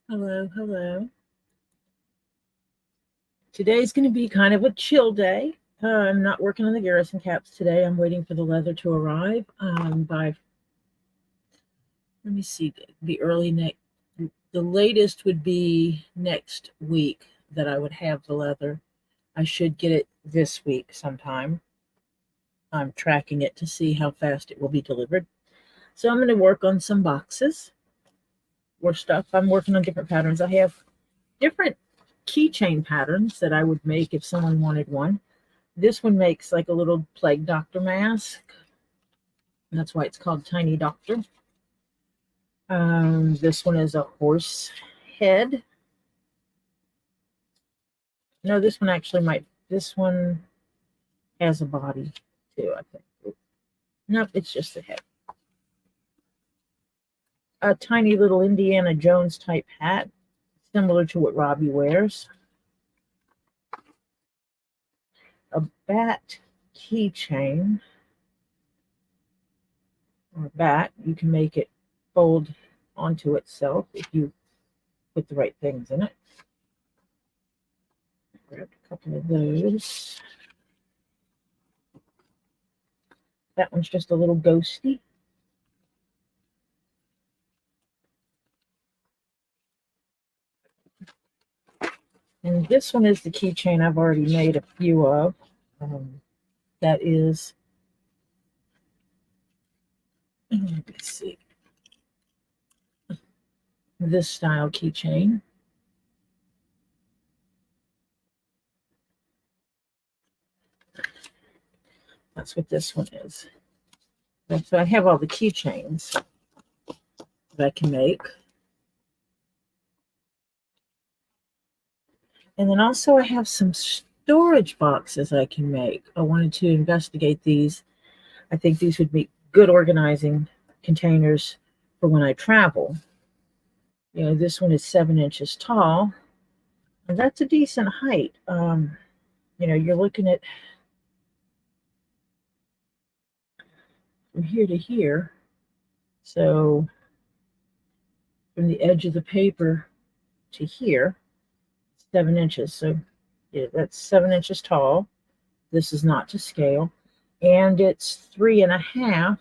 Hello, hello. Today's going to be kind of a chill day. I'm not working on the Garrison Caps today. I'm waiting for the leather to arrive by, let me see, the latest would be next week that I would have the leather. I should get it this week sometime. I'm tracking it to see how fast it will be delivered. So I'm going to work on some boxes or stuff. I'm working on different patterns. I have different keychain patterns that I would make if someone wanted one. This one makes like a little plague doctor mask. And that's why it's called Tiny Doctor. This one is a horse head. No, this one actually this one has a body too, I think. Nope, it's just a head. A tiny little Indiana Jones type hat, similar to what Robbie wears. A bat keychain, or bat. You can make it fold onto itself if you put the right things in it. I grabbed a couple of those. That one's just a little ghosty. And this one is the keychain I've already made a few of. That is, let's see, this style keychain. That's what this one is. So I have all the keychains that I can make. And then also I have some storage boxes I can make. I wanted to investigate these. I think these would be good organizing containers for when I travel. You know, this one is 7 inches tall. And that's a decent height. You know, you're looking at from here to here. So from the edge of the paper to here, 7 inches. So yeah, that's 7 inches tall. This is not to scale. And it's 3.5,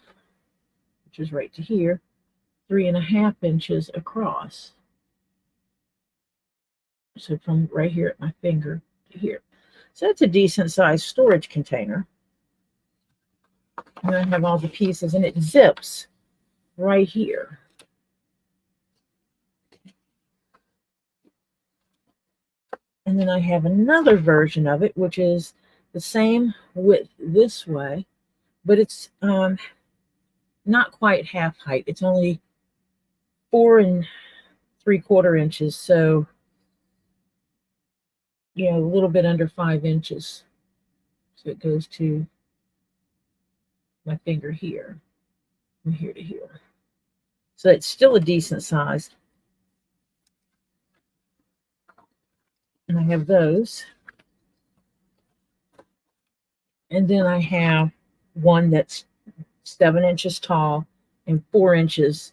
which is right to here, 3.5 inches across. So from right here at my finger to here. So that's a decent sized storage container. And I have all the pieces, and it zips right here. And then I have another version of it, which is the same width this way, but it's not quite half height. It's only 4 3/4 inches. So, you know, a little bit under 5 inches. So it goes to my finger here, from here to here. So it's still a decent size. And I have those. And then I have one that's 7 inches tall and 4 inches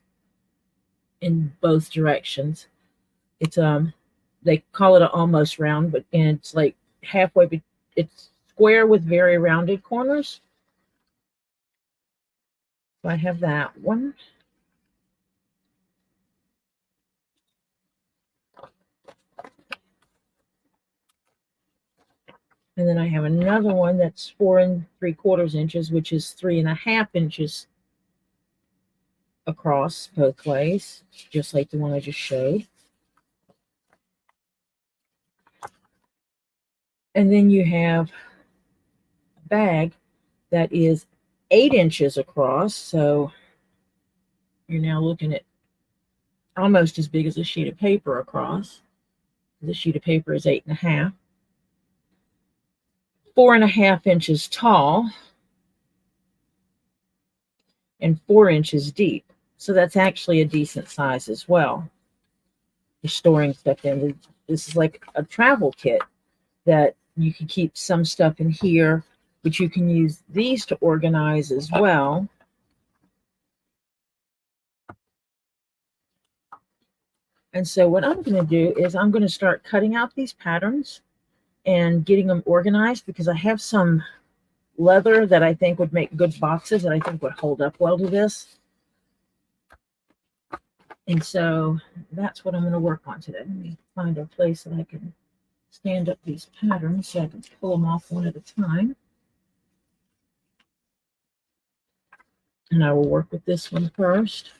in both directions. It's they call it an almost round, but and it's like halfway. It's square with very rounded corners. So I have that one. And then I have another one that's 4 3/4 inches, which is 3.5 inches across both ways, just like the one I just showed. And then you have a bag that is 8 inches across. So you're now looking at almost as big as a sheet of paper across. The sheet of paper is 8.5. 4.5 inches tall and 4 inches deep. So that's actually a decent size as well. You're storing stuff in. This is like a travel kit that you can keep some stuff in here, but you can use these to organize as well. And so what I'm going to do is I'm going to start cutting out these patterns and getting them organized, because I have some leather that I think would make good boxes that I think would hold up well to this. And so that's what I'm going to work on today. Let me find a place that I can stand up these patterns so I can pull them off one at a time. And I will work with this one first.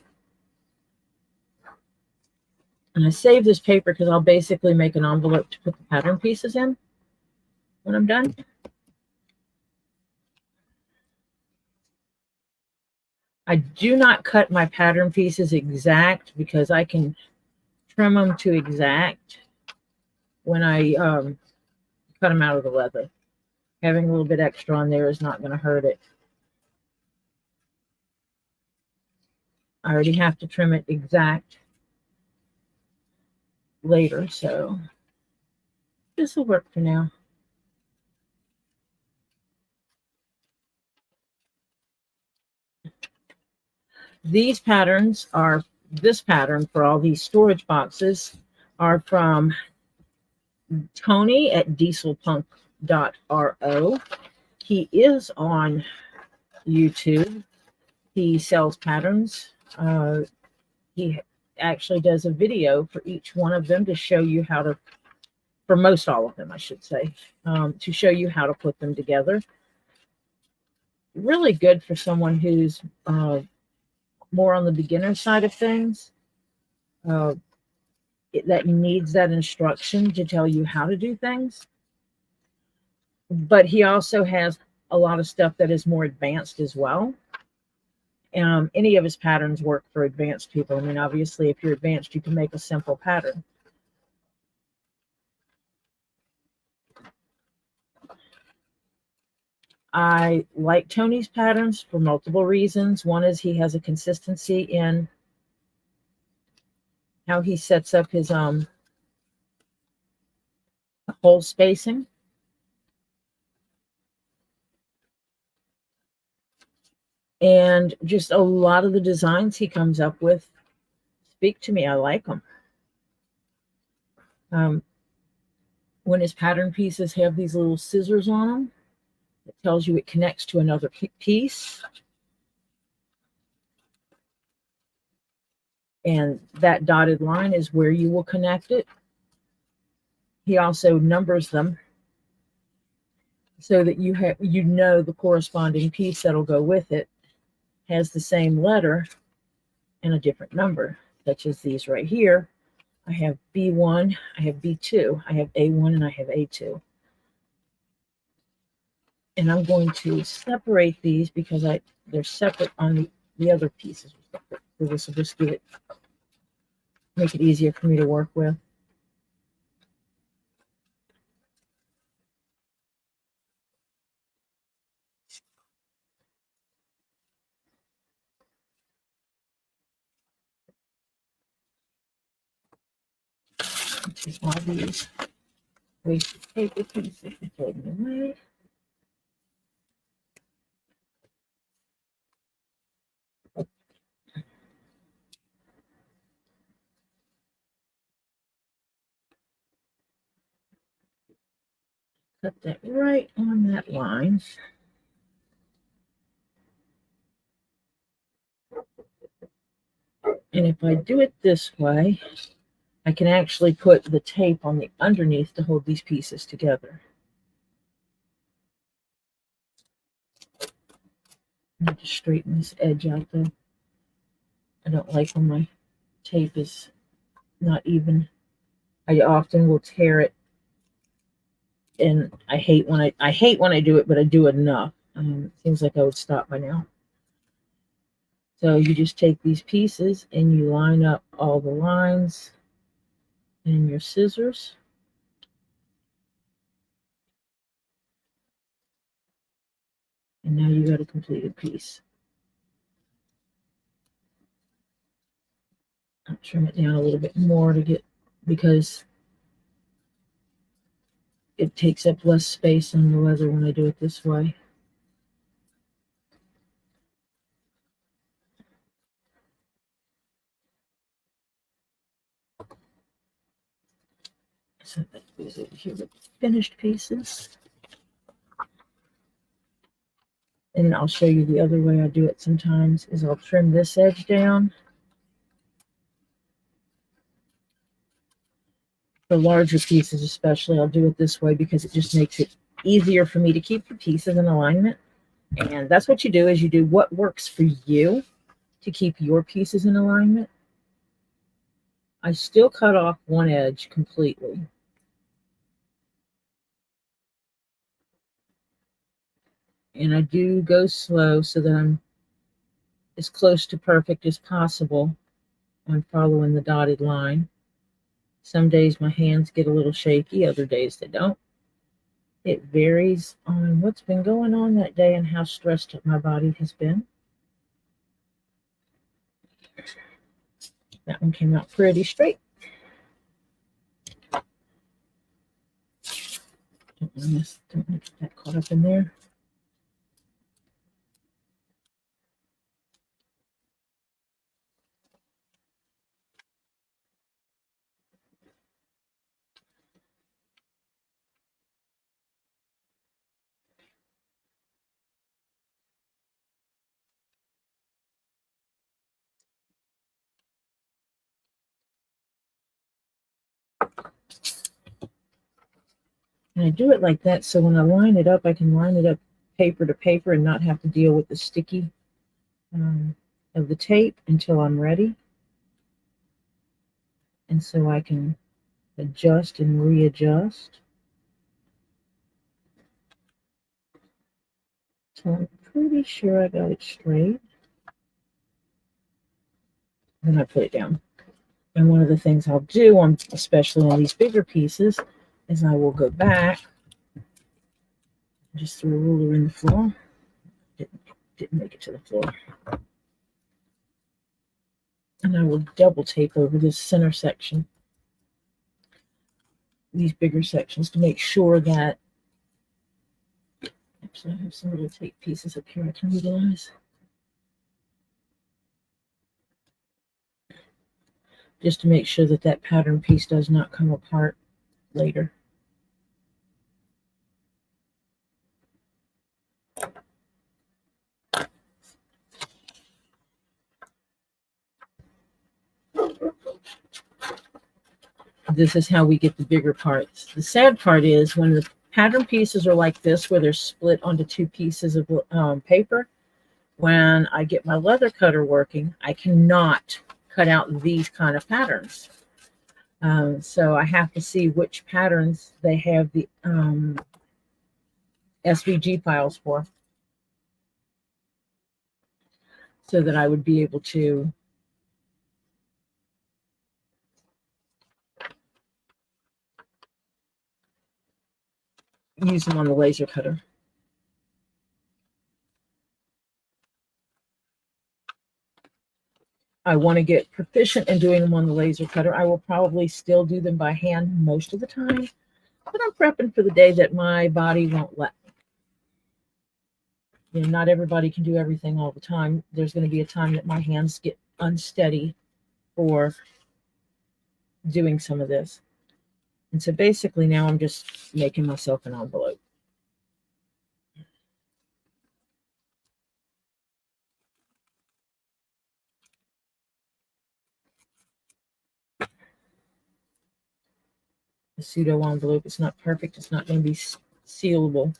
And I save this paper because I'll basically make an envelope to put the pattern pieces in when I'm done. I do not cut my pattern pieces exact because I can trim them to exact when I cut them out of the leather. Having a little bit extra on there is not going to hurt it. I already have to trim it exact later, so this will work for now. These patterns are, this pattern for all these storage boxes are from Tony at dieselpunk.ro. He is on YouTube. He sells patterns. He actually does a video for each one of them to show you how to, for most all of them, I should say, to show you how to put them together. Really good for someone who's more on the beginner side of things, that needs that instruction to tell you how to do things. But he also has a lot of stuff that is more advanced as well. Any of his patterns work for advanced people. I mean, obviously, if you're advanced, you can make a simple pattern. I like Tony's patterns for multiple reasons. One is he has a consistency in how he sets up his hole spacing. And just a lot of the designs he comes up with speak to me. I like them. When his pattern pieces have these little scissors on them, it tells you it connects to another piece. And that dotted line is where you will connect it. He also numbers them so that you have, you know, the corresponding piece that'll go with it has the same letter and a different number, such as these right here. I have B1, I have B2, I have A1, and I have A2. And I'm going to separate these because they're separate on the other pieces. So this will just make it easier for me to work with. Take all these wasted paper pieces and take them away. Cut that right on that line. And if I do it this way, I can actually put the tape on the underneath to hold these pieces together. I need to straighten this edge out though. I don't like when my tape is not even. I often will tear it, and I hate when I do it, but I do it enough. Seems like I would stop by now. So you just take these pieces and you line up all the lines in your scissors. And now you got a completed piece. I'll trim it down a little bit more to get, because it takes up less space on the leather when I do it this way. So that goes over here with finished pieces. And I'll show you the other way I do it sometimes is I'll trim this edge down. For larger pieces especially, I'll do it this way because it just makes it easier for me to keep the pieces in alignment. And that's what you do, is you do what works for you to keep your pieces in alignment. I still cut off one edge completely. And I do go slow so that I'm as close to perfect as possible on following the dotted line. Some days my hands get a little shaky, other days they don't. It varies on what's been going on that day and how stressed my body has been. That one came out pretty straight. Don't want to get that caught up in there. And I do it like that so when I line it up, I can line it up paper to paper and not have to deal with the sticky of the tape until I'm ready. And so I can adjust and readjust. So I'm pretty sure I got it straight. Then I put it down. And one of the things I'll do, especially on these bigger pieces, is I will go back. Just threw a ruler in the floor. Didn't make it to the floor. And I will double tape over this center section, these bigger sections, to make sure that, actually I have some little tape pieces up here I can utilize. Just to make sure that that pattern piece does not come apart later. This is how we get the bigger parts. The sad part is when the pattern pieces are like this, where they're split onto two pieces of paper, when I get my leather cutter working, I cannot cut out these kind of patterns. So I have to see which patterns they have the SVG files for, so that I would be able to use them on the laser cutter. I want to get proficient in doing them on the laser cutter. I will probably still do them by hand most of the time, but I'm prepping for the day that my body won't let me. You know, not everybody can do everything all the time. There's going to be a time that my hands get unsteady for doing some of this. And so basically now I'm just making myself an envelope. The pseudo envelope, it's not perfect. It's not going to be sealable,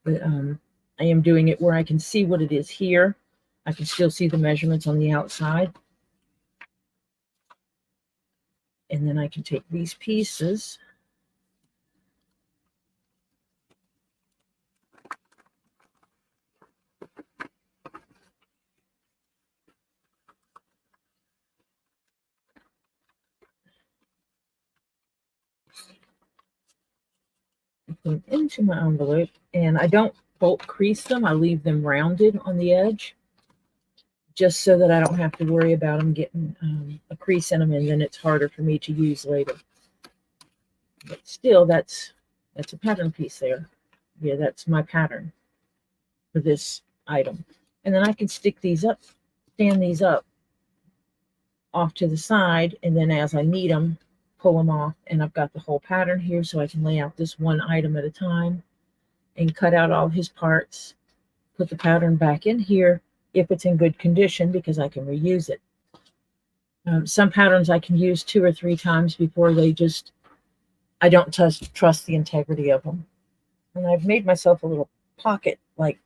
but I am doing it where I can see what it is here. I can still see the measurements on the outside. And then I can take these pieces and put them into my envelope. And I don't bolt crease them. I leave them rounded on the edge, just so that I don't have to worry about them getting a crease in them, and then it's harder for me to use later. But still, that's a pattern piece there. Yeah, that's my pattern for this item. And then I can stick these up, stand these up off to the side, and then as I need them, pull them off, and I've got the whole pattern here, so I can lay out this one item at a time and cut out all his parts, put the pattern back in here if it's in good condition, because I can reuse it. Some patterns I can use 2 or 3 times before I don't trust the integrity of them. And I've made myself a little pocket, like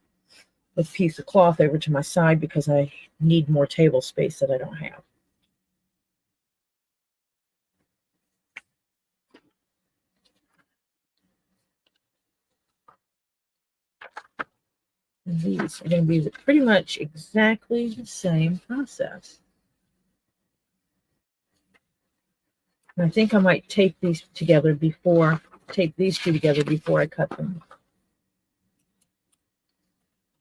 with a piece of cloth over to my side, because I need more table space that I don't have. And these are going to be pretty much exactly the same process. And I think I might tape these two together before I cut them,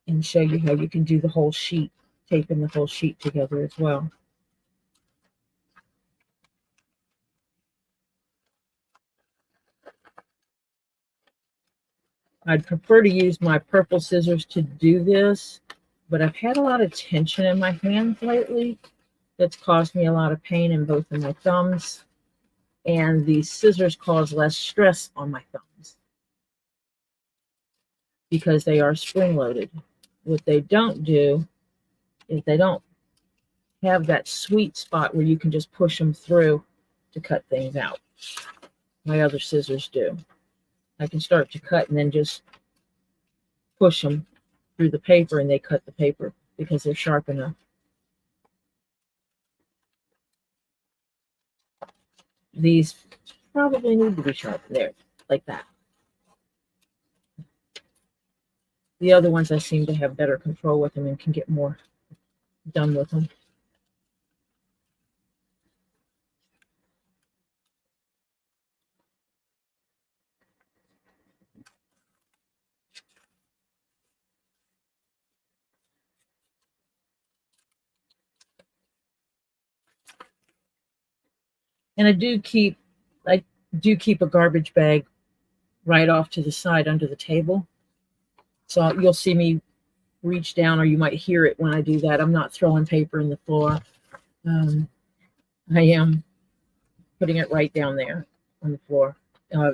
and show you how you can do the whole sheet, taping the whole sheet together as well. I'd prefer to use my purple scissors to do this, but I've had a lot of tension in my hands lately that's caused me a lot of pain in both of my thumbs, and these scissors cause less stress on my thumbs because they are spring-loaded. What they don't do is they don't have that sweet spot where you can just push them through to cut things out. My other scissors do. I can start to cut and then just push them through the paper, and they cut the paper because they're sharp enough. These probably need to be sharpened there, like that. The other ones I seem to have better control with them and can get more done with them. And I do keep a garbage bag right off to the side under the table. So you'll see me reach down, or you might hear it when I do that. I'm not throwing paper in the floor. I am putting it right down there on the floor,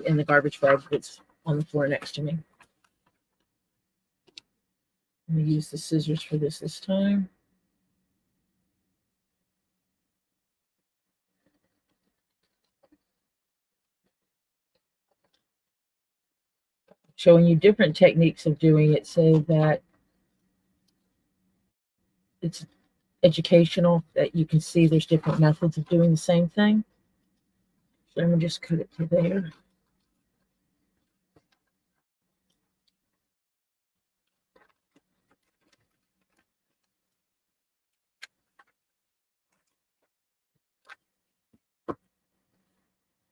in the garbage bag that's on the floor next to me. I'm going to use the scissors for this time. Showing you different techniques of doing it so that it's educational, that you can see there's different methods of doing the same thing. So I'm going to just cut it to there.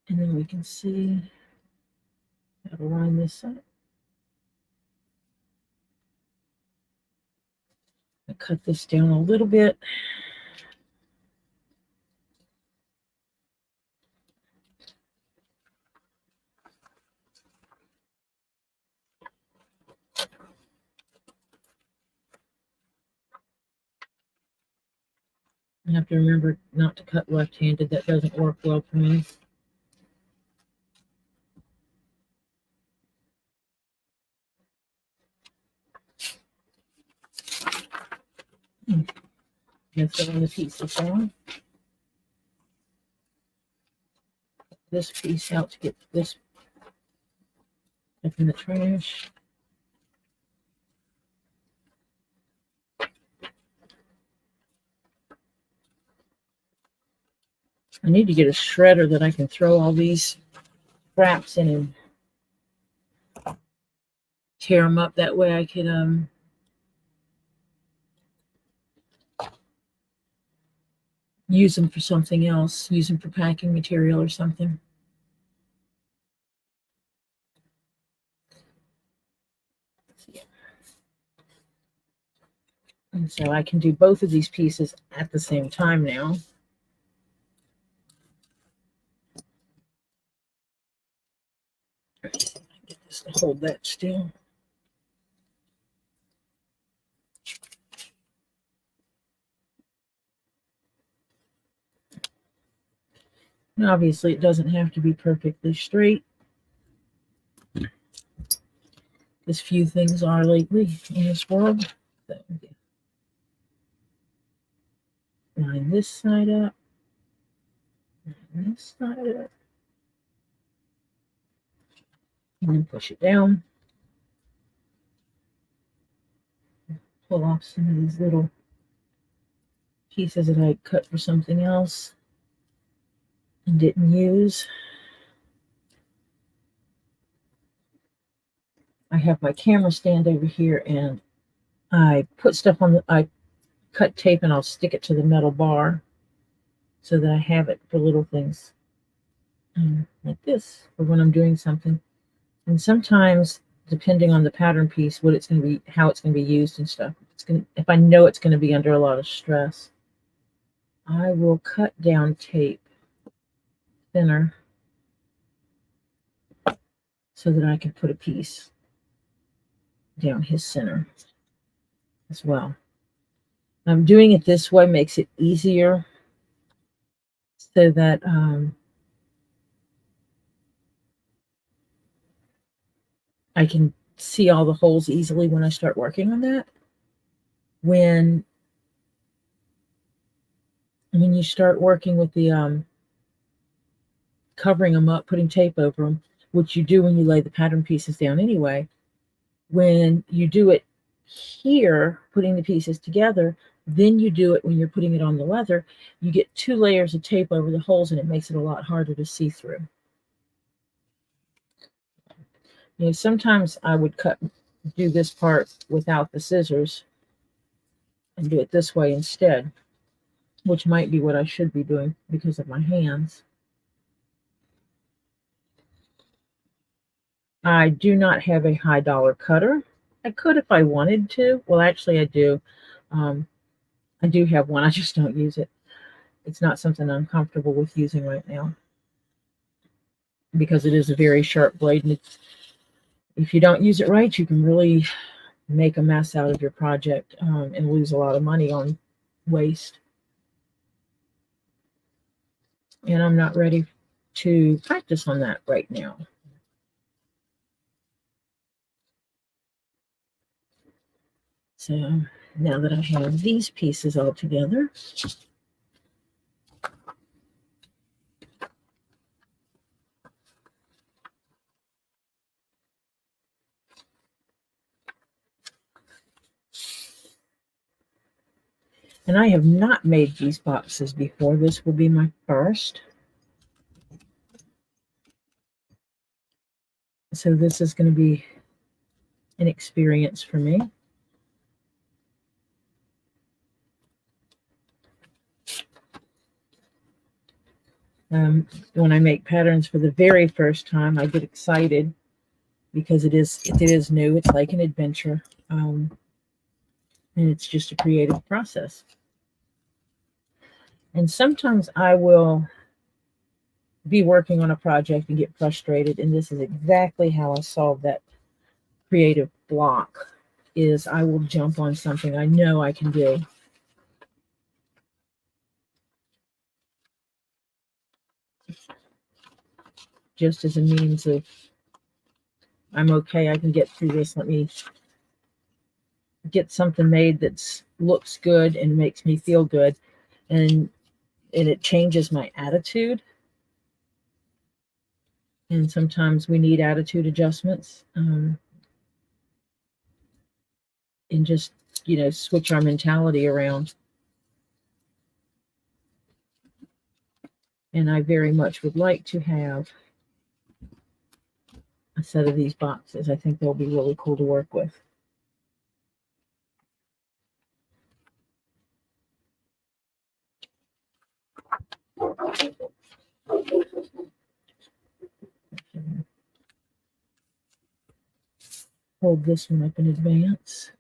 And then we can see how to line this up. I cut this down a little bit. I have to remember not to cut left-handed. That doesn't work well for me. And throwing the pieces down. This piece out to get this up in the trash. I need to get a shredder that I can throw all these scraps in and tear them up. That way I can use them for something else, use them for packing material or something. And so I can do both of these pieces at the same time now. Get this to hold that still. And obviously, it doesn't have to be perfectly straight, as few things are lately in this world. So, line this side up, and this side up, and then push it down. Pull off some of these little pieces that I cut for something else and didn't use. I have my camera stand over here, and I put stuff on I cut tape and I'll stick it to the metal bar so that I have it for little things like this for when I'm doing something. And sometimes, depending on the pattern piece, what it's going to be, how it's going to be used and stuff, if I know it's going to be under a lot of stress, I will cut down tape thinner so that I can put a piece down his center as well. I'm doing it this way makes it easier so that I can see all the holes easily when I start working on that. When you start working with the covering them up, putting tape over them, which you do when you lay the pattern pieces down anyway, when you do it here, putting the pieces together, then you do it when you're putting it on the leather, you get 2 layers of tape over the holes, and it makes it a lot harder to see through. Sometimes I would do this part without the scissors and do it this way instead, which might be what I should be doing because of my hands. I do not have a high dollar cutter. I could if I wanted to. Well, actually, I do. I do have one. I just don't use it. It's not something I'm comfortable with using right now because it is a very sharp blade, and if you don't use it right, you can really make a mess out of your project and lose a lot of money on waste. And I'm not ready to practice on that right now. So now that I have these pieces all together, and I have not made these boxes before. This will be my first. So this is going to be an experience for me. When I make patterns for the very first time, I get excited because it is new. It's like an adventure, and it's just a creative process. And sometimes I will be working on a project and get frustrated, and this is exactly how I solve that creative block. Is I will jump on something I know I can do. Just as a means of, I'm okay, I can get through this. Let me get something made that looks good and makes me feel good, and it changes my attitude. And sometimes we need attitude adjustments, and just switch our mentality around. And I very much would like to have a set of these boxes. I think they'll be really cool to work with. Hold this one up in advance.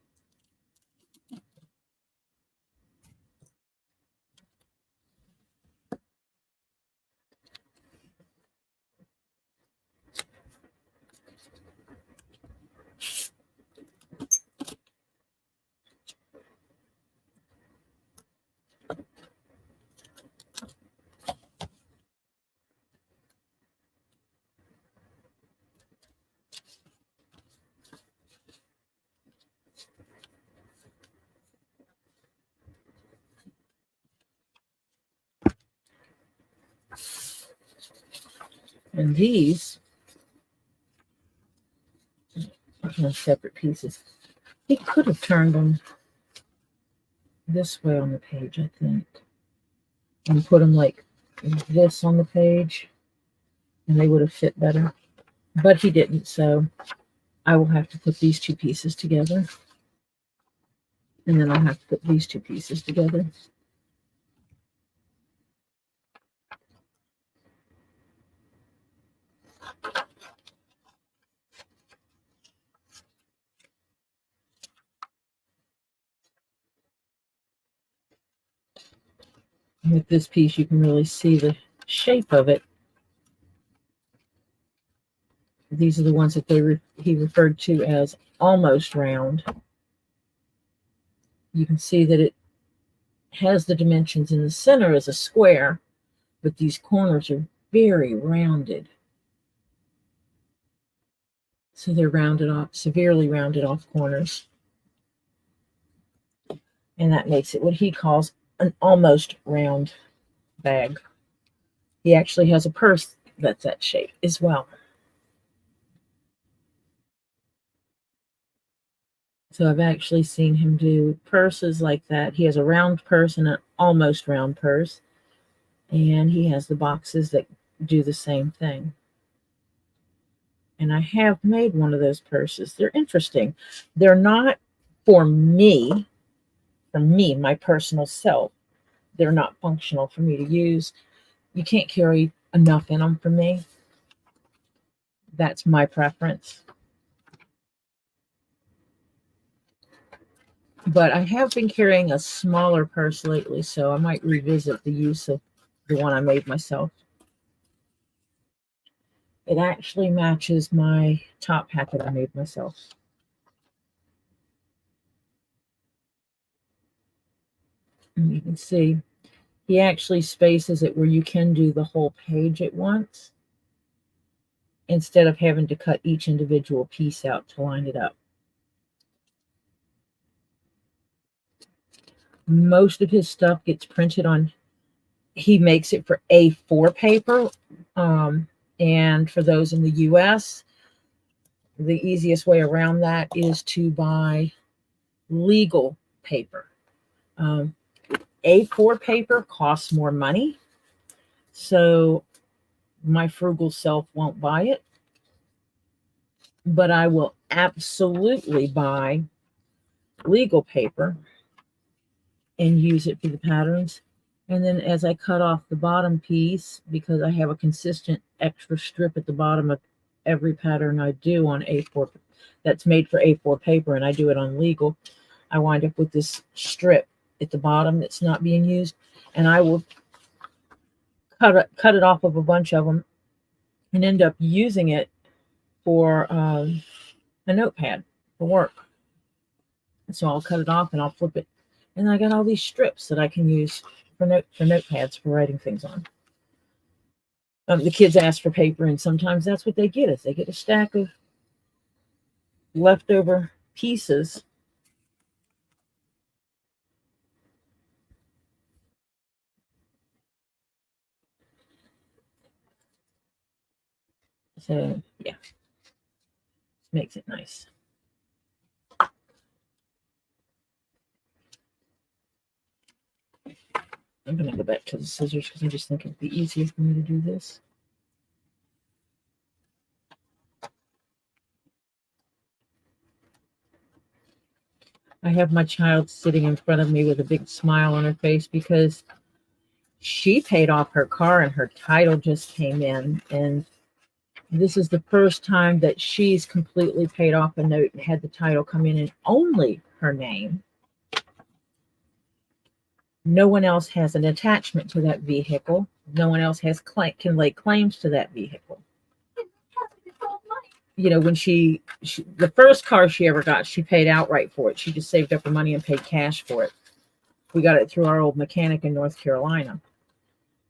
And these are separate pieces. He could have turned them this way on the page, I think, and put them like this on the page, and they would have fit better. But he didn't, so I will have to put these two pieces together. And then I'll have to put these two pieces together. With this piece, you can really see the shape of it. These are the ones that he referred to as almost round. You can see that it has the dimensions in the center as a square, but these corners are very rounded. So they're rounded off, severely rounded off corners. And that makes it what he calls an almost round bag. He actually has a purse that's that shape as well. So I've actually seen him do purses like that. He has a round purse and an almost round purse. And he has the boxes that do the same thing. And I have made one of those purses. They're interesting. They're not for me, my personal self. They're not functional for me to use. You can't carry enough in them for me. That's my preference. But I have been carrying a smaller purse lately, so I might revisit the use of the one I made myself. It actually matches my top hat that I made myself. And you can see he actually spaces it where you can do the whole page at once instead of having to cut each individual piece out to line it up. Most of his stuff gets printed on, he makes it for A4 paper. And for those in the US, the easiest way around that is to buy legal paper. A4 paper costs more money, so my frugal self won't buy it. But I will absolutely buy legal paper and use it for the patterns. And then as I cut off the bottom piece, because I have a consistent extra strip at the bottom of every pattern I do on A4 that's made for A4 paper, and I do it on legal, I wind up with this strip at the bottom that's not being used, and I will cut it off of a bunch of them and end up using it for a notepad for work. So I'll cut it off and I'll flip it, and I got all these strips that I can use for notepads for writing things on. The kids ask for paper, and sometimes that's what they get. Is they get a stack of leftover pieces. So yeah, makes it nice. I'm going to go back to the scissors because I just think it'd be easier for me to do this. I have my child sitting in front of me with a big smile on her face because she paid off her car and her title just came in. And this is the first time that she's completely paid off a note and had the title come in only her name. No one else has an attachment to that vehicle. No one else can lay claims to that vehicle. You know, when she the first car she ever got, she paid outright for it. She just saved up her money and paid cash for it. We got it through our old mechanic in North Carolina.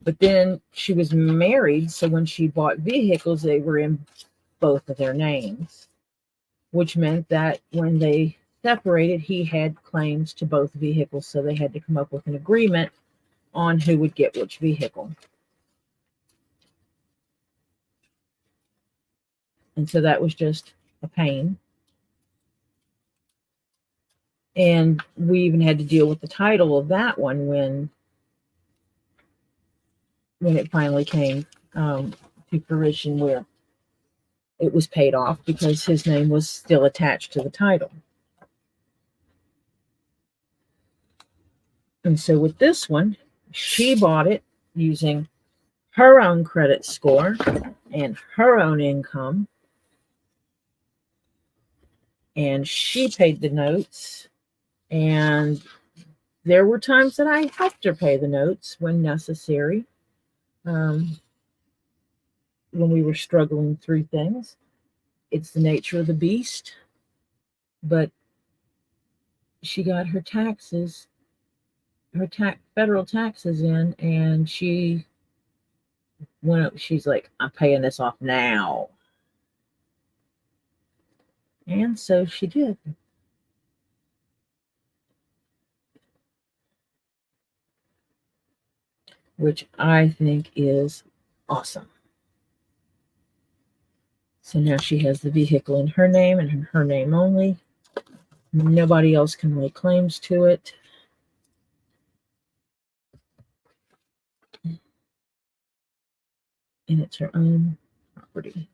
But then she was married, so when she bought vehicles, they were in both of their names, which meant that when they separated, he had claims to both vehicles, so they had to come up with an agreement on who would get which vehicle. And so that was just a pain. And we even had to deal with the title of that one when it finally came to fruition, where it was paid off because his name was still attached to the title. And so with this one, she bought it using her own credit score and her own income. And she paid the notes. And there were times that I helped her pay the notes when necessary, when we were struggling through things. It's the nature of the beast. But she got her taxes, federal taxes in, and she's like, I'm paying this off now. And so she did. Which I think is awesome. So now she has the vehicle in her name and in her name only. Nobody else can lay claims to it. And it's her own property.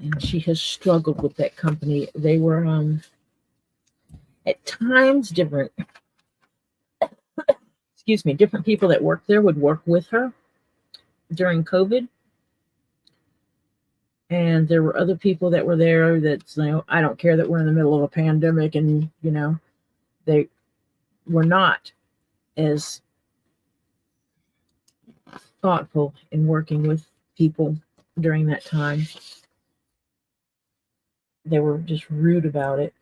And she has struggled with that company. They were at times different people that worked there would work with her during COVID. And there were other people that were there that, I don't care that we're in the middle of a pandemic, and they were not as thoughtful in working with people during that time. They were just rude about it.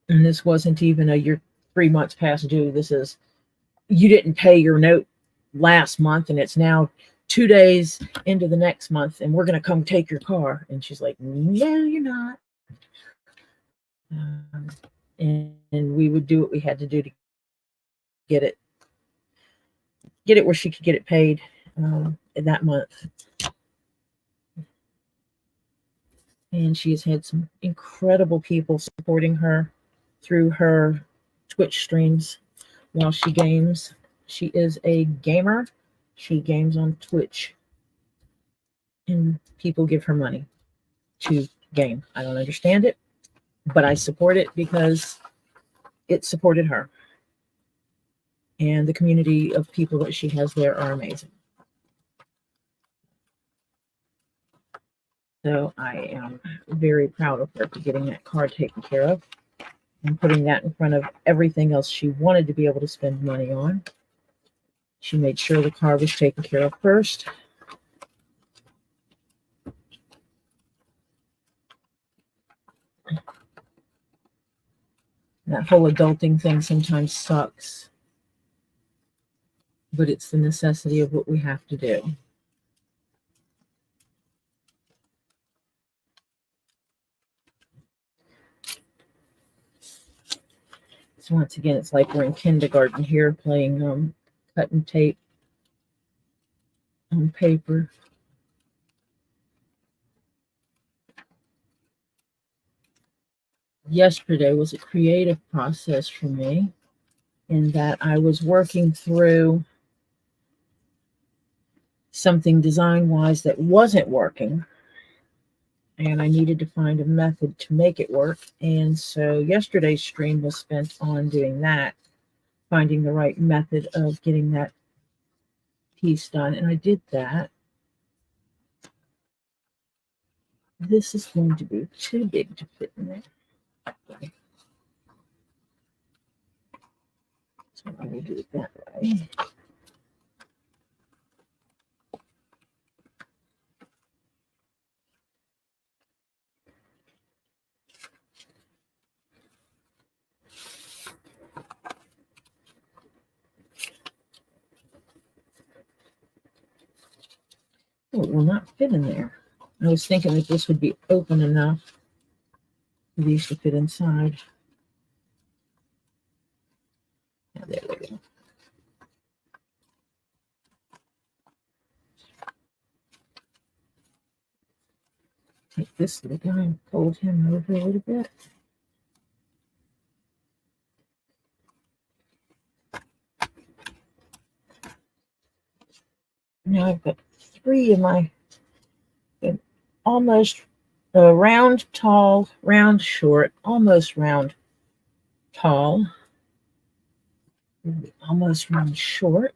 And this wasn't even you're 3 months past due. This is, you didn't pay your note last month and it's now 2 days into the next month and we're going to come take your car. And she's like, no, you're not. And we would do what we had to do to get it where she could get it paid that month. And she has had some incredible people supporting her through her Twitch streams while she games. She is a gamer. She games on Twitch. And people give her money to game. I don't understand it, but I support it because it supported her. And the community of people that she has there are amazing. So I am very proud of her for getting that car taken care of and putting that in front of everything else she wanted to be able to spend money on. She made sure the car was taken care of first. That whole adulting thing sometimes sucks, but it's the necessity of what we have to do. So once again, it's like we're in kindergarten here playing cut and tape on paper. Yesterday was a creative process for me in that I was working through something design-wise that wasn't working, and I needed to find a method to make it work. And so yesterday's stream was spent on doing that, finding the right method of getting that piece done, and I did that. This is going to be too big to fit in there. So I will do it that way. Oh, it will not fit in there. I was thinking that this would be open enough for these to fit inside. Yeah, there we go. Take this little guy and fold him over a little bit. Now I've got 3 of my almost round, tall, round, short, almost round, tall, almost round, short.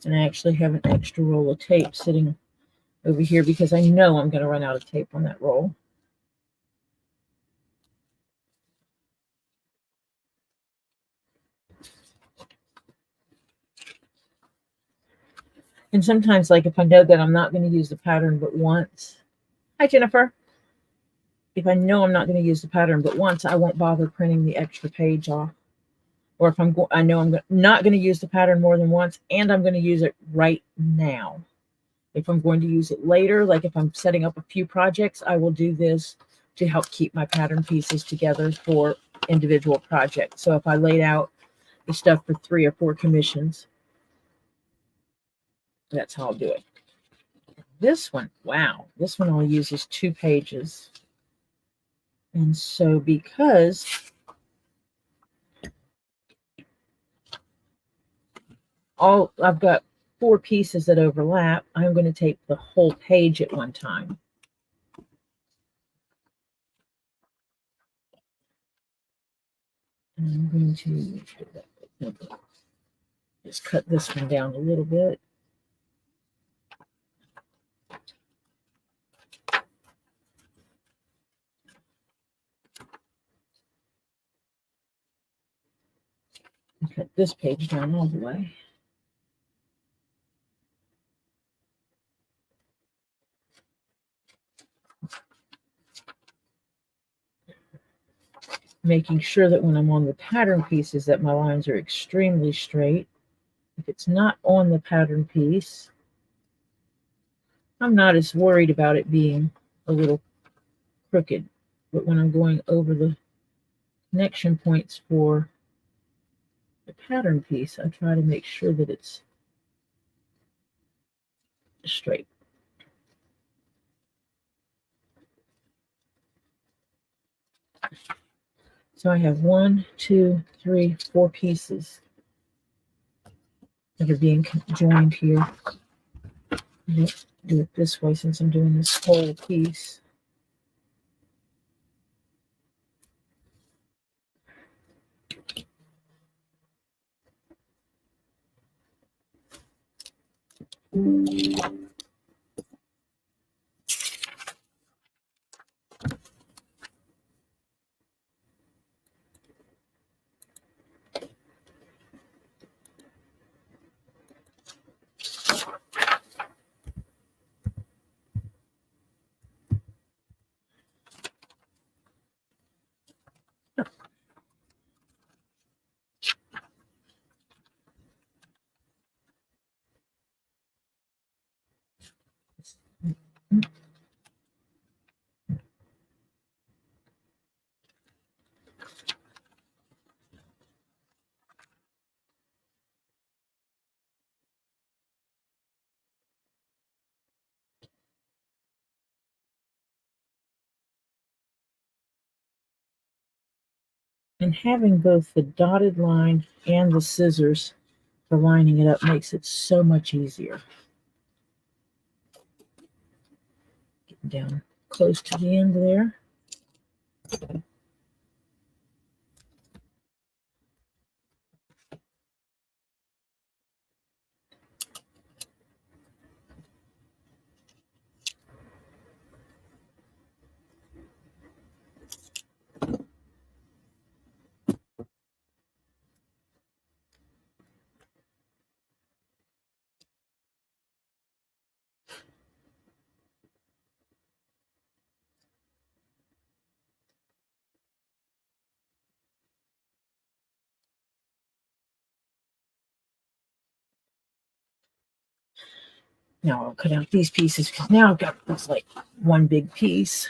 And I actually have an extra roll of tape sitting over here because I know I'm going to run out of tape on that roll. And sometimes, like if I know that I'm not going to use the pattern but once. Hi, Jennifer. If I know I'm not going to use the pattern but once, I won't bother printing the extra page off. Or if I know I'm not going to use the pattern more than once and I'm going to use it right now. If I'm going to use it later, like if I'm setting up a few projects, I will do this to help keep my pattern pieces together for individual projects. So if I laid out the stuff for 3 or 4 commissions, that's how I'll do it. This one, wow, this one I'll use is 2 pages. And so because I've got 4 pieces that overlap, I'm going to take the whole page at one time. And I'm going to just cut this one down a little bit. And cut this page down all the way. Making sure that when I'm on the pattern pieces that my lines are extremely straight. If it's not on the pattern piece, I'm not as worried about it being a little crooked. But when I'm going over the connection points for the pattern piece, I try to make sure that it's straight. So I have 1, 2, 3, 4 pieces that are being joined here. Let's do it this way since I'm doing this whole piece. And having both the dotted line and the scissors for lining it up makes it so much easier. Getting down close to the end there. Now I'll cut out these pieces because now I've got this like one big piece.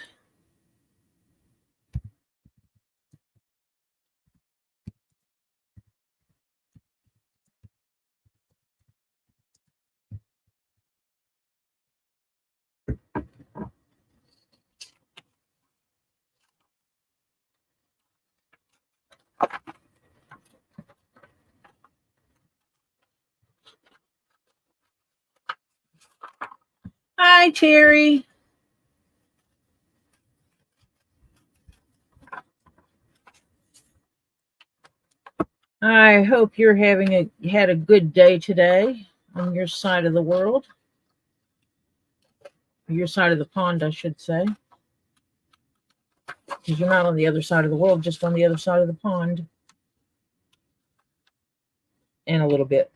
Hi, Terry. I hope you're had a good day today on your side of the world. Your side of the pond, I should say. Because you're not on the other side of the world, just on the other side of the pond. And a little bit.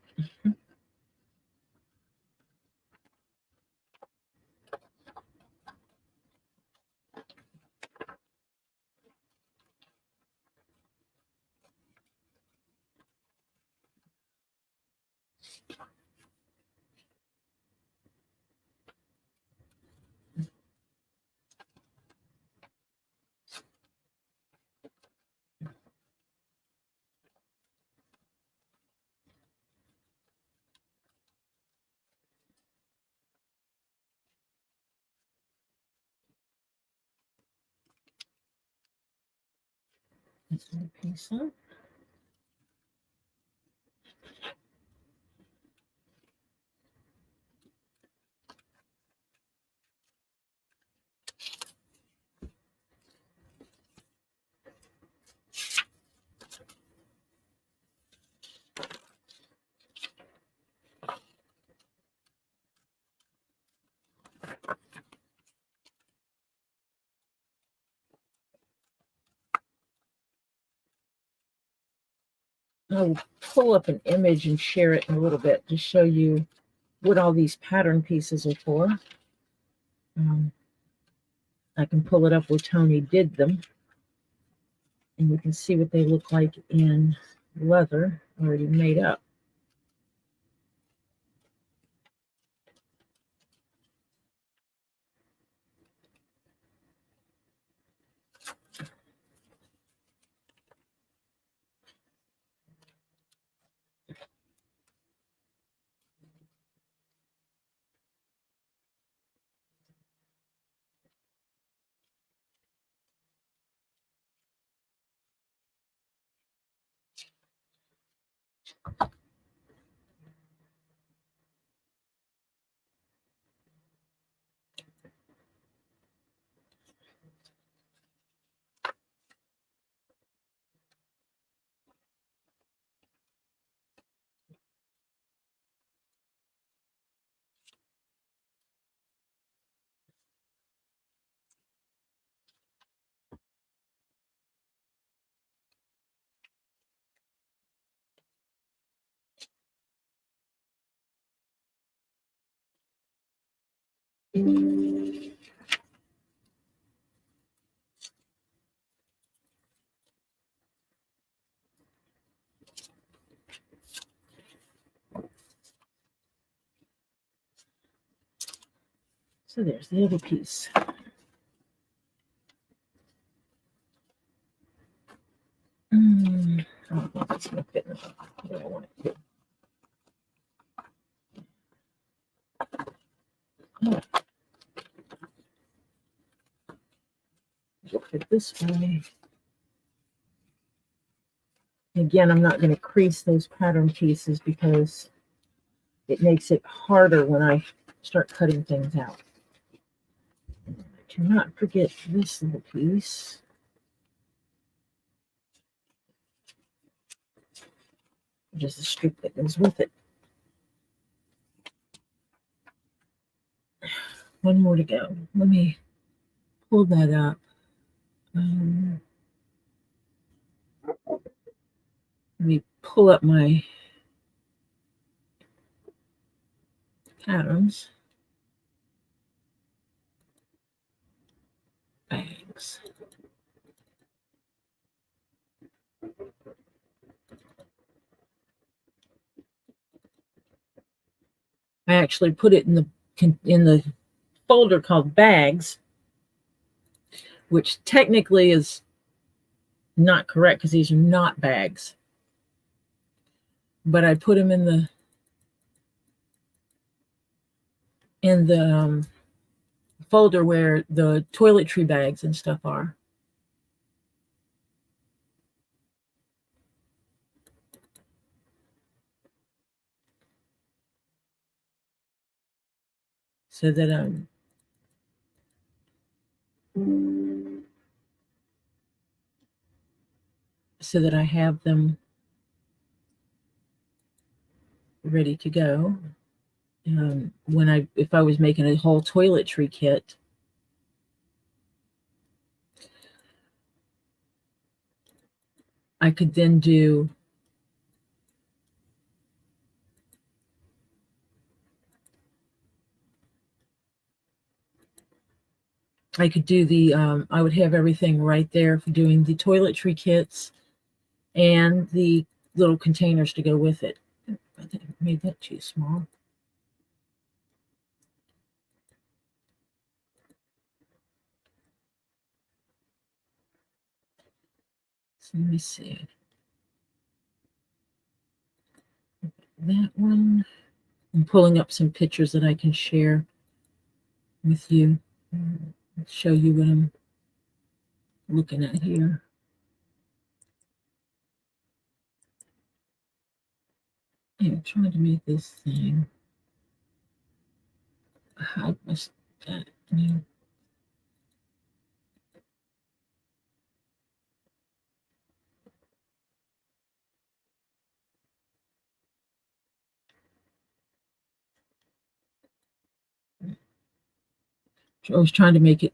That's one piece up. I'll pull up an image and share it in a little bit to show you what all these pattern pieces are for. I can pull it up where Tony did them, and you can see what they look like in leather already made up. So there's the other piece. Oh, that's going to fit in the way I want it to. Look it this way. Again, I'm not going to crease those pattern pieces because it makes it harder when I start cutting things out. I cannot forget this little piece. Just the strip that goes with it. One more to go. Let me pull that up. Let me pull up my patterns. Bags. I actually put it in in the folder called bags, which technically is not correct because these are not bags. But I put them in the folder where the toiletry bags and stuff are. So that I have them ready to go. If I was making a whole toiletry kit, I could then do I would have everything right there for doing the toiletry kits and the little containers to go with it. I think I made that too small. So let me see. That one. I'm pulling up some pictures that I can share with you. Show you what I'm looking at here. I'm trying to make this thing hide my that. I was trying to make it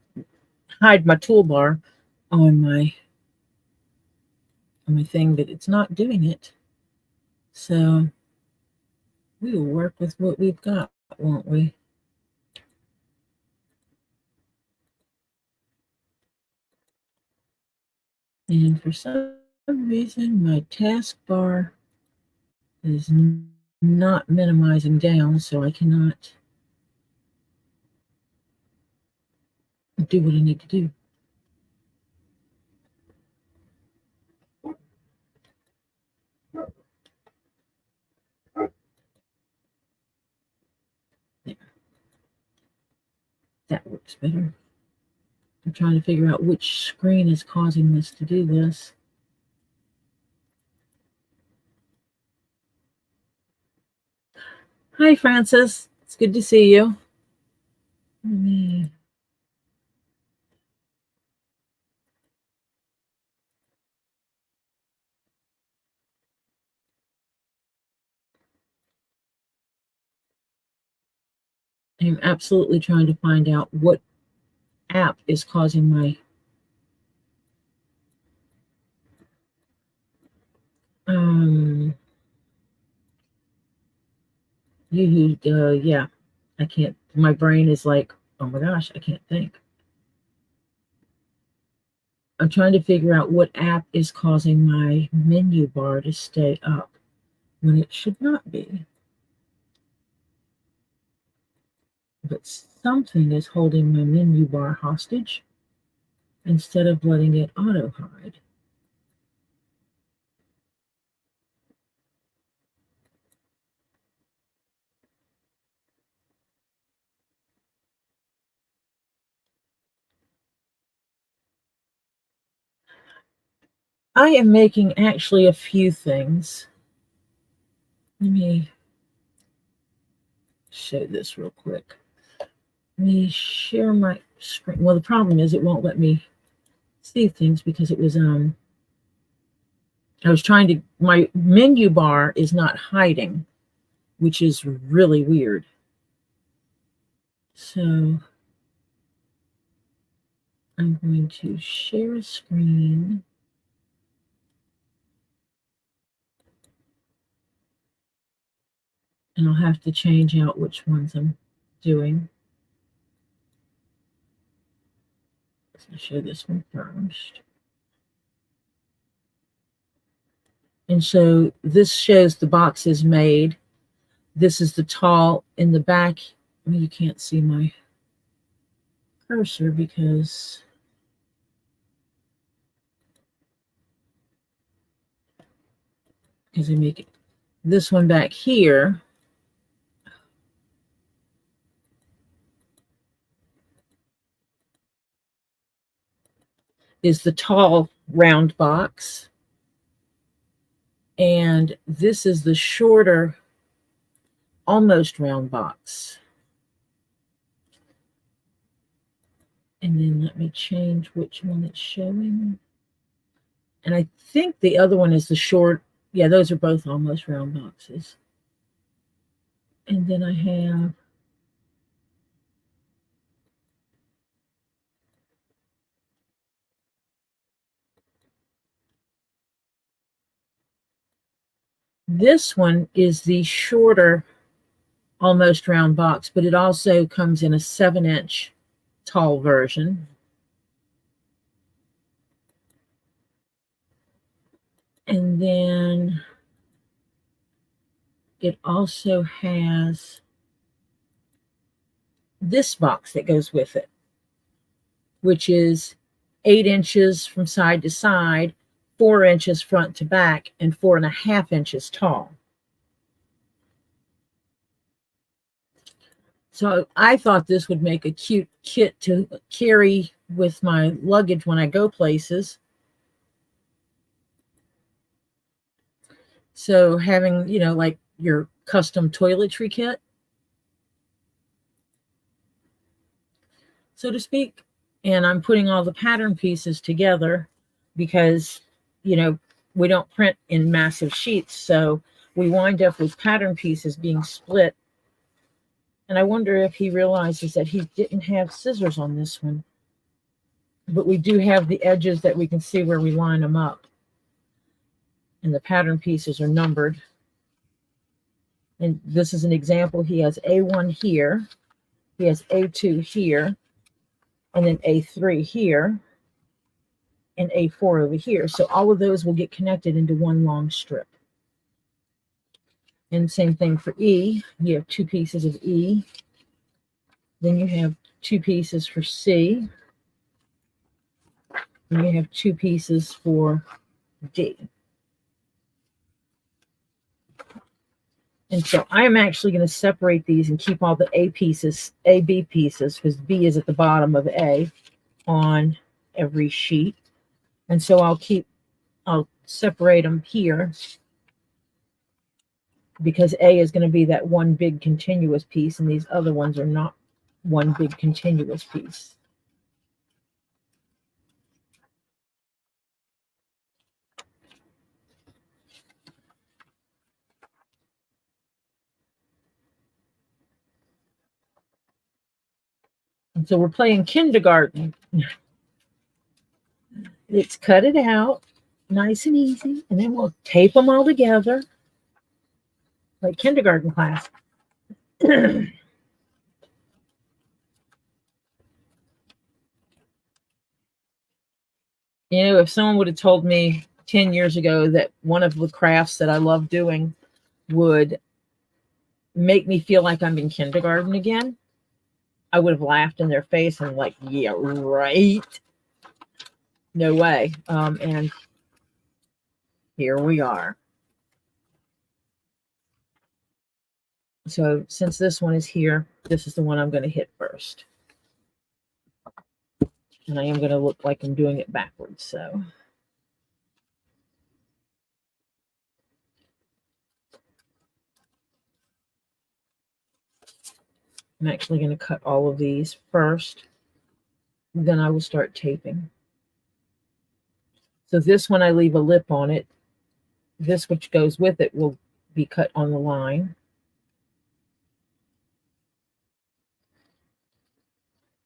hide my toolbar on my thing, but it's not doing it. So we will work with what we've got, won't we? And for some reason, my taskbar is not minimizing down, so I cannot do what I need to do. There. That works better. I'm trying to figure out which screen is causing this to do this. Hi, Francis. It's good to see you. I'm absolutely trying to find out what app is causing my yeah, I can't. My brain is like, oh my gosh, I can't think. I'm trying to figure out what app is causing my menu bar to stay up when it should not be. But something is holding my menu bar hostage instead of letting it auto hide. I am making actually a few things. Let me show this real quick. Let me share my screen. Well, the problem is it won't let me see things because it was I was trying to, my menu bar is not hiding, which is really weird. So I'm going to share a screen. And I'll have to change out which ones I'm doing. Let's show this one first. And so this shows the boxes made. This is the tall in the back You can't see my cursor because I make it this one back here is the tall round box, and this is the shorter almost round box. And then let me change which one it's showing. And I think the other one is the short. Yeah, those are both almost round boxes. And then I have this one is the shorter almost round box, but it also comes in a 7-inch tall version. And then it also has this box that goes with it, which is 8 inches from side to side, 4 inches front to back, and 4.5 inches tall. So I thought this would make a cute kit to carry with my luggage when I go places. So having, like your custom toiletry kit, so to speak. And I'm putting all the pattern pieces together because, we don't print in massive sheets. So we wind up with pattern pieces being split. And I wonder if he realizes that he didn't have scissors on this one. But we do have the edges that we can see where we line them up. And the pattern pieces are numbered. And this is an example. He has A1 here. He has A2 here. And then A3 here. And A4 over here. So all of those will get connected into one long strip. And same thing for E. You have 2 pieces of E. Then you have 2 pieces for C. And you have 2 pieces for D. And so I'm actually going to separate these and keep all the A pieces, A, B pieces, because B is at the bottom of A on every sheet. And so I'll separate them here because A is going to be that one big continuous piece, and these other ones are not one big continuous piece. And so we're playing kindergarten. Let's cut it out nice and easy, and then we'll tape them all together like kindergarten class. If someone would have told me 10 years ago that one of the crafts that I love doing would make me feel like I'm in kindergarten again, I would have laughed in their face and like, yeah, right. No way. And here we are. So since this one is here, this is the one I'm going to hit first. And I am going to look like I'm doing it backwards. So I'm actually going to cut all of these first. Then I will start taping. So this one I leave a lip on it. This which goes with it will be cut on the line.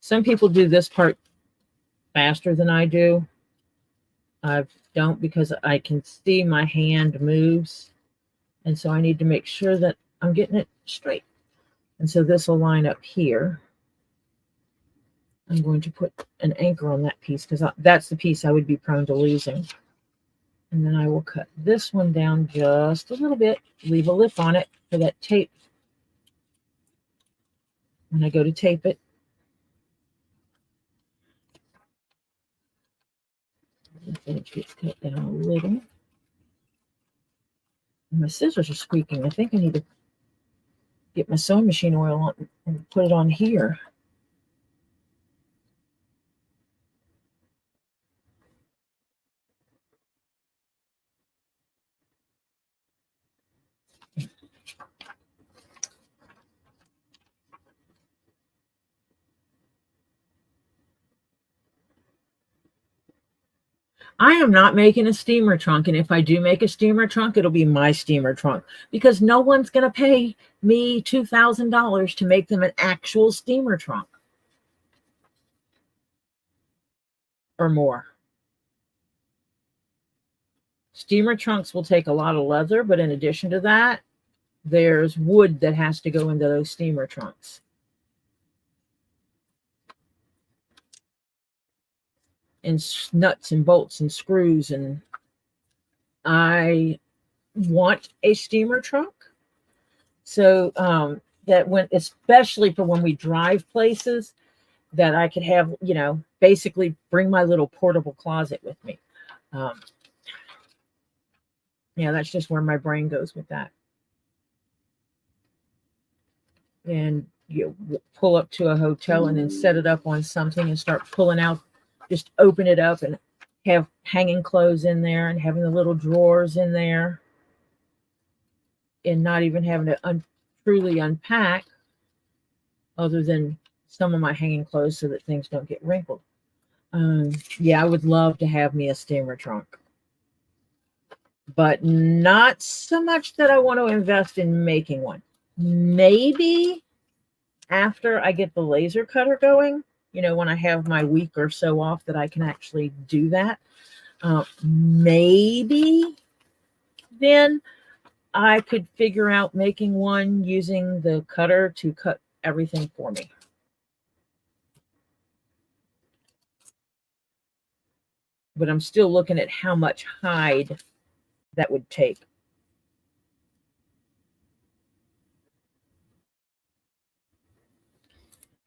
Some people do this part faster than I do. I don't, because I can see my hand moves. And so I need to make sure that I'm getting it straight. And so this will line up here. I'm going to put an anchor on that piece because that's the piece I would be prone to losing. And then I will cut this one down just a little bit, leave a lip on it for that tape when I go to tape it. It gets cut down a little. My scissors are squeaking. I think I need to get my sewing machine oil on and put it on here. I am not making a steamer trunk, and if I do make a steamer trunk, it'll be my steamer trunk, because no one's going to pay me $2,000 to make them an actual steamer trunk or more. Steamer trunks will take a lot of leather, but in addition to that, there's wood that has to go into those steamer trunks. And nuts and bolts and screws. And I want a steamer trunk. So that when, especially for when we drive places, that I could have, you know, basically bring my little portable closet with me. Yeah, that's just where my brain goes with that. And you pull up to a hotel and then set it up on something and start pulling out, just open it up and have hanging clothes in there and having the little drawers in there and not even having to truly unpack other than some of my hanging clothes so that things don't get wrinkled. Yeah, I would love to have me a steamer trunk, but not so much that I want to invest in making one. Maybe after I get the laser cutter going, you know, when I have my week or so off, that I can actually do that. Maybe then I could figure out making one using the cutter to cut everything for me. But I'm still looking at how much hide that would take.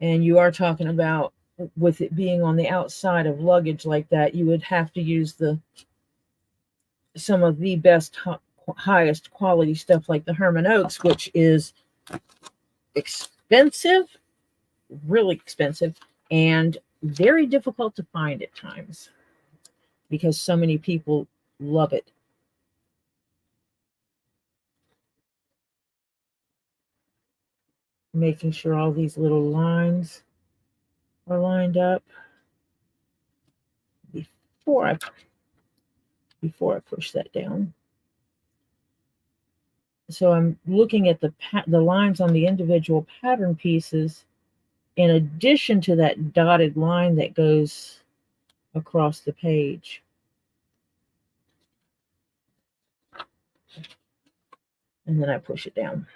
And you are talking about, with it being on the outside of luggage like that, you would have to use some of the best, highest quality stuff like the Herman Oaks, which is expensive, really expensive, and very difficult to find at times because so many people love it. Making sure all these little lines are lined up before I push that down. So I'm looking at the lines on the individual pattern pieces in addition to that dotted line that goes across the page. And then I push it down.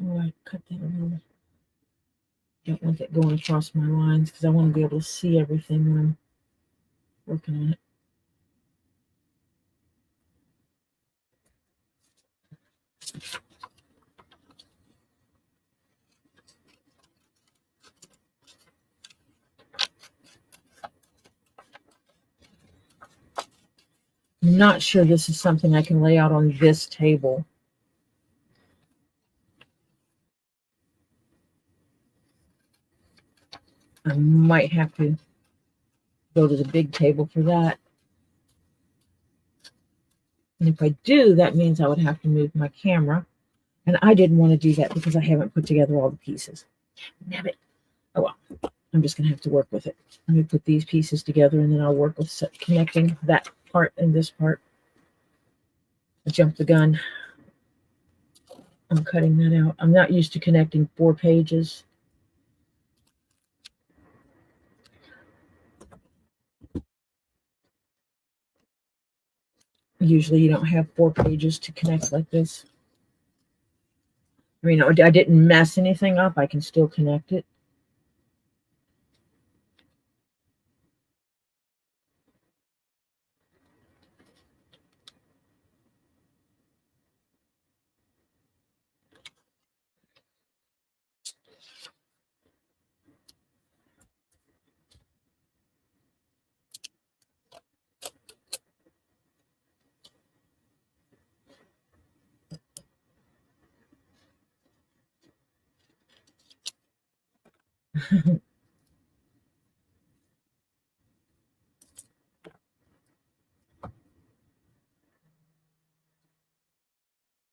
Oh, I cut that a little. Don't want that going across my lines because I want to be able to see everything when I'm working on it. I'm not sure this is something I can lay out on this table. I might have to go to the big table for that. And if I do, that means I would have to move my camera. And I didn't want to do that because I haven't put together all the pieces. Damn it. Oh well, I'm just going to have to work with it. Let me put these pieces together and then I'll work with connecting that part and this part. I jumped the gun. I'm cutting that out. I'm not used to connecting 4 pages. Usually you don't have 4 pages to connect like this. I mean, I didn't mess anything up. I can still connect it.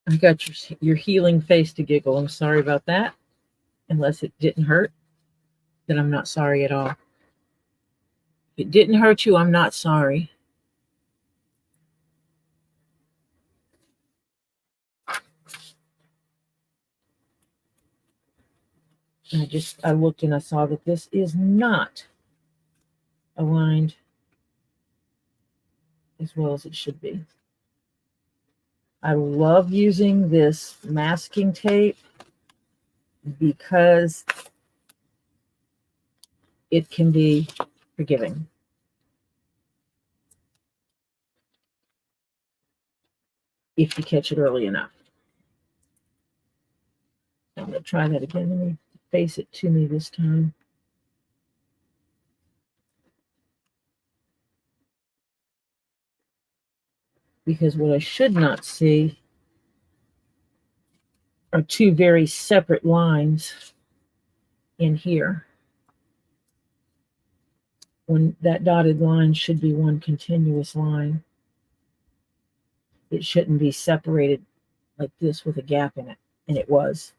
I got your healing face to giggle. I'm sorry about that. Unless it didn't hurt, then I'm not sorry at all. If it didn't hurt you, I'm not sorry. I looked and I saw that this is not aligned as well as it should be. I love using this masking tape because it can be forgiving. If you catch it early enough. I'm going to try that again. Let me face it to me this time. Because what I should not see are two very separate lines in here. When that dotted line should be one continuous line. It shouldn't be separated like this with a gap in it. And it was.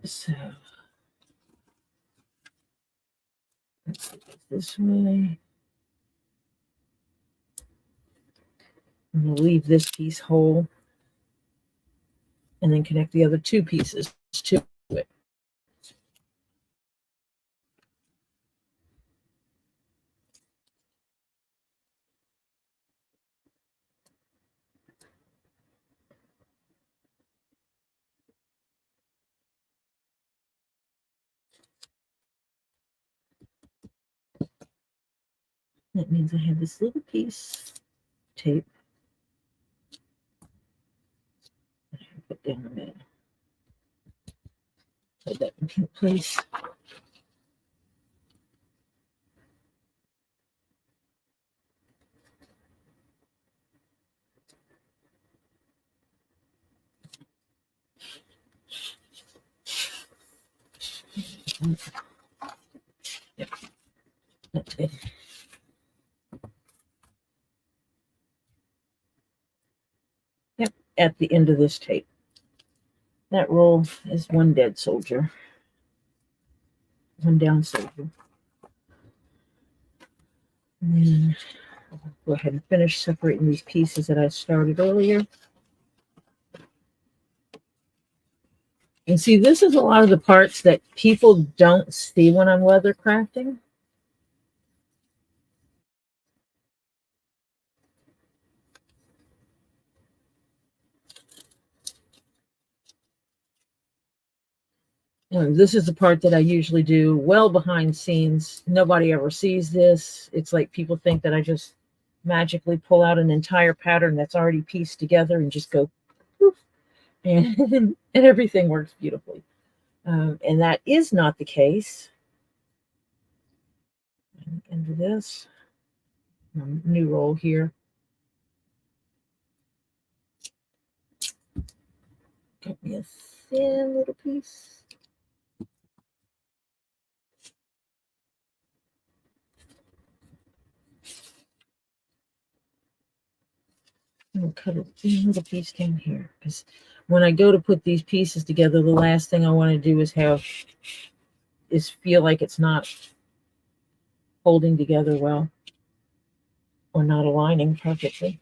So let's do it this way. I'm going to leave this piece whole and then connect the other two pieces to it. That means I have this little piece tape that I put down the middle. Put that in place. Yep. That's good. Yep, at the end of this tape. That roll is one dead soldier. One down soldier. And then I'll go ahead and finish separating these pieces that I started earlier. And see, this is a lot of the parts that people don't see when I'm leather crafting. This is the part that I usually do well behind scenes. Nobody ever sees this. It's like people think that I just magically pull out an entire pattern that's already pieced together and just go poof, and everything works beautifully. And that is not the case. Into this new roll here. Cut me a thin little piece. I'm going to cut a thin little piece down here because when I go to put these pieces together, the last thing I want to do is feel like it's not holding together well or not aligning perfectly.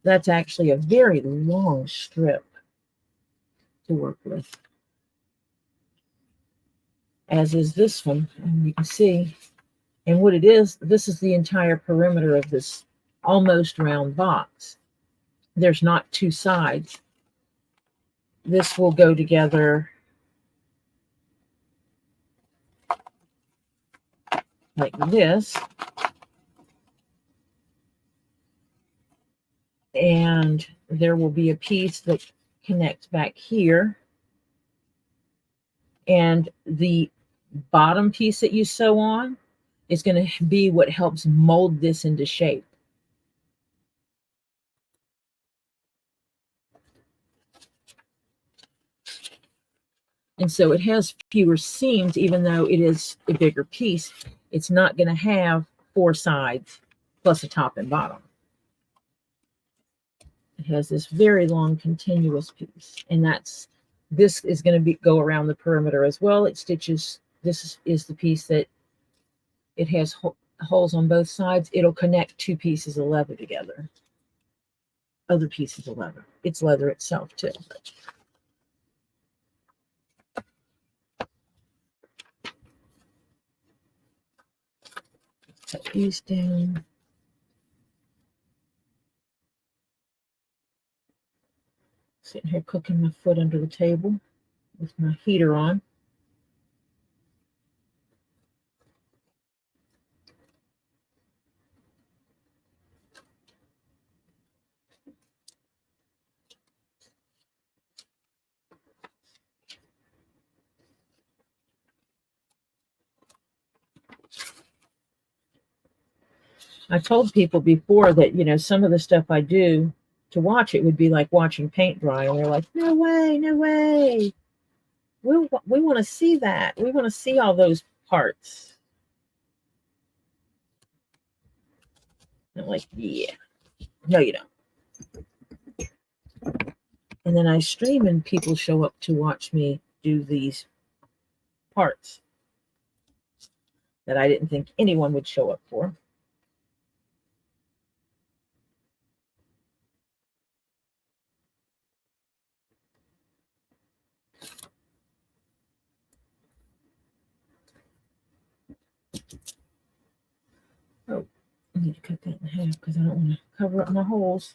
That's actually a very long strip to work with, as is this one. And you can see, and what it is, this is the entire perimeter of this almost round box. There's not two sides. This will go together like this. And there will be a piece that connects back here. And the bottom piece that you sew on is going to be what helps mold this into shape. And so it has fewer seams, even though it is a bigger piece. It's not going to have 4 sides plus a top and bottom. It has this very long continuous piece, and this is going to go around the perimeter as well. It stitches. This is the piece that it has holes on both sides. It'll connect 2 pieces of leather together. Other pieces of leather. It's leather itself too. Cut these down. Sitting here cooking my foot under the table with my heater on. I told people before that, some of the stuff I do to watch it would be like watching paint dry. And they're like, no way, no way. We want to see that. We want to see all those parts. And I'm like, yeah, no, you don't. And then I stream and people show up to watch me do these parts that I didn't think anyone would show up for. Oh, I need to cut that in half because I don't want to cover up my holes.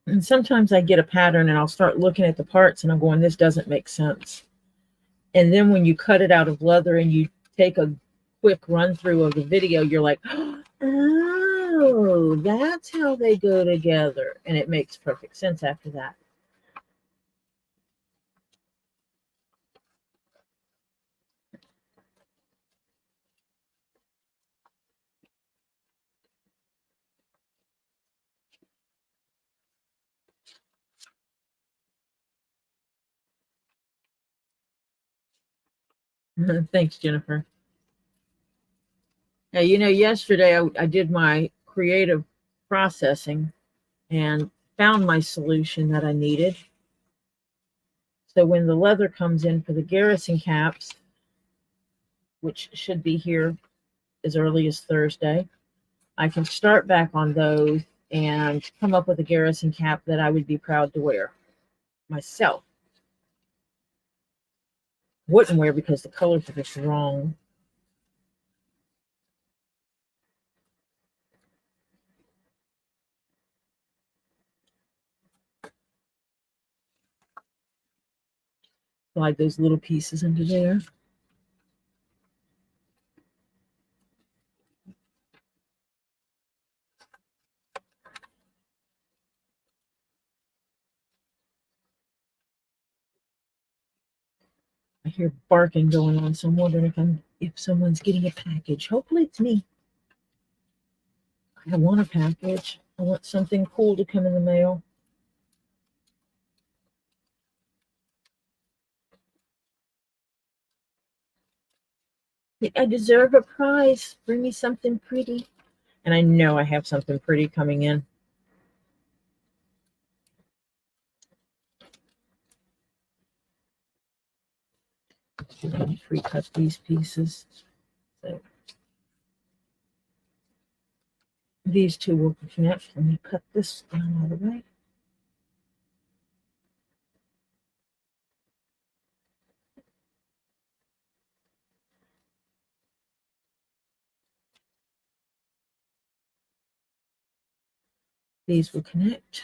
And sometimes I get a pattern and I'll start looking at the parts and I'm going, this doesn't make sense. And then when you cut it out of leather and you take a quick run through of the video, you're like, oh, that's how they go together. And it makes perfect sense after that. Thanks, Jennifer. Hey, yesterday I did my creative processing and found my solution that I needed. So when the leather comes in for the Garrison caps, which should be here as early as Thursday, I can start back on those and come up with a Garrison cap that I would be proud to wear myself. Wouldn't wear because the colors are just wrong. Slide those little pieces into there. I hear barking going on, so I'm wondering if someone's getting a package. Hopefully it's me. I want a package. I want something cool to come in the mail. I deserve a prize. Bring me something pretty. And I know I have something pretty coming in. Let me pre-cut these pieces. So these two will connect. Let me cut this down all the way. These will connect.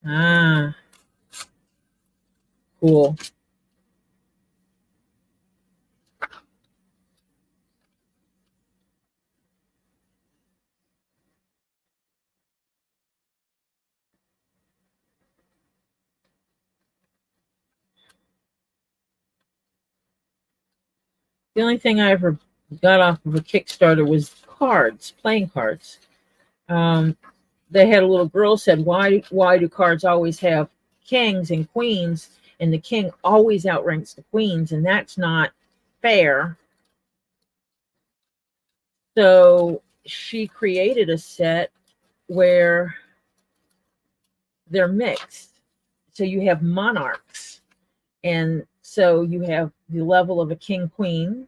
Ah, cool. The only thing I ever got off of a Kickstarter was cards, playing cards. Um, they had a little girl said, why do cards always have kings and queens, and the king always outranks the queens, and that's not fair. So she created a set where they're mixed. So you have monarchs, and so you have the level of a king queen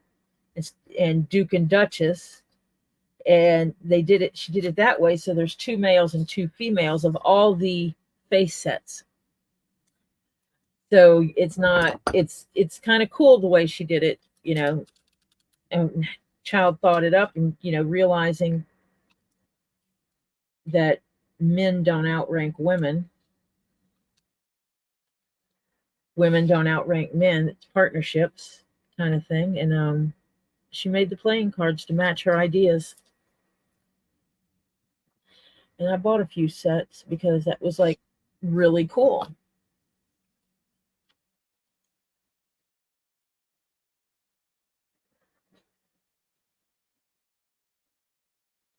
and duke and duchess, and she did it that way, so there's two males and two females of all the face sets. So it's kind of cool the way she did it, and child thought it up, and realizing that men don't outrank women, women don't outrank men, it's partnerships kind of thing. And she made the playing cards to match her ideas, and I bought a few sets because that was like really cool.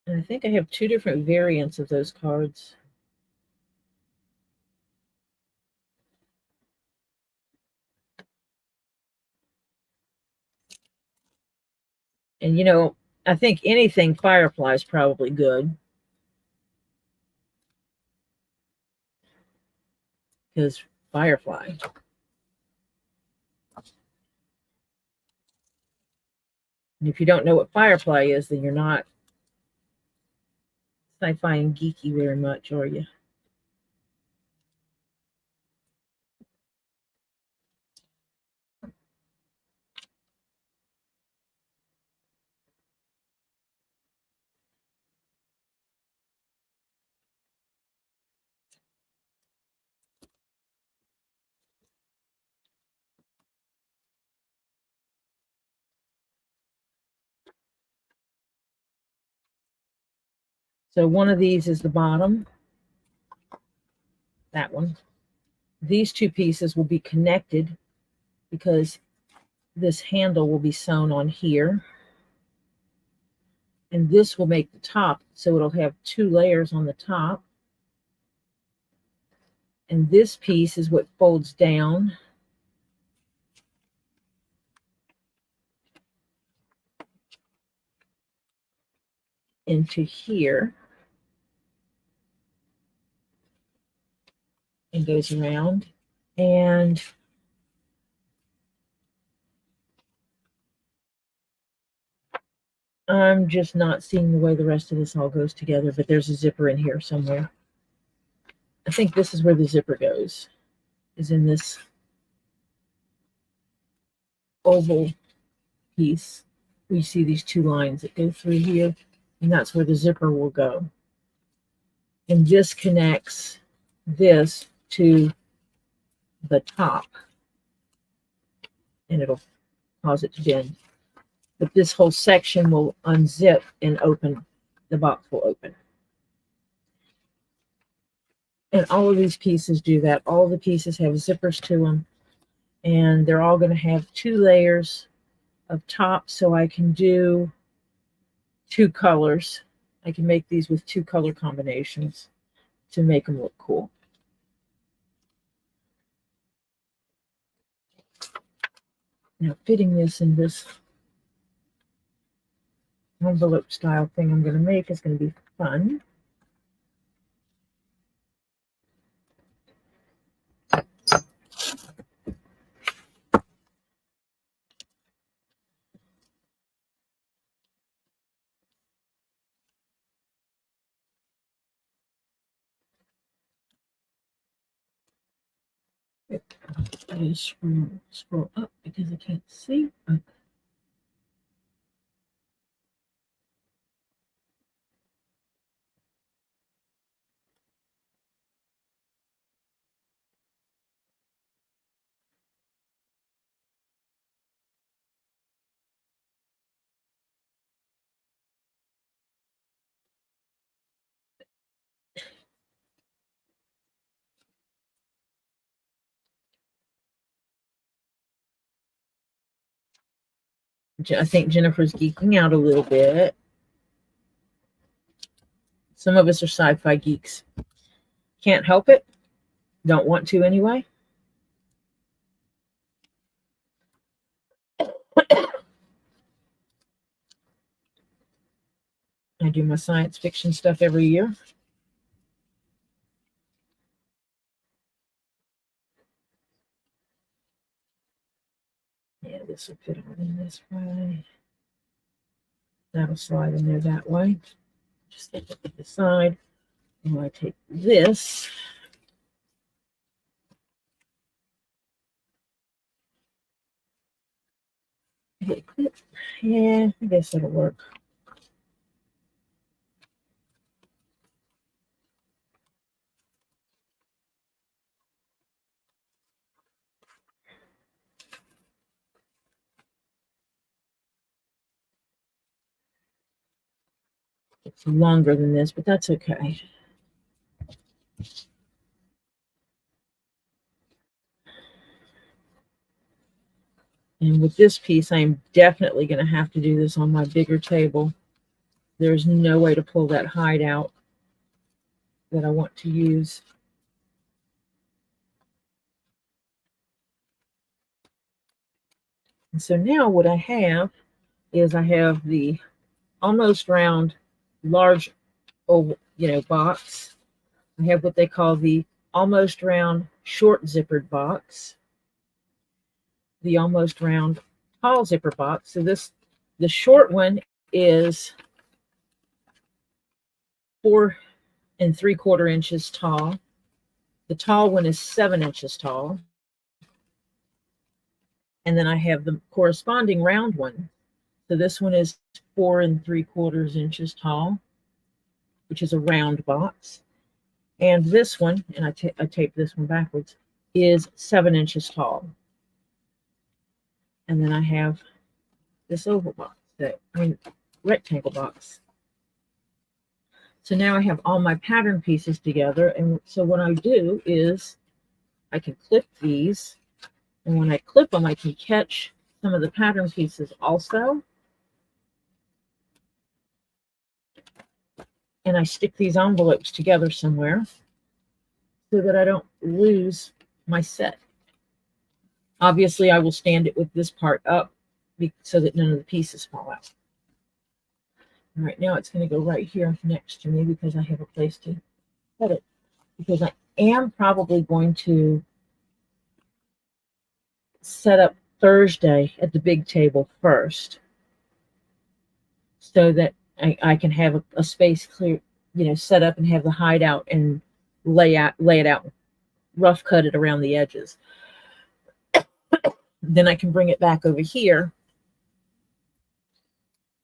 And I think I have two different variants of those cards. And I think anything Firefly is probably good, because Firefly. And if you don't know what Firefly is, then you're not sci-fi and geeky very much, are you? So one of these is the bottom, that one. These two pieces will be connected because this handle will be sewn on here. And this will make the top, so it'll have two layers on the top. And this piece is what folds down into here and goes around. And I'm just not seeing the way the rest of this all goes together, but there's a zipper in here somewhere. I think this is where the zipper goes, is in this oval piece. We see these two lines that go through here, and that's where the zipper will go. And this connects this to the top, and it'll cause it to bend. But this whole section will unzip and open. The box will open. And all of these pieces do that. All the pieces have zippers to them, and they're all going to have two layers of top, so I can do two colors. I can make these with two color combinations to make them look cool. Now, fitting this in this envelope style thing I'm going to make is going to be fun. I just scroll up because I can't see. I think Jennifer's geeking out a little bit. Some of us are sci-fi geeks. Can't help it. Don't want to anyway. I do my science fiction stuff every year. Yeah, this will fit on in this way. That'll slide in there that way. Just take it to the side. And I take this. Yeah, I guess it'll work. It's longer than this, but that's okay. And with this piece, I'm definitely going to have to do this on my bigger table. There's no way to pull that hide out that I want to use. And so now what I have is I have the almost round large box. I have what they call the almost round short zippered box, the almost round tall zipper box. So the short one is 4 3/4 inches tall. The tall one is 7 inches tall. And then I have the corresponding round one. So this one is 4 3/4 inches tall, which is a round box. And this one, and I tape this one backwards, is 7 inches tall. And then I have this oval box, rectangle box. So now I have all my pattern pieces together. And so what I do is I can clip these. And when I clip them, I can catch some of the pattern pieces also. And I stick these envelopes together somewhere so that I don't lose my set. Obviously, I will stand it with this part up so that none of the pieces fall out. All right, now it's going to go right here next to me because I have a place to put it. Because I am probably going to set up Thursday at the big table first so that I can have a space clear, set up and have the hideout and lay it out, rough cut it around the edges. Then I can bring it back over here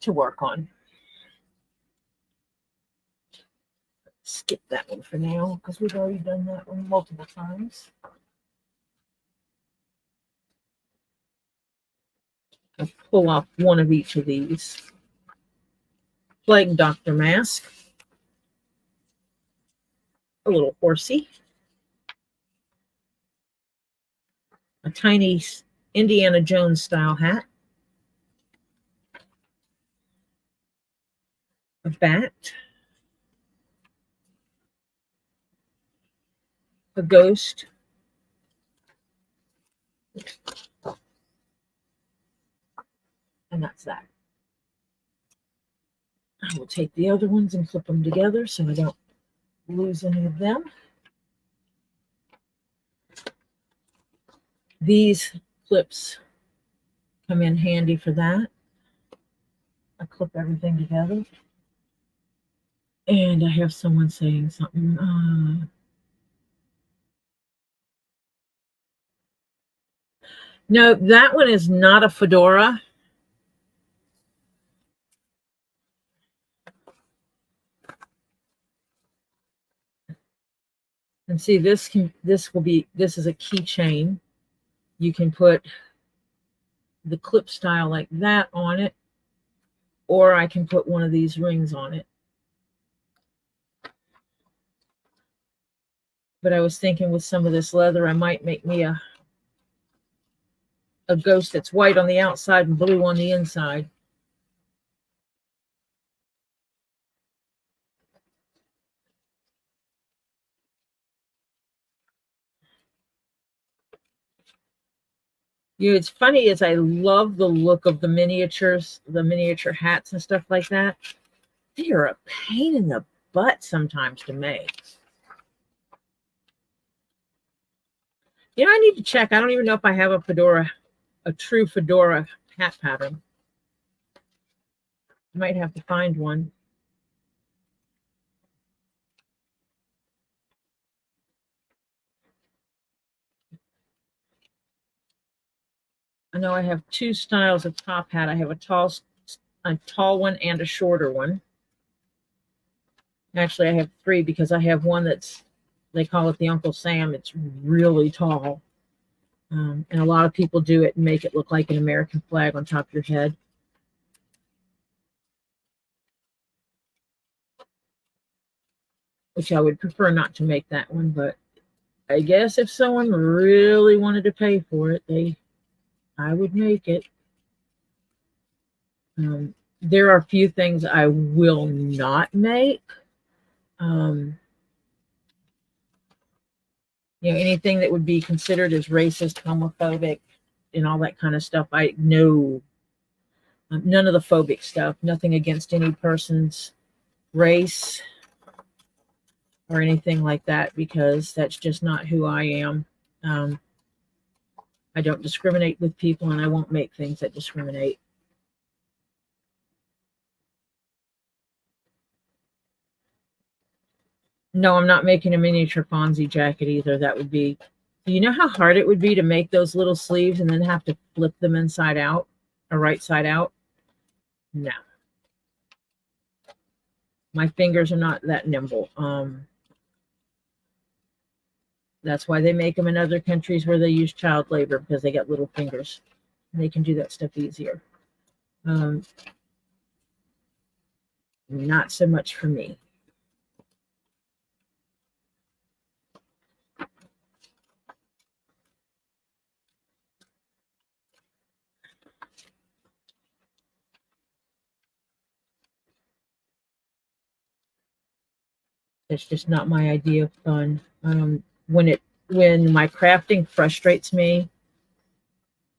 to work on. Skip that one for now because we've already done that one multiple times. I'll pull off one of each of these. Plague Doctor mask. A little horsey. A tiny Indiana Jones style hat. A bat. A ghost. And that's that. I will take the other ones and clip them together so I don't lose any of them. These clips come in handy for that. I clip everything together. And I have someone saying something. No, that one is not a fedora. And see, this is a keychain. You can put the clip style like that on it, or I can put one of these rings on it. But I was thinking with some of this leather, I might make me a a ghost that's white on the outside and blue on the inside. You know, it's funny is I love the look of the miniatures, the miniature hats and stuff like that. They are a pain in the butt sometimes to make. You know, I need to check. I don't even know if I have a fedora, a true fedora hat pattern. I might have to find one. I know I have two styles of top hat. I have a tall one and a shorter one. Actually, I have three because I have one that's, they call it the Uncle Sam. It's really tall. And a lot of people do it and make it look like an American flag on top of your head. Which I would prefer not to make that one, but I guess if someone really wanted to pay for it, I would make it. There are a few things I will not make. You know, anything that would be considered as racist, homophobic, and all that kind of stuff. I know none of the phobic stuff, nothing against any person's race or anything like that, because that's just not who I am. I don't discriminate with people, and I won't make things that discriminate. No, I'm not making a miniature Fonzie jacket either. That would be, you know how hard it would be to make those little sleeves and then have to flip them inside out or right side out? No. My fingers are not that nimble. That's why they make them in other countries where they use child labor, because they got little fingers. And they can do that stuff easier. Not so much for me. It's just not my idea of fun. When my crafting frustrates me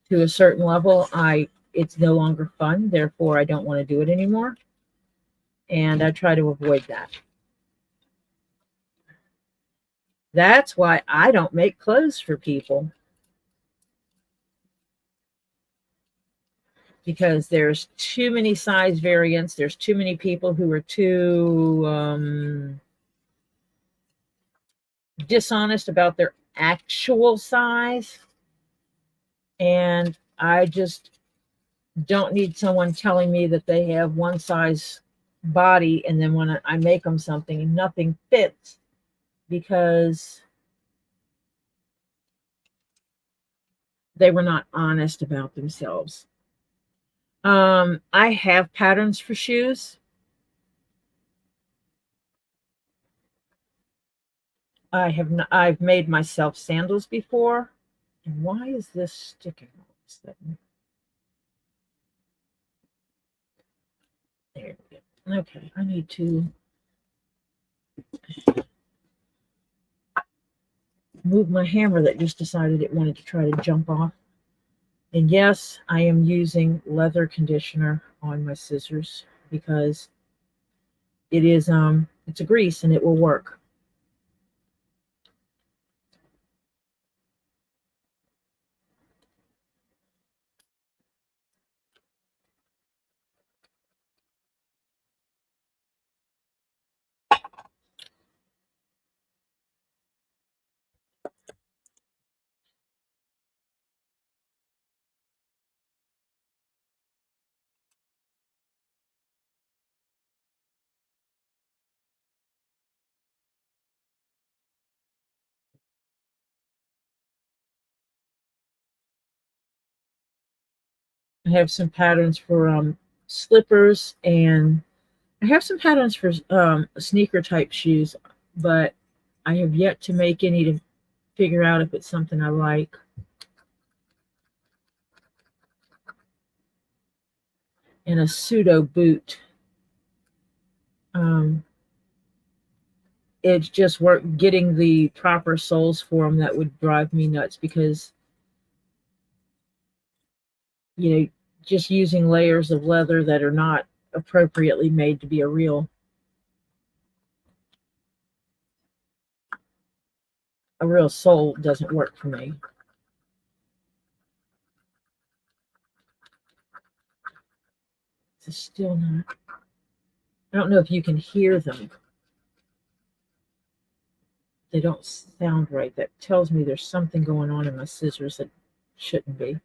to a certain level, it's no longer fun. Therefore, I don't want to do it anymore, and I try to avoid that. That's why I don't make clothes for people, because there's too many size variants. There's too many people who are too dishonest about their actual size, and I just don't need someone telling me that they have one size body, and then when I make them something and nothing fits because they were not honest about themselves. I have patterns for shoes. I've made myself sandals before. And why is this sticking all of a sudden? There we go. Okay, I need to move my hammer that just decided it wanted to try to jump off. And yes, I am using leather conditioner on my scissors because it is it's a grease and it will work. I have some patterns for slippers, and I have some patterns for sneaker type shoes, but I have yet to make any to figure out if it's something I like. and a pseudo boot. It's just work getting the proper soles for them that would drive me nuts, because just using layers of leather that are not appropriately made to be a real sole doesn't work for me. It's still not. I don't know if you can hear them. They don't sound right. That tells me there's something going on in my scissors that shouldn't be.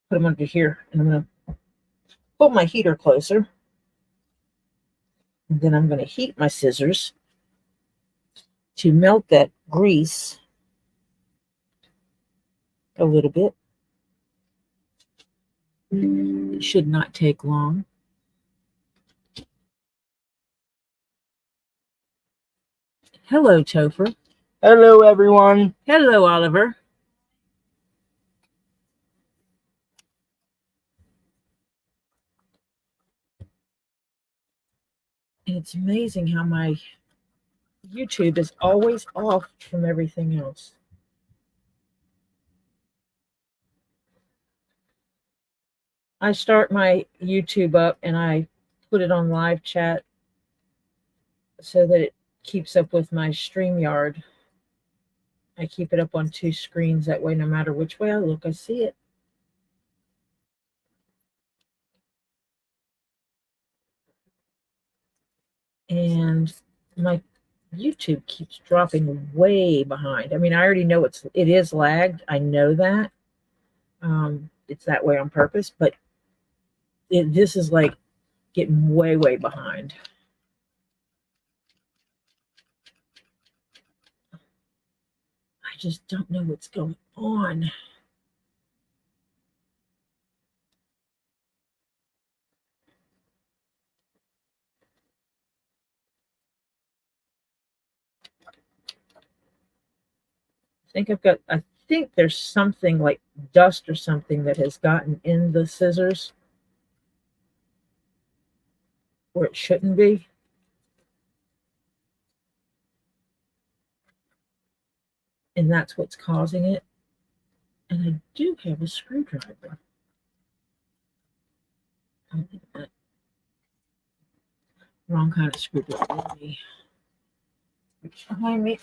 Put them under here, and I'm going to pull my heater closer. And then I'm going to heat my scissors to melt that grease a little bit. It should not take long. Hello, Topher. Hello, everyone. Hello, Oliver. And it's amazing how my YouTube is always off from everything else. I start my YouTube up and I put it on live chat so that it keeps up with my StreamYard. I keep it up on 2 screens. That way, no matter which way I look, I see it. And my YouTube keeps dropping way behind. I mean, I already know it is lagged. I know that. It's that way on purpose, but this is like getting way, way behind. I just don't know what's going on. I think there's something like dust or something that has gotten in the scissors where it shouldn't be. And that's what's causing it. And I do have a screwdriver. Wrong kind of screwdriver. Reach behind me.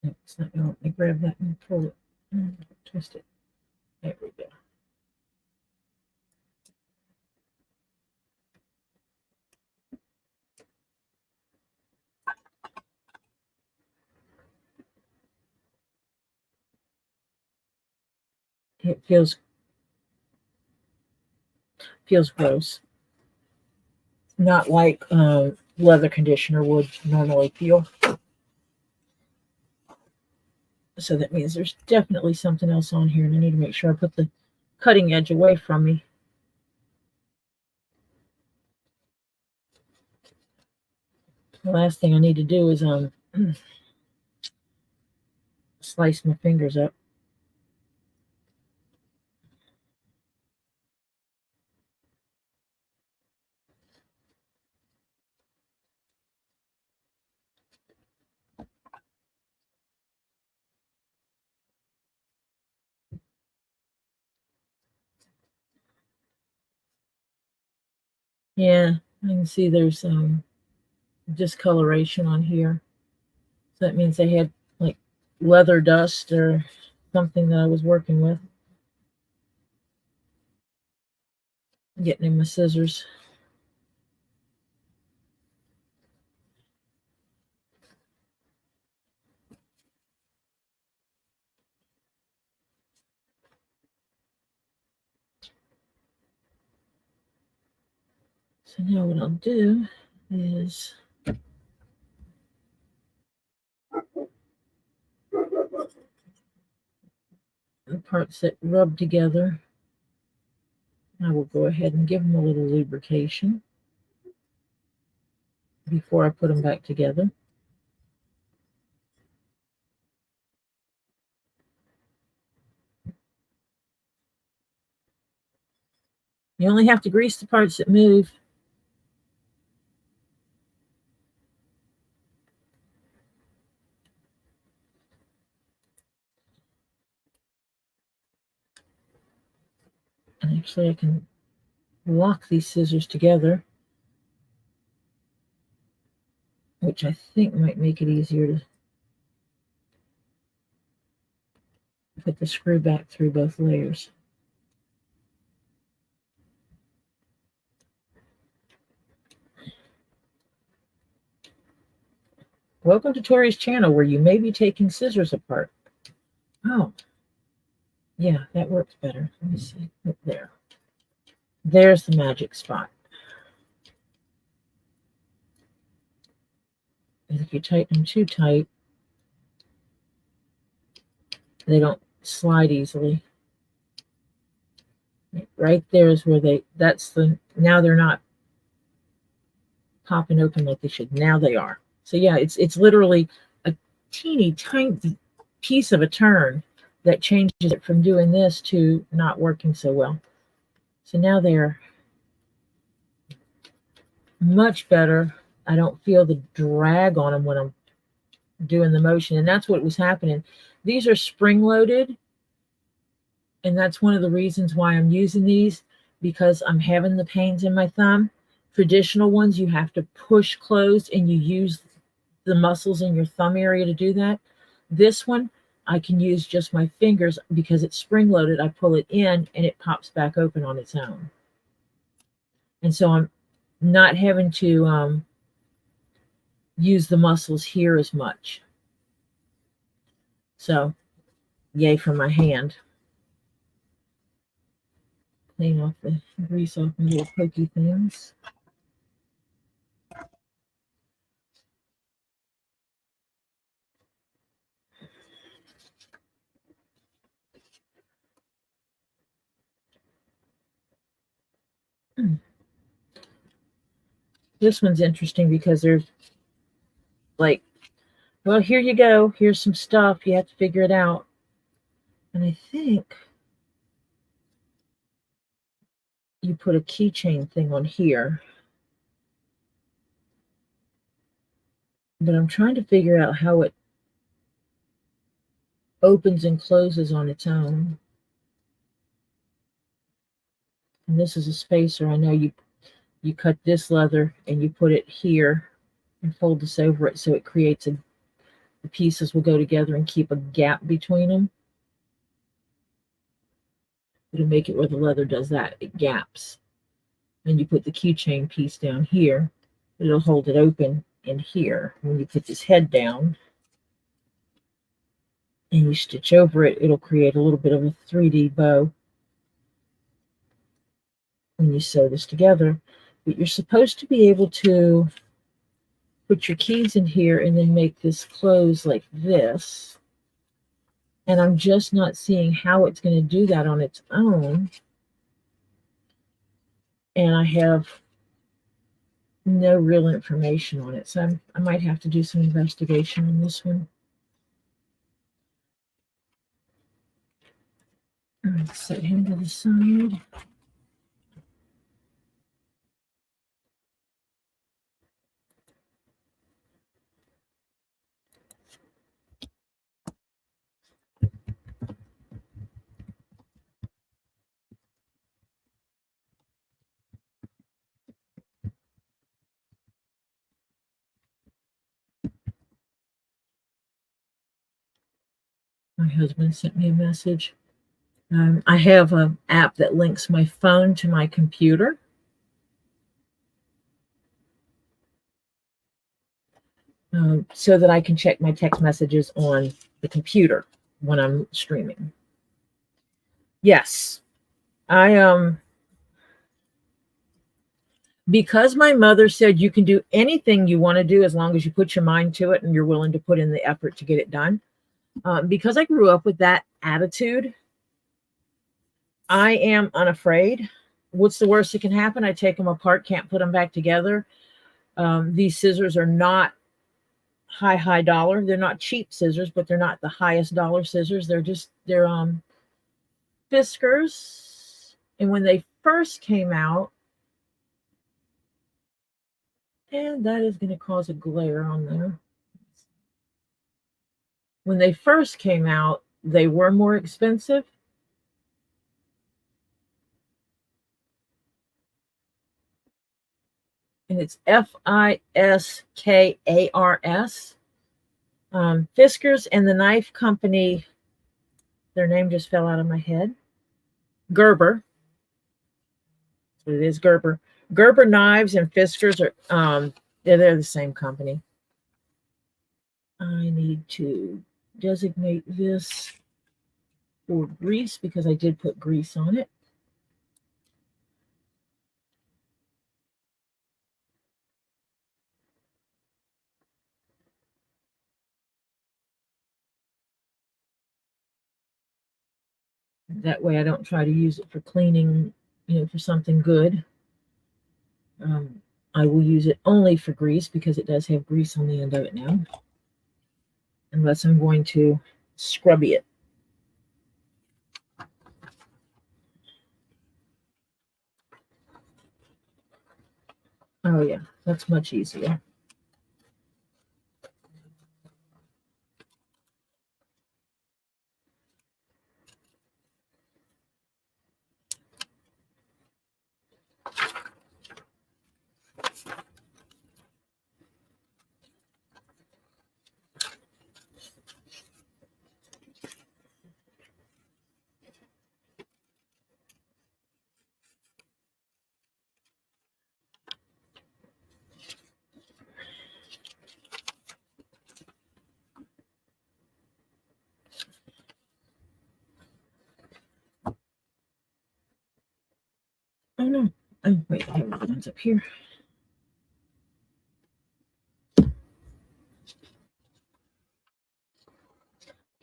No, it's not going to let me grab that and pull it. Twist it. There we go. It feels gross. Not like leather conditioner would normally feel. So that means there's definitely something else on here, and I need to make sure I put the cutting edge away from me. The last thing I need to do is slice my fingers up. Yeah, I can see there's discoloration on here. So that means they had like leather dust or something that I was working with. Getting in my scissors. So now what I'll do is the parts that rub together, I will go ahead and give them a little lubrication before I put them back together. You only have to grease the parts that move. And actually I can lock these scissors together, which I think might make it easier to put the screw back through both layers. Welcome to Tori's channel, where you may be taking scissors apart. Oh, yeah, that works better. Let me see. There. There's the magic spot. And if you tighten them too tight, they don't slide easily. Right there is where now they're not popping open like they should. Now they are. So yeah, it's literally a teeny tiny piece of a turn that changes it from doing this to not working so well. So now they're much better. I don't feel the drag on them when I'm doing the motion, and that's what was happening. These are spring loaded, and that's one of the reasons why I'm using these, because I'm having the pains in my thumb. Traditional ones, you have to push closed and you use the muscles in your thumb area to do that. This one, I can use just my fingers because it's spring loaded. I pull it in and it pops back open on its own. And so I'm not having to use the muscles here as much. So yay for my hand. Clean off the grease off the little pokey things. This one's interesting because there's like, well, here you go. Here's some stuff. You have to figure it out. And I think you put a keychain thing on here. But I'm trying to figure out how it opens and closes on its own. And this is a spacer. I know you cut this leather and you put it here and fold this over it so it creates the pieces will go together and keep a gap between them. It'll make it where the leather does that. It gaps. And you put the keychain piece down here. It'll hold it open in here. When you put this head down and you stitch over it, it'll create a little bit of a 3D bow when you sew this together. But you're supposed to be able to put your keys in here and then make this close like this. And I'm just not seeing how it's going to do that on its own. And I have no real information on it. So I might have to do some investigation on this one. All right, set him to the side. My husband sent me a message. I have an app that links my phone to my computer. So that I can check my text messages on the computer when I'm streaming. Yes, I Because my mother said you can do anything you want to do as long as you put your mind to it and you're willing to put in the effort to get it done. Because I grew up with that attitude, I am unafraid. What's the worst that can happen? I take them apart, can't put them back together. These scissors are not high dollar. They're not cheap scissors, but they're not the highest dollar scissors. They're Fiskars. And when they first came out, and that is going to cause a glare on there. When they first came out, they were more expensive. And it's Fiskars. Fiskars and the knife company, their name just fell out of my head. Gerber. That's what it is, Gerber. Gerber knives and Fiskars are they're the same company. I need to designate this for grease because I did put grease on it. That way I don't try to use it for cleaning, for something good. I will use it only for grease because it does have grease on the end of it now. Unless I'm going to scrubby it. Oh yeah, that's much easier. Oh no. Oh wait, I have the ones up here.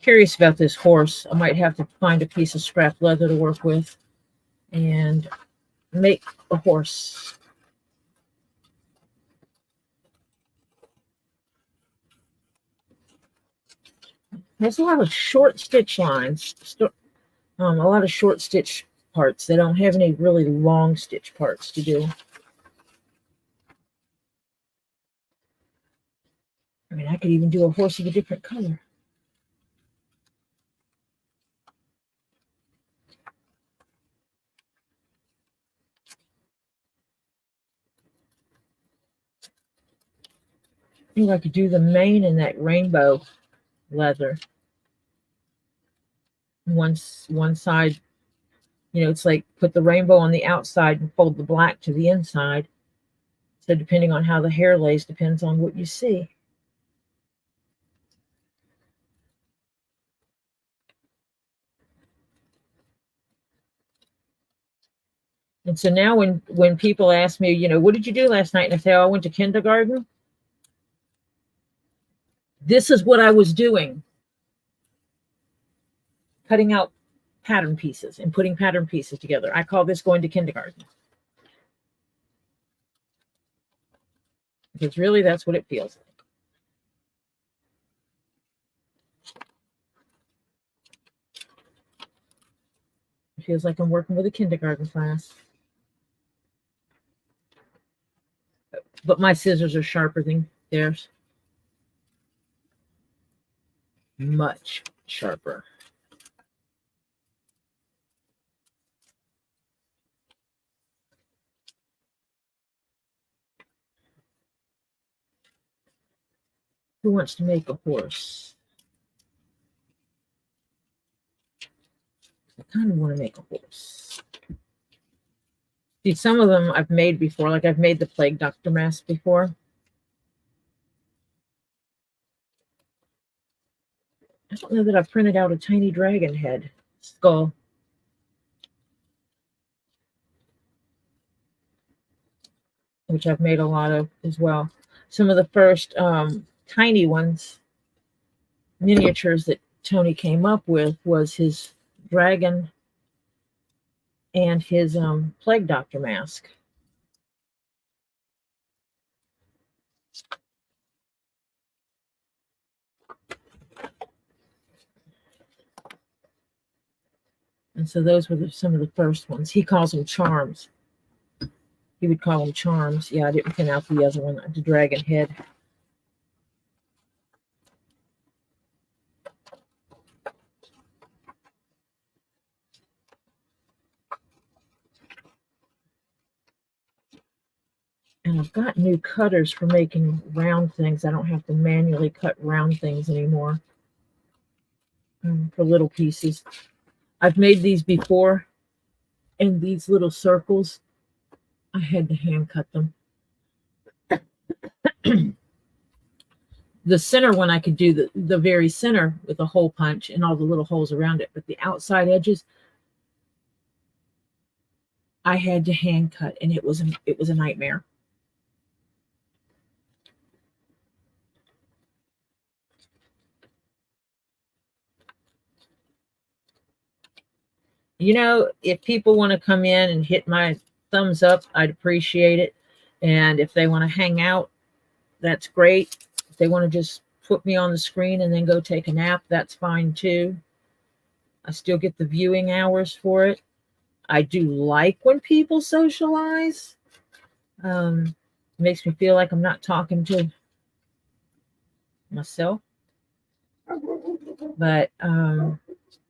Curious about this horse. I might have to find a piece of scrap leather to work with and make a horse. There's a lot of short stitch lines, a lot of short stitch parts. They don't have any really long stitch parts to do. I mean, I could even do a horse of a different color. I think I could do the mane in that rainbow leather. One side, it's like put the rainbow on the outside and fold the black to the inside. So depending on how the hair lays, depends on what you see. And so now when people ask me, what did you do last night? And I say, oh, I went to kindergarten. This is what I was doing. Cutting out pattern pieces and putting pattern pieces together. I call this going to kindergarten. Because really that's what it feels like. It feels like I'm working with a kindergarten class. But my scissors are sharper than theirs. Much sharper. Who wants to make a horse? I kind of want to make a horse. See, some of them I've made before, like I've made the Plague Doctor mask before. I don't know that I've printed out a tiny dragon head skull. which I've made a lot of as well. Some of the first tiny ones, miniatures that Tony came up with was his dragon and his plague doctor mask. And so those were some of the first ones. He calls them charms. He would call them charms. Yeah, I didn't pin out the other one, the dragon head. And I've got new cutters for making round things. I don't have to manually cut round things anymore for little pieces. I've made these before, and these little circles, I had to hand cut them. The center one, I could do the very center with a hole punch and all the little holes around it. But the outside edges, I had to hand cut, and it was a nightmare. You know, if people want to come in and hit my thumbs up, I'd appreciate it. And if they want to hang out, that's great. If they want to just put me on the screen and then go take a nap, that's fine too. I still get the viewing hours for it. I do like when people socialize. Makes me feel like I'm not talking to myself. But,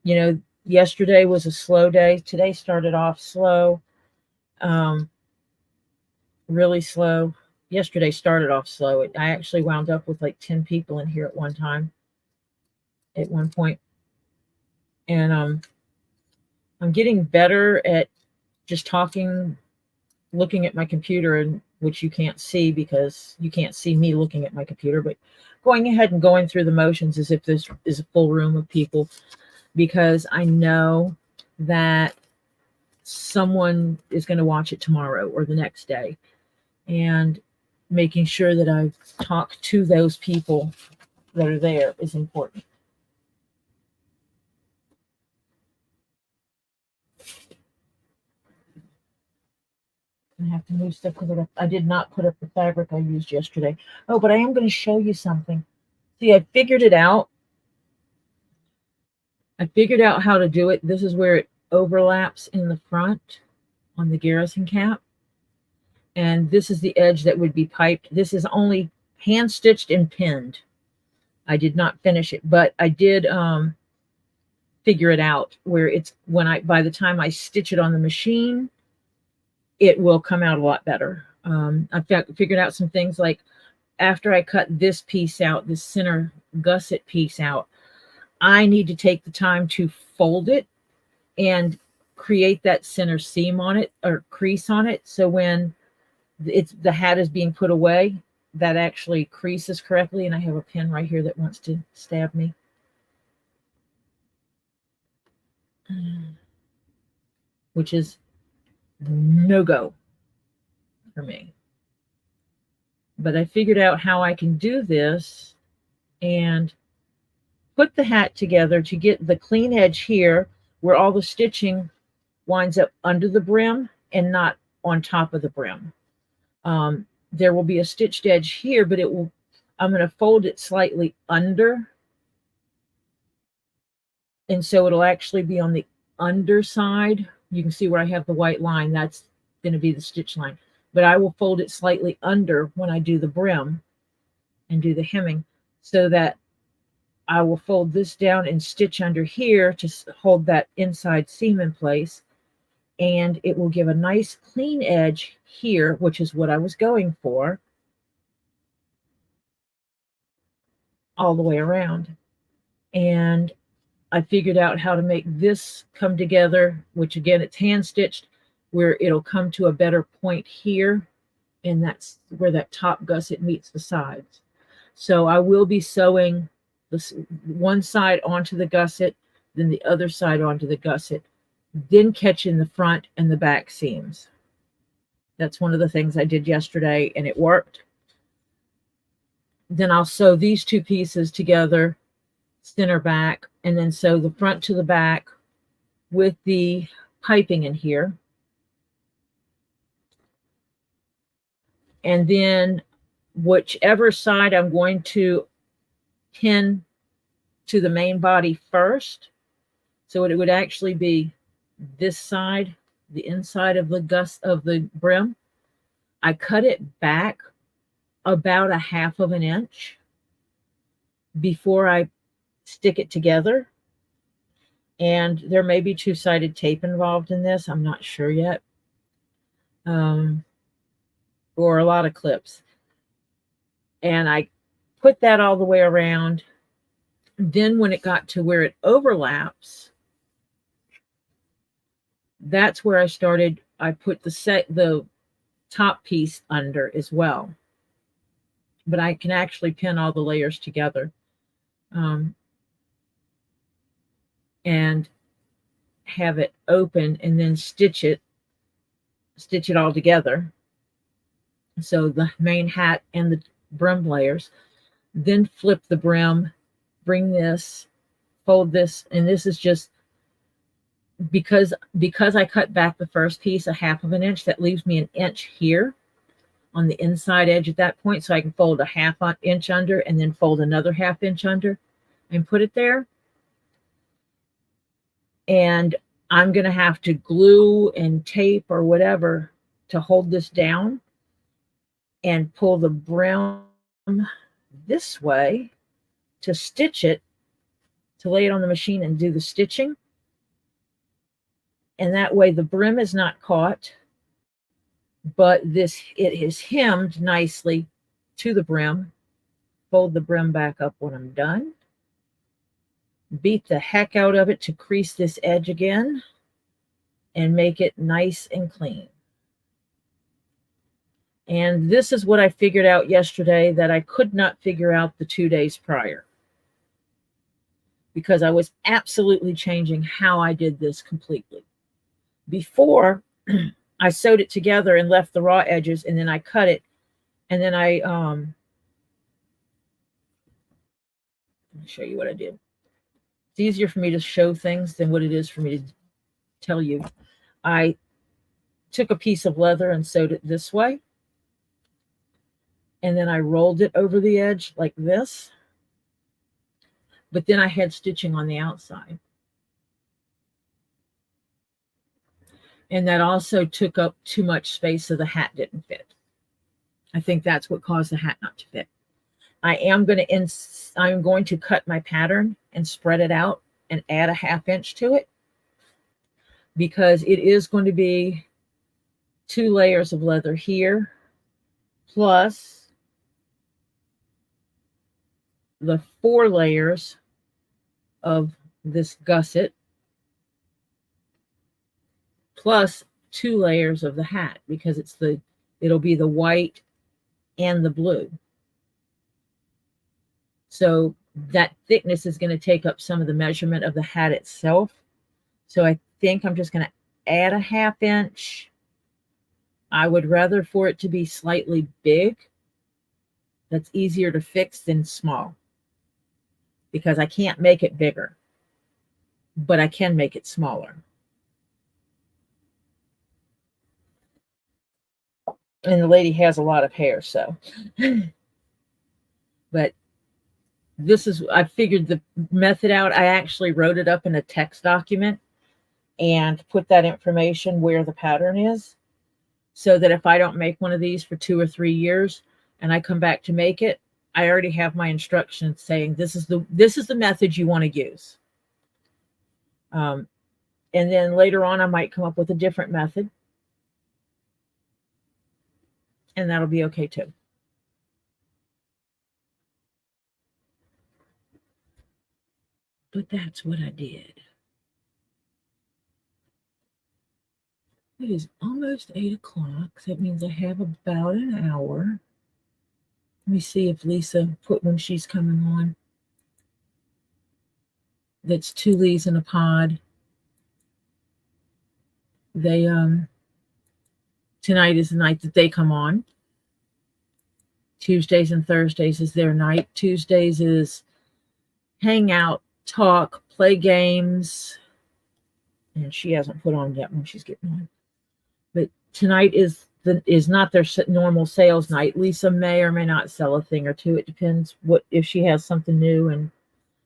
you know, yesterday was a slow day. Today started off slow, really slow. Yesterday started off slow. I actually wound up with like 10 people in here at one time, at one point. And I'm getting better at just talking, looking at my computer, and which you can't see because you can't see me looking at my computer, but going ahead and going through the motions as if this is a full room of people, because I know that someone is going to watch it tomorrow or the next day, and making sure that I've talked to those people that are there is important. I have to move stuff because I did not put up the fabric I used yesterday. Oh, but I am going to show you something. See, I figured it out. I figured out how to do it. This is where it overlaps in the front on the Garrison Cap. And this is the edge that would be piped. This is only hand stitched and pinned. I did not finish it, but I did figure it out where it's by the time I stitch it on the machine, it will come out a lot better. I've figured out some things, like after I cut this piece out, this center gusset piece out, I need to take the time to fold it and create that center seam on it, or crease on it. So when the hat is being put away, that actually creases correctly. And I have a pin right here that wants to stab me. Which is no go for me. But I figured out how I can do this and put the hat together to get the clean edge here where all the stitching winds up under the brim and not on top of the brim. There will be a stitched edge here, but I'm going to fold it slightly under. And so it'll actually be on the underside. You can see where I have the white line. That's going to be the stitch line. But I will fold it slightly under when I do the brim and do the hemming, so that I will fold this down and stitch under here to hold that inside seam in place. And it will give a nice clean edge here, which is what I was going for, all the way around. And I figured out how to make this come together, which again, it's hand stitched, where it'll come to a better point here. And that's where that top gusset meets the sides. So I will be sewing this one side onto the gusset, then the other side onto the gusset, then catching the front and the back seams. That's one of the things I did yesterday, and it worked. Then I'll sew these two pieces together, center back, and then sew the front to the back with the piping in here. And then whichever side I'm going to pin to the main body first, so it would actually be this side, the inside of the brim. I cut it back about 1/2 inch before I stick it together. And there may be two-sided tape involved in this. I'm not sure yet. Or a lot of clips. And I put that all the way around. Then when it got to where it overlaps, that's where I put the top piece under as well. But I can actually pin all the layers together. And have it open and then stitch it all together. So the main hat and the brim layers, then flip the brim, bring this, fold this, and this is just because I cut back the first piece 1/2 inch, that leaves me 1 inch here on the inside edge at that point, so I can fold 1/2 inch under and then fold another 1/2 inch under and put it there. And I'm going to have to glue and tape or whatever to hold this down and pull the brim this way to stitch it, to lay it on the machine and do the stitching. And that way the brim is not caught, but it is hemmed nicely to the brim. Fold the brim back up when I'm done. Beat the heck out of it to crease this edge again and make it nice and clean. And this is what I figured out yesterday that I could not figure out the 2 days prior, because I was absolutely changing how I did this completely. Before, I sewed it together and left the raw edges, and then I cut it, and then I'll show you what I did. It's easier for me to show things than what it is for me to tell you. I took a piece of leather and sewed it this way. And then I rolled it over the edge like this. But then I had stitching on the outside. And that also took up too much space, so the hat didn't fit. I think that's what caused the hat not to fit. I'm going to cut my pattern and spread it out and add 1/2 inch to it, because it is going to be 2 layers of leather here, plus the 4 layers of this gusset, plus 2 layers of the hat, because it'll be the white and the blue. So that thickness is going to take up some of the measurement of the hat itself. So I think I'm just going to add 1/2 inch. I would rather for it to be slightly big. That's easier to fix than small, because I can't make it bigger, but I can make it smaller. And the lady has a lot of hair, so. But I figured the method out. I actually wrote it up in a text document and put that information where the pattern is, so that if I don't make one of these for 2 or 3 years and I come back to make it, I already have my instructions saying this is the method you want to use. And then later on, I might come up with a different method, and that'll be okay too. But that's what I did. It is almost 8 o'clock. So that means I have about an hour. Let me see if Lisa put when she's coming on. That's 2 leaves in a pod. They tonight is the night that they come on. Tuesdays and Thursdays is their night. Tuesdays is hang out, talk, play games. And she hasn't put on yet when she's getting on. But tonight is not their normal sales night. Lisa may or may not sell a thing or two. It depends if she has something new and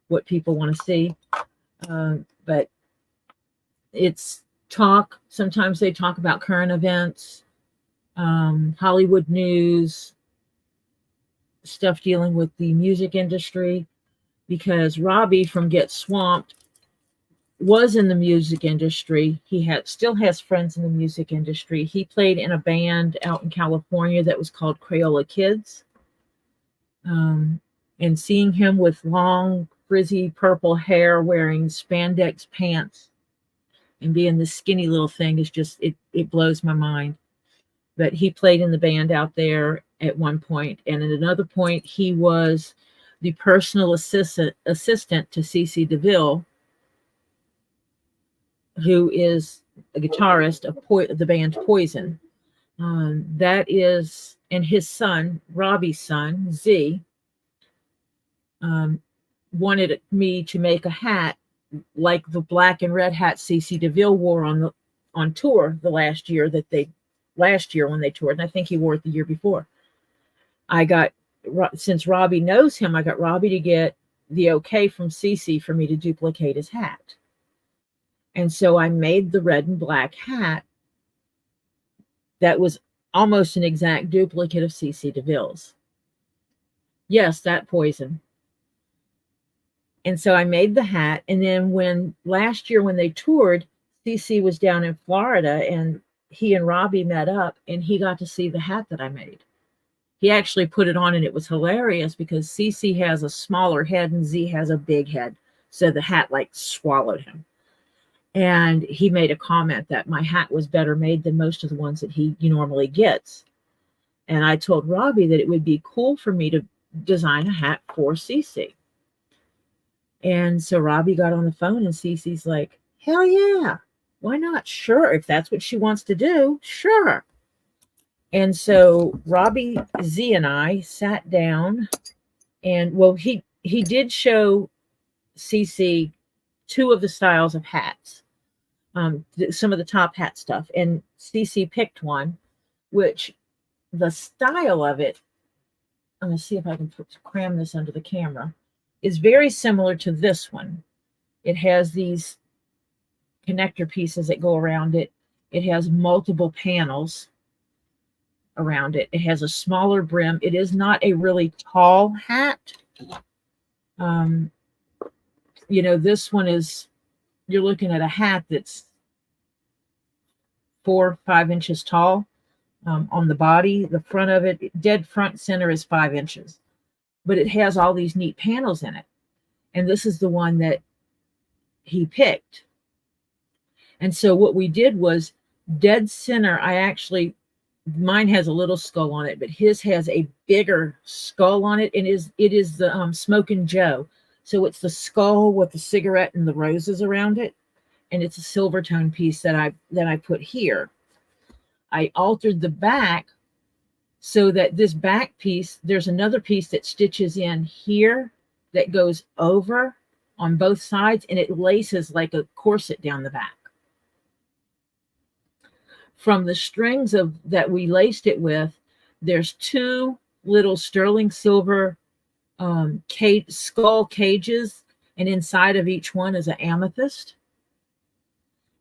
what people want to see. But it's talk. Sometimes they talk about current events, Hollywood news, stuff dealing with the music industry, because Robbie from Get Swamped was in the music industry. He still has friends in the music industry. He played in a band out in California that was called Crayola Kids. And seeing him with long, frizzy purple hair, wearing spandex pants, and being this skinny little thing is just, it blows my mind. But he played in the band out there at one point, and at another point, he was the personal assistant to CC DeVille, who is a guitarist of the band Poison. That is, and his son, Robbie's son, Z, wanted me to make a hat like the black and red hat CC DeVille wore on tour last year when they toured, and I think he wore it the year before. Since Robbie knows him, I got Robbie to get the okay from CC for me to duplicate his hat. And so I made the red and black hat that was almost an exact duplicate of CC DeVille's. Yes, that Poison. And so I made the hat. And then last year when they toured, CC was down in Florida, and he and Robbie met up, and he got to see the hat that I made. He actually put it on, and it was hilarious because CC has a smaller head and Z has a big head. So the hat like swallowed him. And he made a comment that my hat was better made than most of the ones that he normally gets. And I told Robbie that it would be cool for me to design a hat for CC. And so Robbie got on the phone, and CC's like, hell yeah, why not? Sure, if that's what she wants to do, sure. And so Robbie, Z, and I sat down, and he did show CC two of the styles of hats, some of the top hat stuff, and CC picked one, which the style of it, I'm going to see if I can cram this under the camera, is very similar to this one. It has these connector pieces that go around it. It has multiple panels around it. It has a smaller brim. It is not a really tall hat. This one is, you're looking at a hat that's 4 or 5 inches tall on the body. The front of it, dead front center, is 5 inches. But it has all these neat panels in it. And this is the one that he picked. And so what we did was, dead center, mine has a little skull on it, but his has a bigger skull on it, and it is the Smokin' Joe. So it's the skull with the cigarette and the roses around it, and it's a silver tone piece that I put here. I altered the back so that this back piece, there's another piece that stitches in here that goes over on both sides, and it laces like a corset down the back. From the strings that we laced it with, there's 2 little sterling silver skull cages, and inside of each one is an amethyst.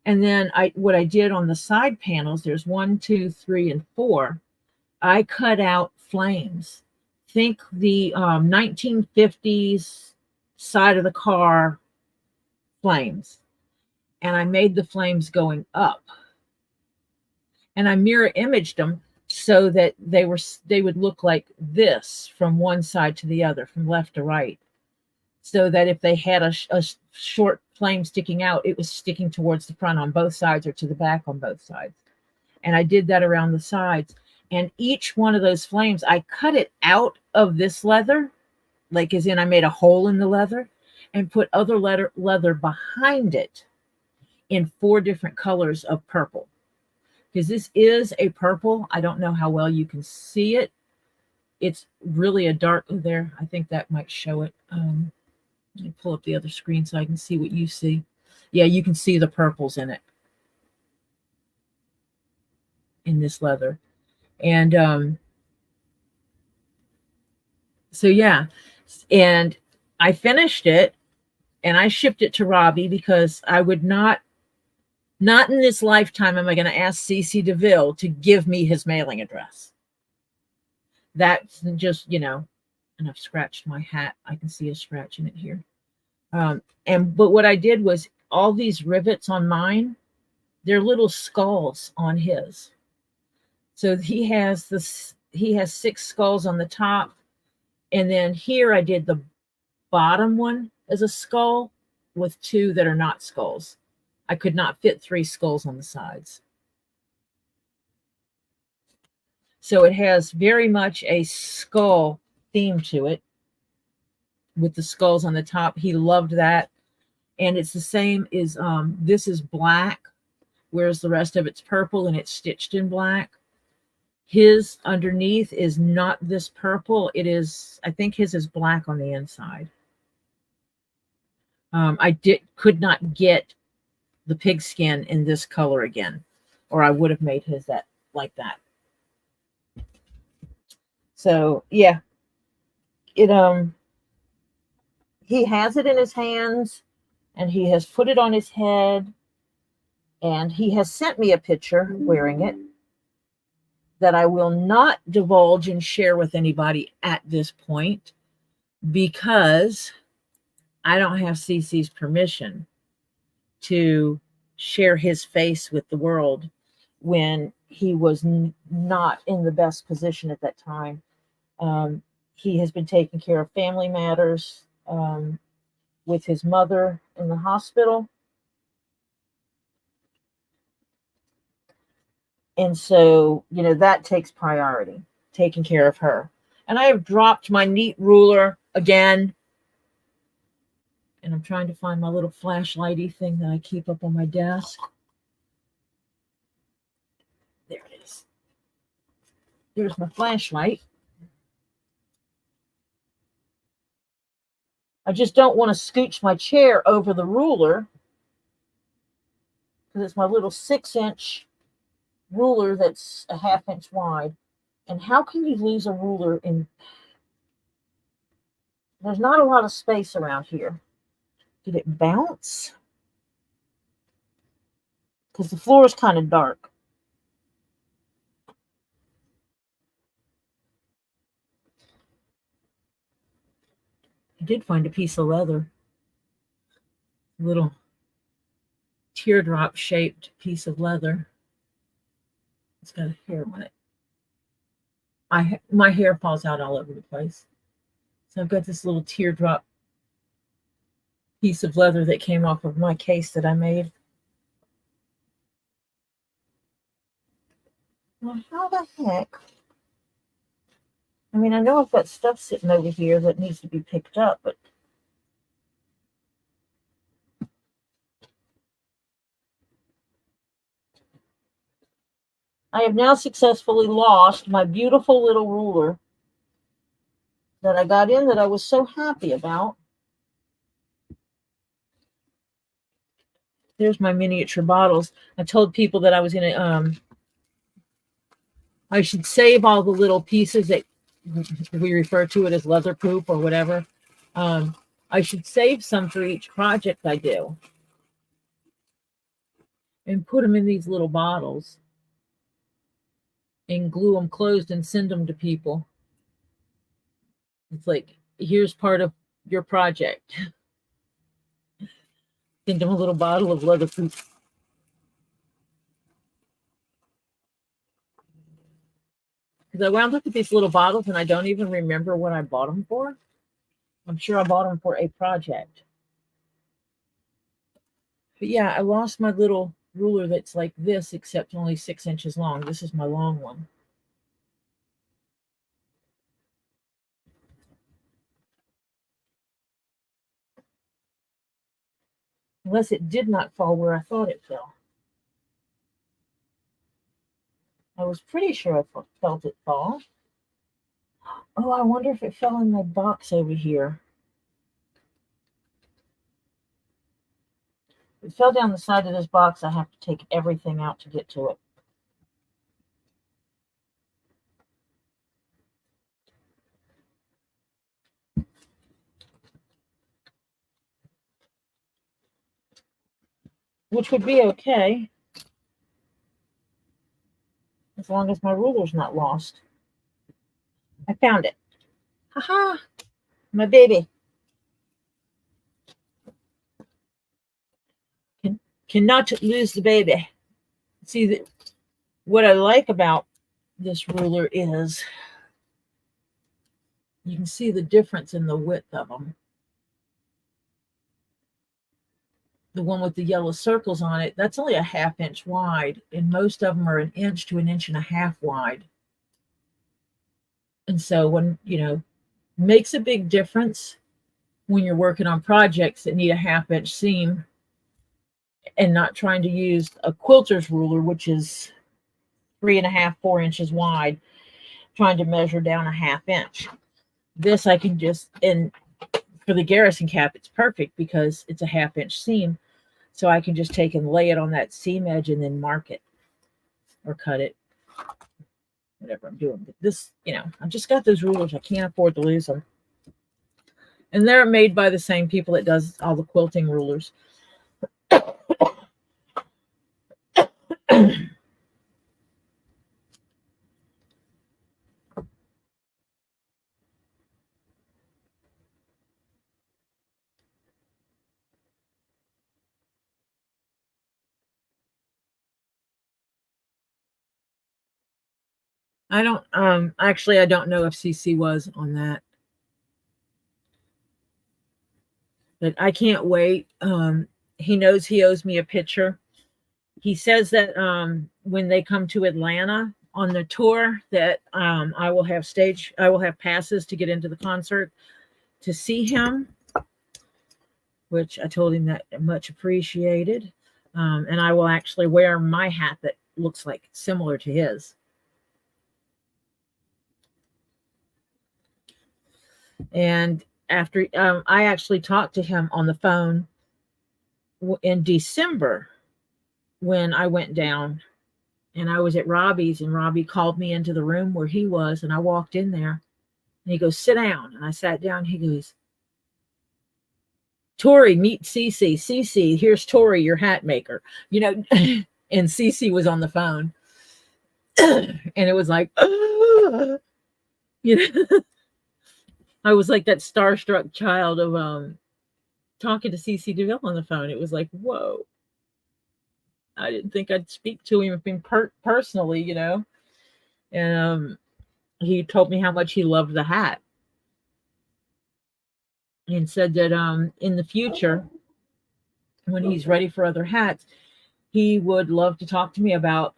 And then what I did on the side panels, there's 1, 2, 3, and 4. I cut out flames. Think the 1950s side of the car flames. And I made the flames going up. And I mirror imaged them so that they would look like this from one side to the other, from left to right. So that if they had a short flame sticking out, it was sticking towards the front on both sides or to the back on both sides. And I did that around the sides. And each one of those flames, I cut it out of this leather, like as in I made a hole in the leather, and put other leather behind it in 4 different colors of purple. because this is a purple. I don't know how well you can see it. It's really a dark there. I think that might show it. Let me pull up the other screen so I can see what you see. Yeah, you can see the purples in it, in this leather. And so yeah, and I finished it and I shipped it to Robbie because I would not in this lifetime am I going to ask CC DeVille to give me his mailing address. That's just, and I've scratched my hat. I can see a scratch in it here. But what I did was all these rivets on mine, they're little skulls on his. So he has 6 skulls on the top. And then here I did the bottom one as a skull with 2 that are not skulls. I could not fit 3 skulls on the sides. So it has very much a skull theme to it with the skulls on the top. He loved that. And it's the same as this is black, whereas the rest of it's purple and it's stitched in black. His underneath is not this purple. It is, I think his is black on the inside. I could not get the pigskin in this color again, or I would have made his that like that. So yeah, it he has it in his hands and he has put it on his head and he has sent me a picture wearing it that I will not divulge and share with anybody at this point because I don't have CC's permission to share his face with the world when he was not in the best position at that time. He has been taking care of family matters with his mother in the hospital. And so, that takes priority, taking care of her. And I have dropped my neat ruler again. And I'm trying to find my little flashlighty thing that I keep up on my desk. There it is. There's my flashlight. I just don't want to scooch my chair over the ruler because it's my little 6-inch ruler that's a 1/2 inch wide. And how can you lose a ruler in... There's not a lot of space around here. Did it bounce? Because the floor is kind of dark. I did find a piece of leather. A little teardrop shaped piece of leather. It's got a hair on it. My hair falls out all over the place. So I've got this little teardrop piece of leather that came off of my case that I made. Well, how the heck? I mean, I know I've got stuff sitting over here that needs to be picked up, but I have now successfully lost my beautiful little ruler that I got in that I was so happy about. There's my miniature bottles. I told people that I was going to, I should save all the little pieces that we refer to it as leather poop or whatever. I should save some for each project I do and put them in these little bottles and glue them closed and send them to people. It's like, here's part of your project. Send them a little bottle of leather poop. Because I wound up with these little bottles and I don't even remember what I bought them for. I'm sure I bought them for a project. But yeah, I lost my little ruler that's like this, except only 6 inches long. This is my long one. Unless it did not fall where I thought it fell. I was pretty sure I felt it fall. Oh, I wonder if it fell in the box over here. If it fell down the side of this box, I have to take everything out to get to it. Which would be okay, as long as my ruler's not lost. I found it. Haha, my baby. Cannot lose the baby. See, what I like about this ruler is you can see the difference in the width of them. The one with the yellow circles on it, that's only a 1/2 inch wide, and most of them are 1 inch to 1.5 inches wide. And so when, makes a big difference when you're working on projects that need a 1/2 inch seam and not trying to use a quilter's ruler, which is 3.5, 4 inches wide, trying to measure down a 1/2 inch. This I can just, and for the Garrison Cap, it's perfect because it's a 1/2 inch seam. So I can just take and lay it on that seam edge and then mark it or cut it, whatever I'm doing. But this, I've just got those rulers. I can't afford to lose them. And they're made by the same people that does all the quilting rulers. I don't actually I don't know if CC was on that. But I can't wait. He knows he owes me a picture. He says that when they come to Atlanta on the tour that I will have passes to get into the concert to see him, which I told him that much appreciated. And I will actually wear my hat that looks like similar to his. And after I actually talked to him on the phone in December when I went down, and I was at Robbie's, and Robbie called me into the room where he was, and I walked in there, and he goes, "Sit down." And I sat down. He goes, "Tori, meet Cece. Cece, here's Tori, your hat maker." And Cece was on the phone. And it was like, I was like that starstruck child of talking to Cece DeVille on the phone. It was like, whoa. I didn't think I'd speak to him personally, And he told me how much he loved the hat. And said that in the future, when he's ready for other hats, he would love to talk to me about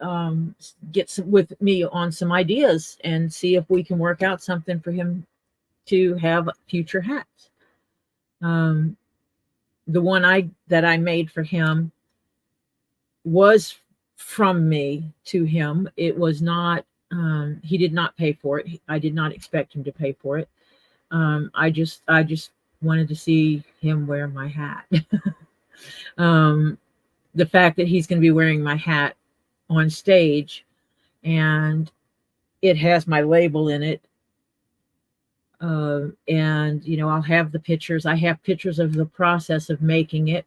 with me on some ideas and see if we can work out something for him to have future hats. The one that I made for him was from me to him. It was not, he did not pay for it. I did not expect him to pay for it. I just wanted to see him wear my hat. The fact that he's going to be wearing my hat on stage, and it has my label in it. And I'll have the pictures. I have pictures of the process of making it.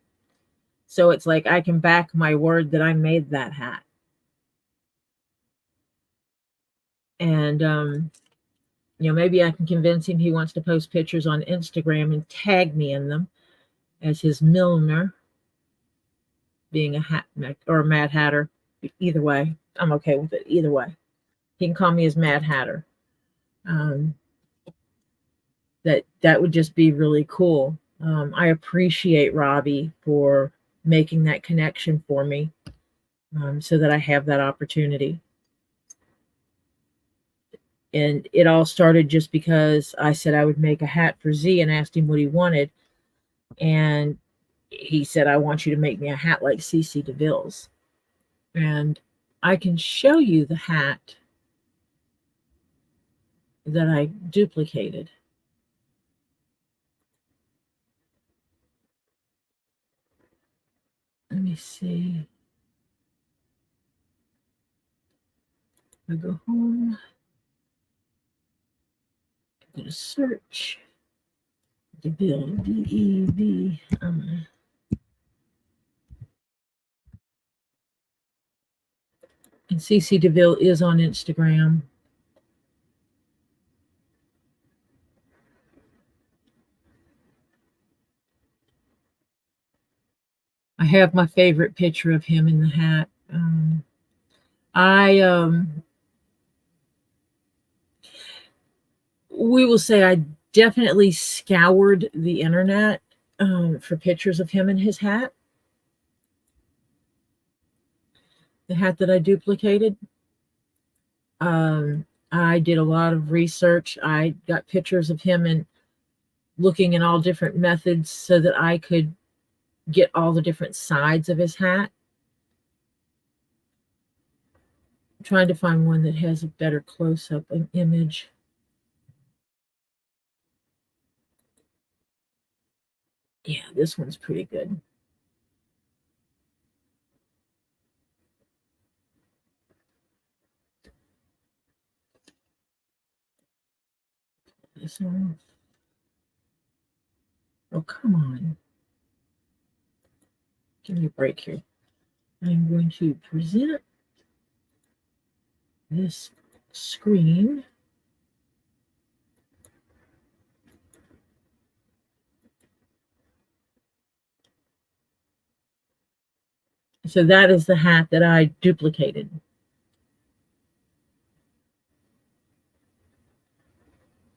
So it's like I can back my word that I made that hat. And maybe I can convince him he wants to post pictures on Instagram and tag me in them as his milliner, being a hat or a Mad Hatter. Either way, I'm okay with it. Either way, he can call me his Mad Hatter. That would just be really cool. I appreciate Robbie for making that connection for me, so that I have that opportunity. And it all started just because I said I would make a hat for Z and asked him what he wanted. And he said, "I want you to make me a hat like CC DeVille's." And I can show you the hat that I duplicated. Let me see. I go home, go to search, DeVille, D-E-V. And CC DeVille is on Instagram. I have my favorite picture of him in the hat. We will say I definitely scoured the internet for pictures of him in his hat. The hat that I duplicated. I did a lot of research. I got pictures of him and looking at all different methods so that I could get all the different sides of his hat. I'm trying to find one that has a better close-up image. Yeah, this one's pretty good. This one. Oh, come on. Give me a break here. I'm going to present this screen. So that is the hat that I duplicated.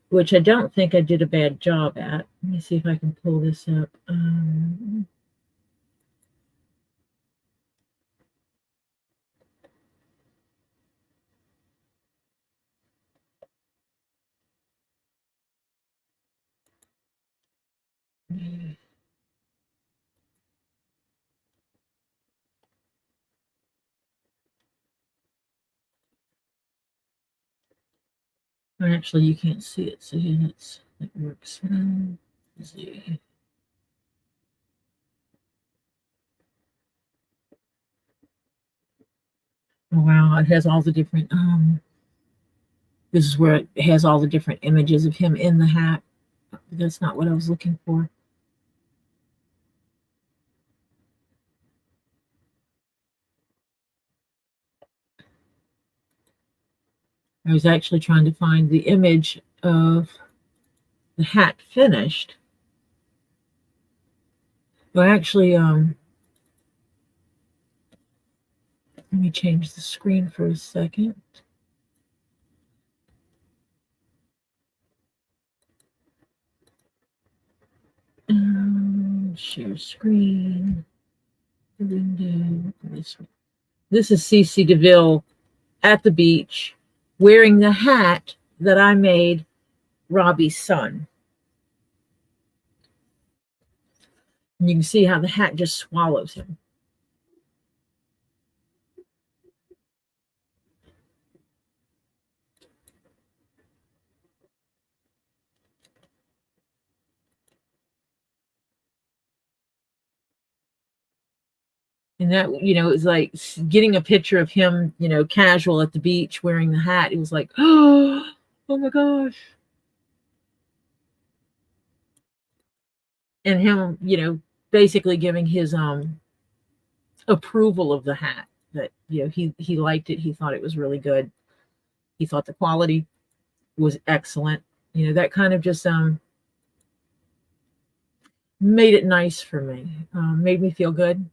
Which I don't think I did a bad job at. Let me see if I can pull this up. Actually, you can't see it, so yeah, that works. Let's see. Oh, wow, it has all the different, this is where it has all the different images of him in the hat. That's not what I was looking for. I was actually trying to find the image of the hat finished. Well, actually, let me change the screen for a second. Share screen. Window. This is CC DeVille at the beach wearing the hat that I made Robbie's son. And you can see how the hat just swallows him. And that, you know, it was like getting a picture of him, you know, casual at the beach wearing the hat. It was like, oh my gosh. And him, you know, basically giving his approval of the hat, that, you know, he liked it. He thought it was really good. He thought the quality was excellent. You know, that kind of just made it nice for me. Made me feel good.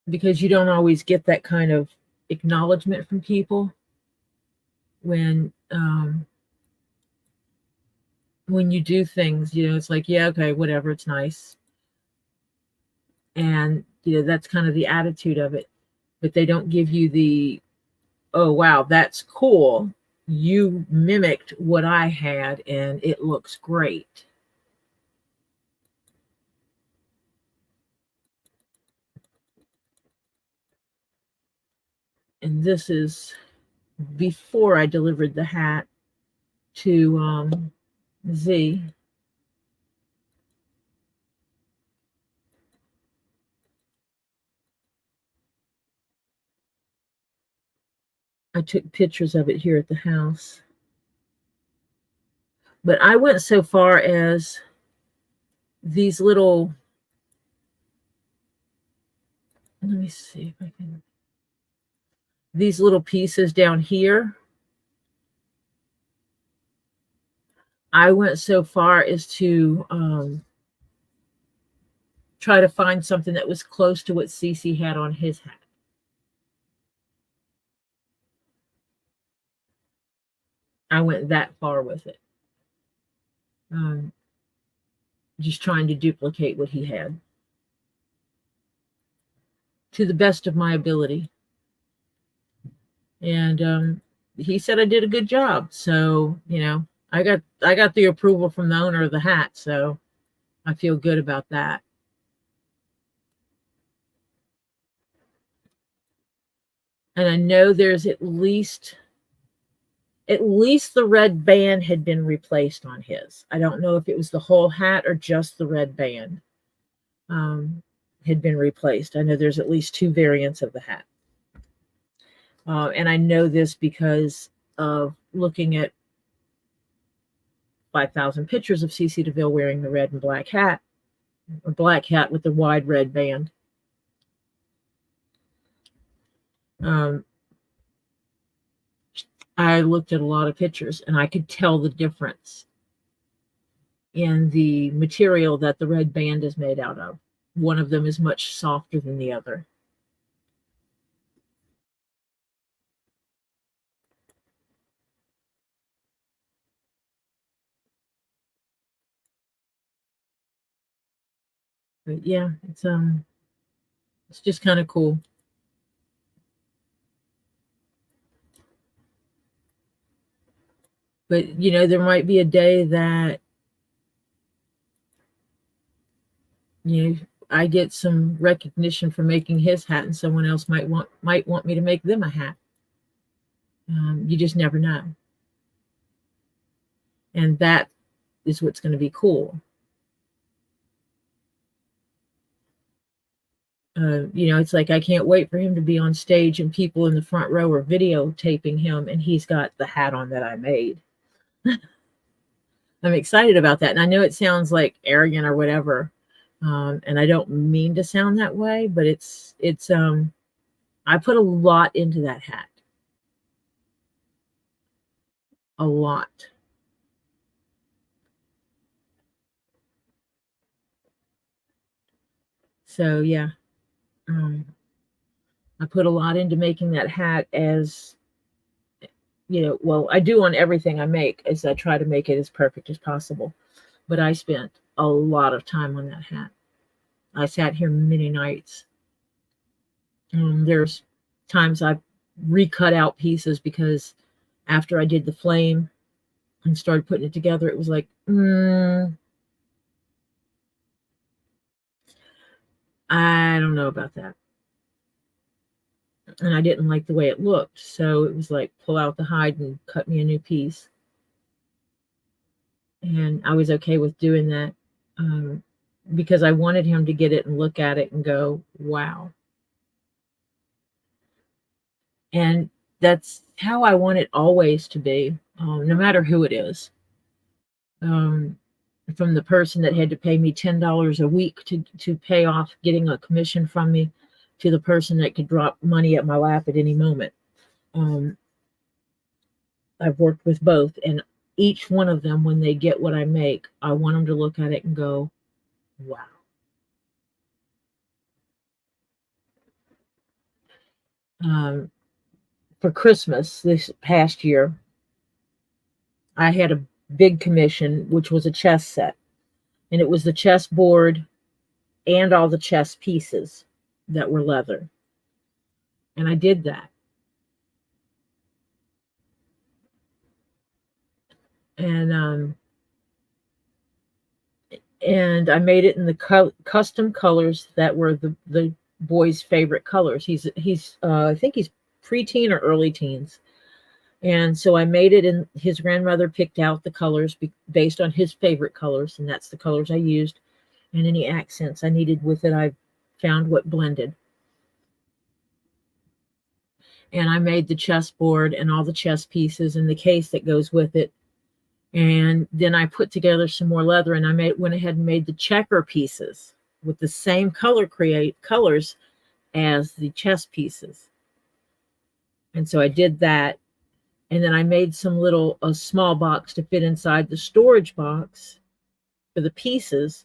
Because you don't always get that kind of acknowledgement from people when you do things. You know, it's like, yeah, okay, whatever, it's nice. And, you know, that's kind of the attitude of it. But they don't give you the, oh, wow, that's cool. You mimicked what I had and it looks great. And this is before I delivered the hat to Z. I took pictures of it here at the house. But I went so far as these little, let me see if I can, these little pieces down here, I went so far as to try to find something that was close to what Cece had on his hat. I went that far with it. Just trying to duplicate what he had to the best of my ability. And he said I did a good job. So, you know, I got the approval from the owner of the hat, so I feel good about that. And I know there's at least the red band had been replaced on his. I don't know if it was the whole hat or just the red band had been replaced. I know there's at least 2 variants of the hat. And I know this because of looking at 5,000 pictures of Cece DeVille wearing the red and black hat, or black hat with the wide red band. I looked at a lot of pictures and I could tell the difference in the material that the red band is made out of. One of them is much softer than the other. But yeah, it's just kind of cool. But you know, there might be a day that, you know, I get some recognition for making his hat, and someone else might want me to make them a hat. You just never know, and that is what's going to be cool. You know, it's like I can't wait for him to be on stage and people in the front row are videotaping him, and he's got the hat on that I made. I'm excited about that, and I know it sounds like arrogant or whatever, and I don't mean to sound that way, but it's I put a lot into that hat, a lot. So yeah, I put a lot into making that hat, as you know, well, I do on everything I make, as I try to make it as perfect as possible. But I spent a lot of time on that hat. I sat here many nights. There's times I've recut out pieces because after I did the flame and started putting it together, it was like, I don't know about that. And I didn't like the way it looked. So it was like, pull out the hide and cut me a new piece. And I was okay with doing that because I wanted him to get it and look at it and go, wow. And that's how I want it always to be, no matter who it is. From the person that had to pay me $10 a week to pay off getting a commission from me, to the person that could drop money at my lap at any moment. I've worked with both, and each one of them, when they get what I make, I want them to look at it and go, wow. For Christmas this past year, I had a big commission, which was a chess set. And it was the chess board and all the chess pieces that were leather. And I did that. And I made it in the custom colors that were the boy's favorite colors. He's I think he's preteen or early teens. And so I made it, and his grandmother picked out the colors based on his favorite colors, and that's the colors I used. And any accents I needed with it, I found what blended. And I made the chessboard and all the chess pieces and the case that goes with it. And then I put together some more leather, and went ahead and made the checker pieces with the same colors as the chess pieces. And so I did that. And then I made a small box to fit inside the storage box for the pieces,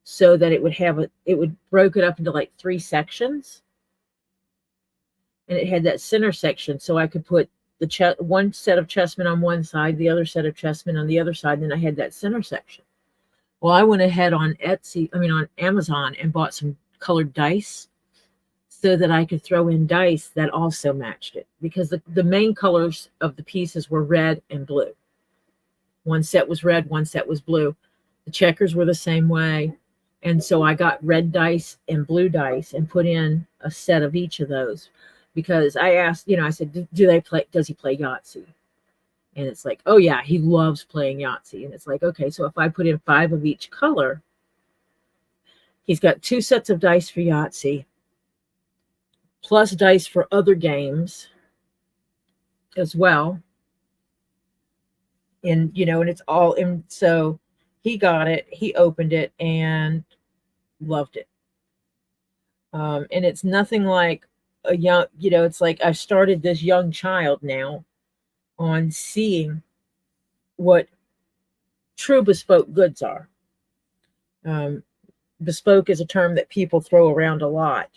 so that it would broke it up into like 3 sections. And it had that center section, so I could put one set of chessmen on one side, the other set of chessmen on the other side, and then I had that center section. Well, I went ahead on Amazon, and bought some colored dice so that I could throw in dice that also matched it, because the main colors of the pieces were red and blue. One set was red, one set was blue. The checkers were the same way. And so I got red dice and blue dice and put in a set of each of those, because I asked, I said, does he play Yahtzee? And it's like, oh yeah, he loves playing Yahtzee. And it's like, okay, so if I put in 5 of each color, he's got 2 sets of dice for Yahtzee, plus dice for other games as well. And, and it's all in. So he got it, he opened it and loved it. And it's nothing like a young, it's like I've started this young child now on seeing what true bespoke goods are. Bespoke is a term that people throw around a lot.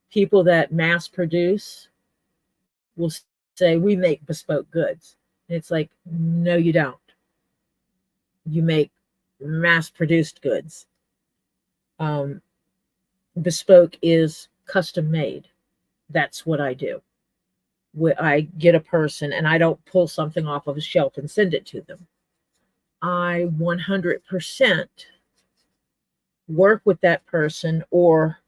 People that mass produce will say, we make bespoke goods. And it's like, no, you don't. You make mass produced goods. Bespoke is custom made. That's what I do. I get a person, and I don't pull something off of a shelf and send it to them. I 100% work with that person, or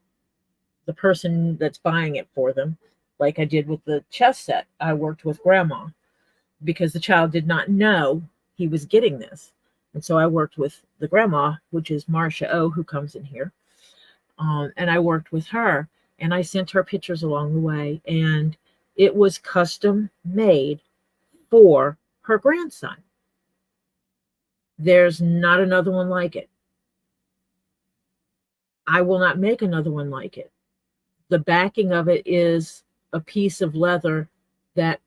the person that's buying it for them. Like I did with the chess set. I worked with grandma because the child did not know he was getting this. And so I worked with the grandma, which is Marcia O, who comes in here. And I worked with her, and I sent her pictures along the way, and it was custom made for her grandson. There's not another one like it. I will not make another one like it. The backing of it is a piece of leather that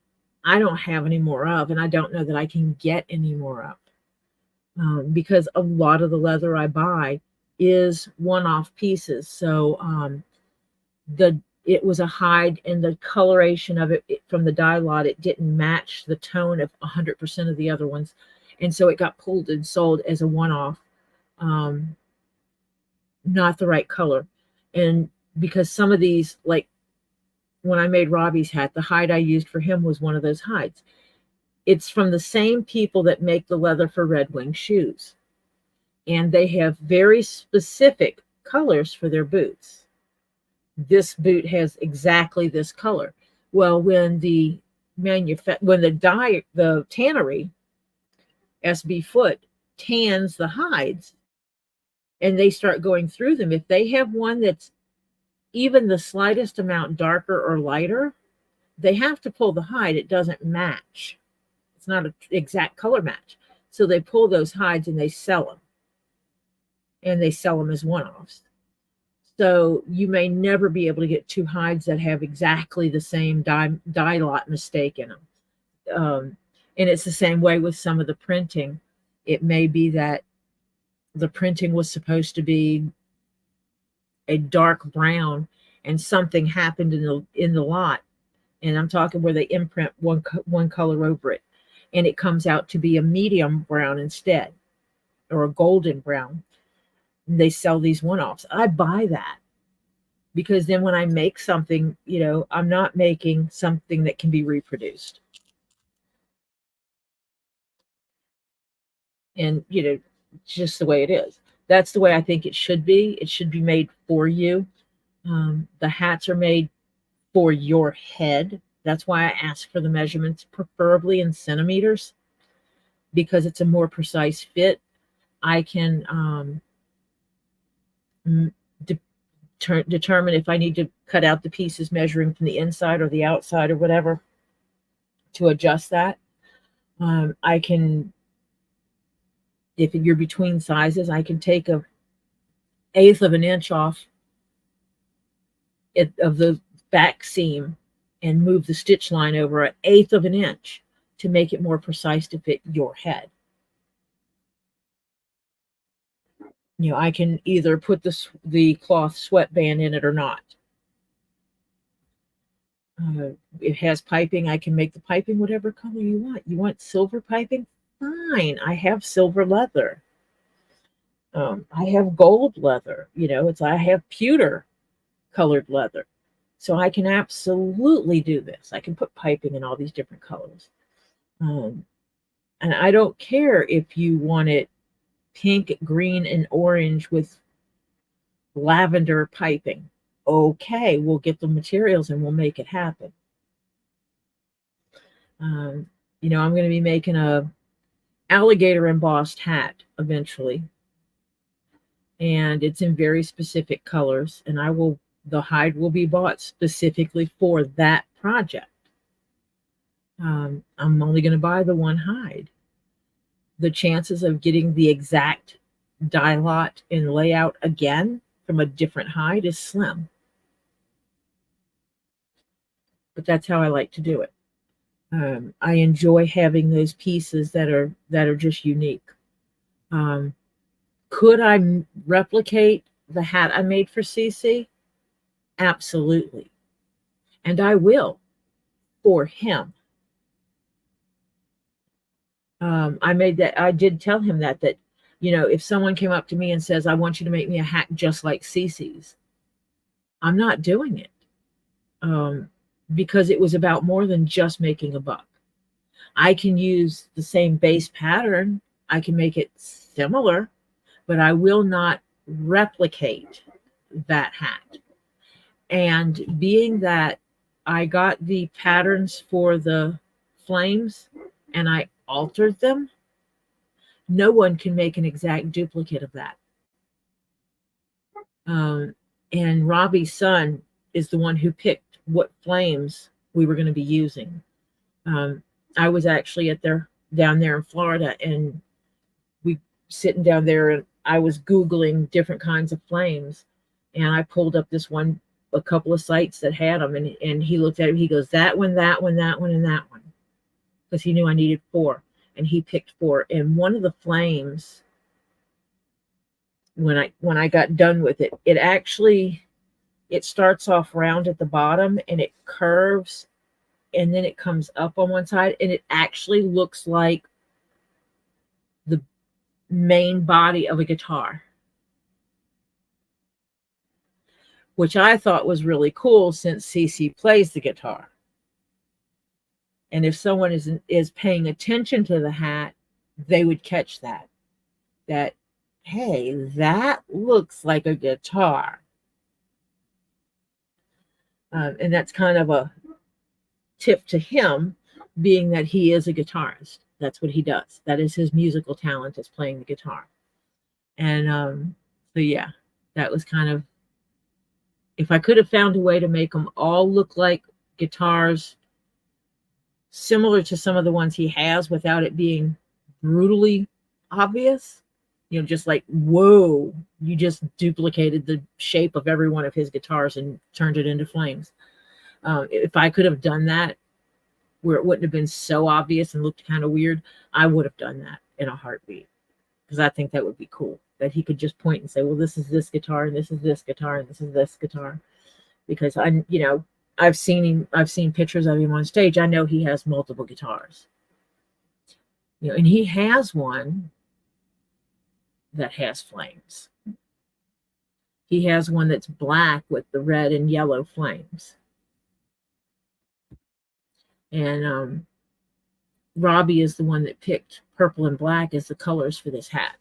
I don't have any more of, and I don't know that I can get any more of, because a lot of the leather I buy is one-off pieces. So it was a hide, and the coloration of it from the dye lot, it didn't match the tone of 100% of the other ones, and so it got pulled and sold as a one-off, not the right color. And because some of these, like when I made Robbie's hat, the hide I used for him was one of those hides. It's from the same people that make the leather for Red Wing shoes, and they have very specific colors for their boots. This boot has exactly this color. Well, when the tannery, SB Foot, tans the hides, and they start going through them, if they have one that's even the slightest amount darker or lighter, they have to pull the hide. It doesn't match. It's not an exact color match. So they pull those hides and they sell them. And they sell them as one-offs. So you may never be able to get 2 hides that have exactly the same dye lot mistake in them. And it's the same way with some of the printing. It may be that the printing was supposed to be a dark brown, and something happened in the lot, and I'm talking where they imprint one color over it, and it comes out to be a medium brown instead, or a golden brown. And they sell these one-offs. I buy that, because then when I make something, I'm not making something that can be reproduced. And just the way it is. That's the way I think it should be. It should be made for you. The hats are made for your head. That's why I ask for the measurements, preferably in centimeters, because it's a more precise fit. I can determine if I need to cut out the pieces measuring from the inside or the outside or whatever to adjust that. I can, if you're between sizes, I can take a eighth of an inch off of the back seam and move the stitch line over an eighth of an inch to make it more precise to fit your head. I can either put the cloth sweatband in it or not. It has piping. I can make the piping whatever color you want. You want silver piping? Fine. I have silver leather. I have gold leather. I have pewter colored leather. So I can absolutely do this. I can put piping in all these different colors. And I don't care if you want it pink, green, and orange with lavender piping. Okay, we'll get the materials and we'll make it happen. I'm going to be making a alligator embossed hat eventually, and it's in very specific colors, and the hide will be bought specifically for that project. I'm only going to buy the one hide. The chances of getting the exact dye lot and layout again from a different hide is slim, but that's how I like to do it. I enjoy having those pieces that are just unique. Could I replicate the hat I made for CC? Absolutely. And I will, for him. I did tell him that if someone came up to me and says, I want you to make me a hat just like CC's, I'm not doing it. Because it was about more than just making a buck. I can use the same base pattern. I can make it similar, but I will not replicate that hat. And being that I got the patterns for the flames and I altered them, no one can make an exact duplicate of that. And Robbie's son is the one who picked what flames we were going to be using. I was actually down there in Florida, and we sitting down there, and I was Googling different kinds of flames, and I pulled up a couple of sites that had them, and he looked at it. He goes, that one, that one, that one, and that one, because he knew I needed 4, and he picked 4. And one of the flames, when I got done with it, it starts off round at the bottom and it curves and then it comes up on one side, and it actually looks like the main body of a guitar, which I thought was really cool since CC plays the guitar. And if someone is paying attention to the hat, they would catch that, hey, that looks like a guitar. And that's kind of a tip to him, being that he is a guitarist. That's what he does. That is his musical talent, is playing the guitar. And so yeah, that was kind of, if I could have found a way to make them all look like guitars similar to some of the ones he has without it being brutally obvious, just like, whoa, you just duplicated the shape of every one of his guitars and turned it into flames. If I could have done that where it wouldn't have been so obvious and looked kind of weird, I would have done that in a heartbeat, because I think that would be cool, that he could just point and say, well, this is this guitar, and this is this guitar, and this is this guitar. Because I've seen pictures of him on stage. I know he has multiple guitars. And he has one that has flames. He has one that's black with the red and yellow flames. And Robbie is the one that picked purple and black as the colors for this hat.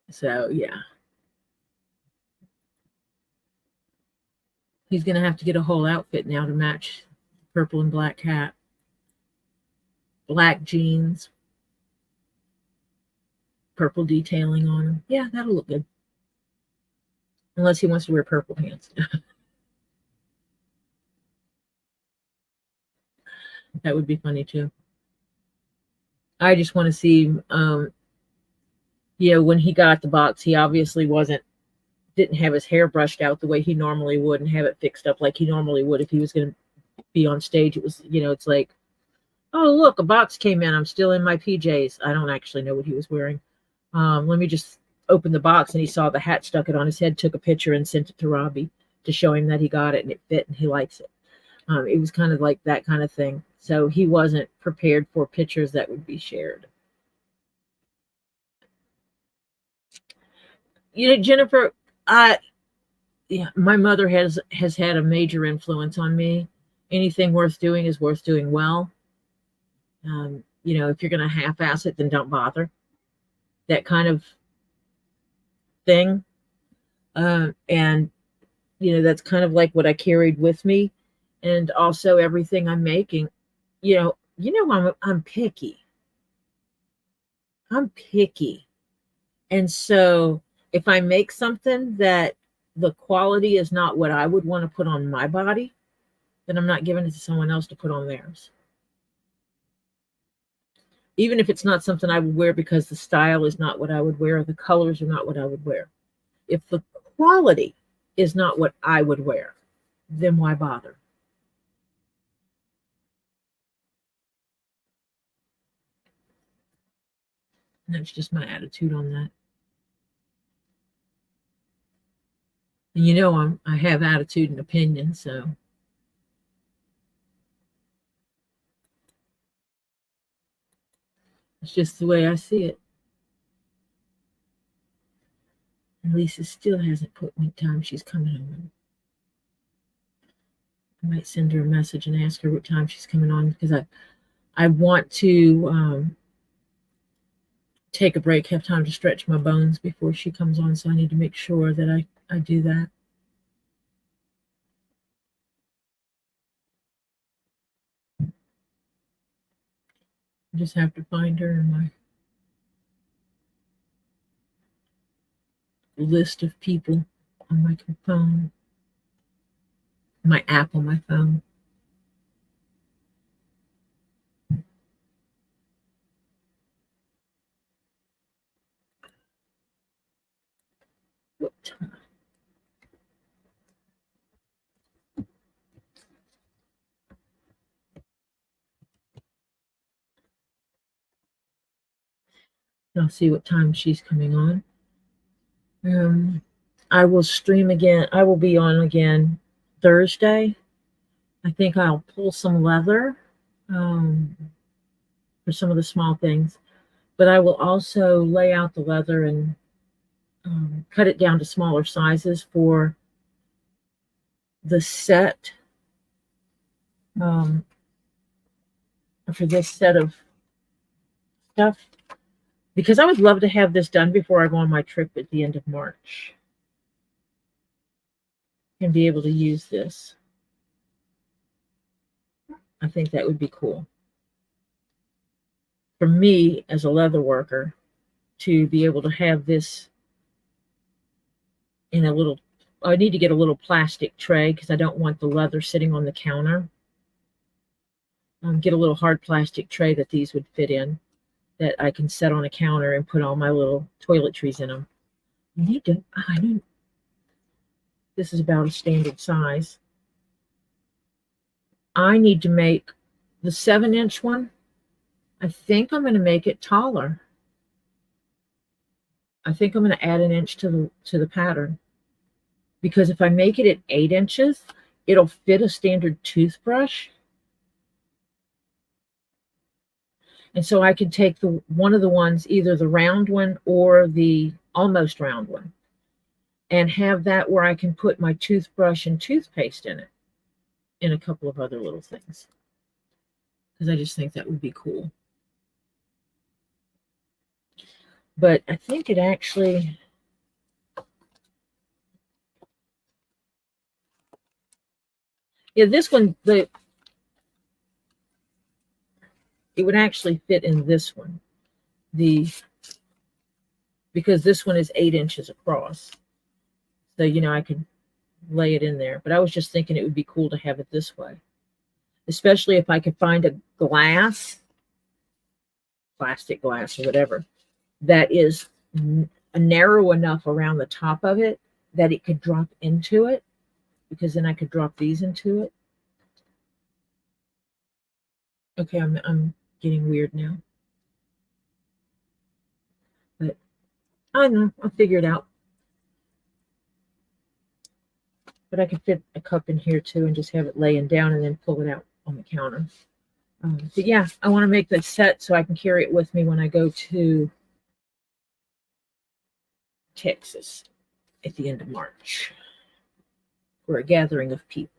So yeah. He's going to have to get a whole outfit now to match purple and black hat, black jeans, purple detailing on him. Yeah, that'll look good. Unless he wants to wear purple pants. That would be funny too. I just want to see, when he got the box, he obviously didn't have his hair brushed out the way he normally would and have it fixed up like he normally would if he was going to be on stage. It was, it's like, oh, look, a box came in. I'm still in my PJs. I don't actually know what he was wearing. Let me just open the box, and he saw the hat, stuck it on his head, took a picture and sent it to Robbie to show him that he got it and it fit and he likes it. It was kind of like that kind of thing. So he wasn't prepared for pictures that would be shared. Jennifer, my mother has had a major influence on me. Anything worth doing is worth doing well. If you're going to half-ass it, then don't bother. That kind of thing. And that's kind of like what I carried with me. And also everything I'm making, I'm picky. I'm picky. And so if I make something that the quality is not what I would want to put on my body, then I'm not giving it to someone else to put on theirs. Even if it's not something I would wear because the style is not what I would wear, or the colors are not what I would wear. If the quality is not what I would wear, then why bother? And that's just my attitude on that. And I have attitude and opinion, so it's just the way I see it. And Lisa still hasn't put what time she's coming on. I might send her a message and ask her what time she's coming on, because I want to take a break, have time to stretch my bones before she comes on, so I need to make sure that I do that. I just have to find her in my list of people on my phone, my app on my phone. What time? I'll see what time she's coming on. I will stream again. I will be on again Thursday. I think I'll pull some leather for some of the small things, but I will also lay out the leather and cut it down to smaller sizes for the set, for this set of stuff, because I would love to have this done before I go on my trip at the end of March and be able to use this. I think that would be cool for me as a leather worker, to be able to have this in a little, I need to get a little plastic tray because I don't want the leather sitting on the counter. Get a little hard plastic tray that these would fit in, that I can set on a counter and put all my little toiletries in them. I know this is about a standard size. I need to make the 7-inch one. I think I'm going to make it taller. I think I'm going to add an inch to the pattern, because if I make it at 8 inches, it'll fit a standard toothbrush. And so I can take one of the ones, either the round one or the almost round one, and have that where I can put my toothbrush and toothpaste in it, and a couple of other little things, because I just think that would be cool. But I think it actually, Yeah, this one, it would actually fit in this one. Because this one is 8 inches across. So, I could lay it in there. But I was just thinking it would be cool to have it this way. Especially if I could find a plastic glass or whatever, that is narrow enough around the top of it that it could drop into it, because then I could drop these into it. Okay, I'm getting weird now. But I don't know, I'll figure it out. But I could fit a cup in here too and just have it laying down and then pull it out on the counter. But yeah, I want to make the set so I can carry it with me when I go to Texas at the end of March for a gathering of people.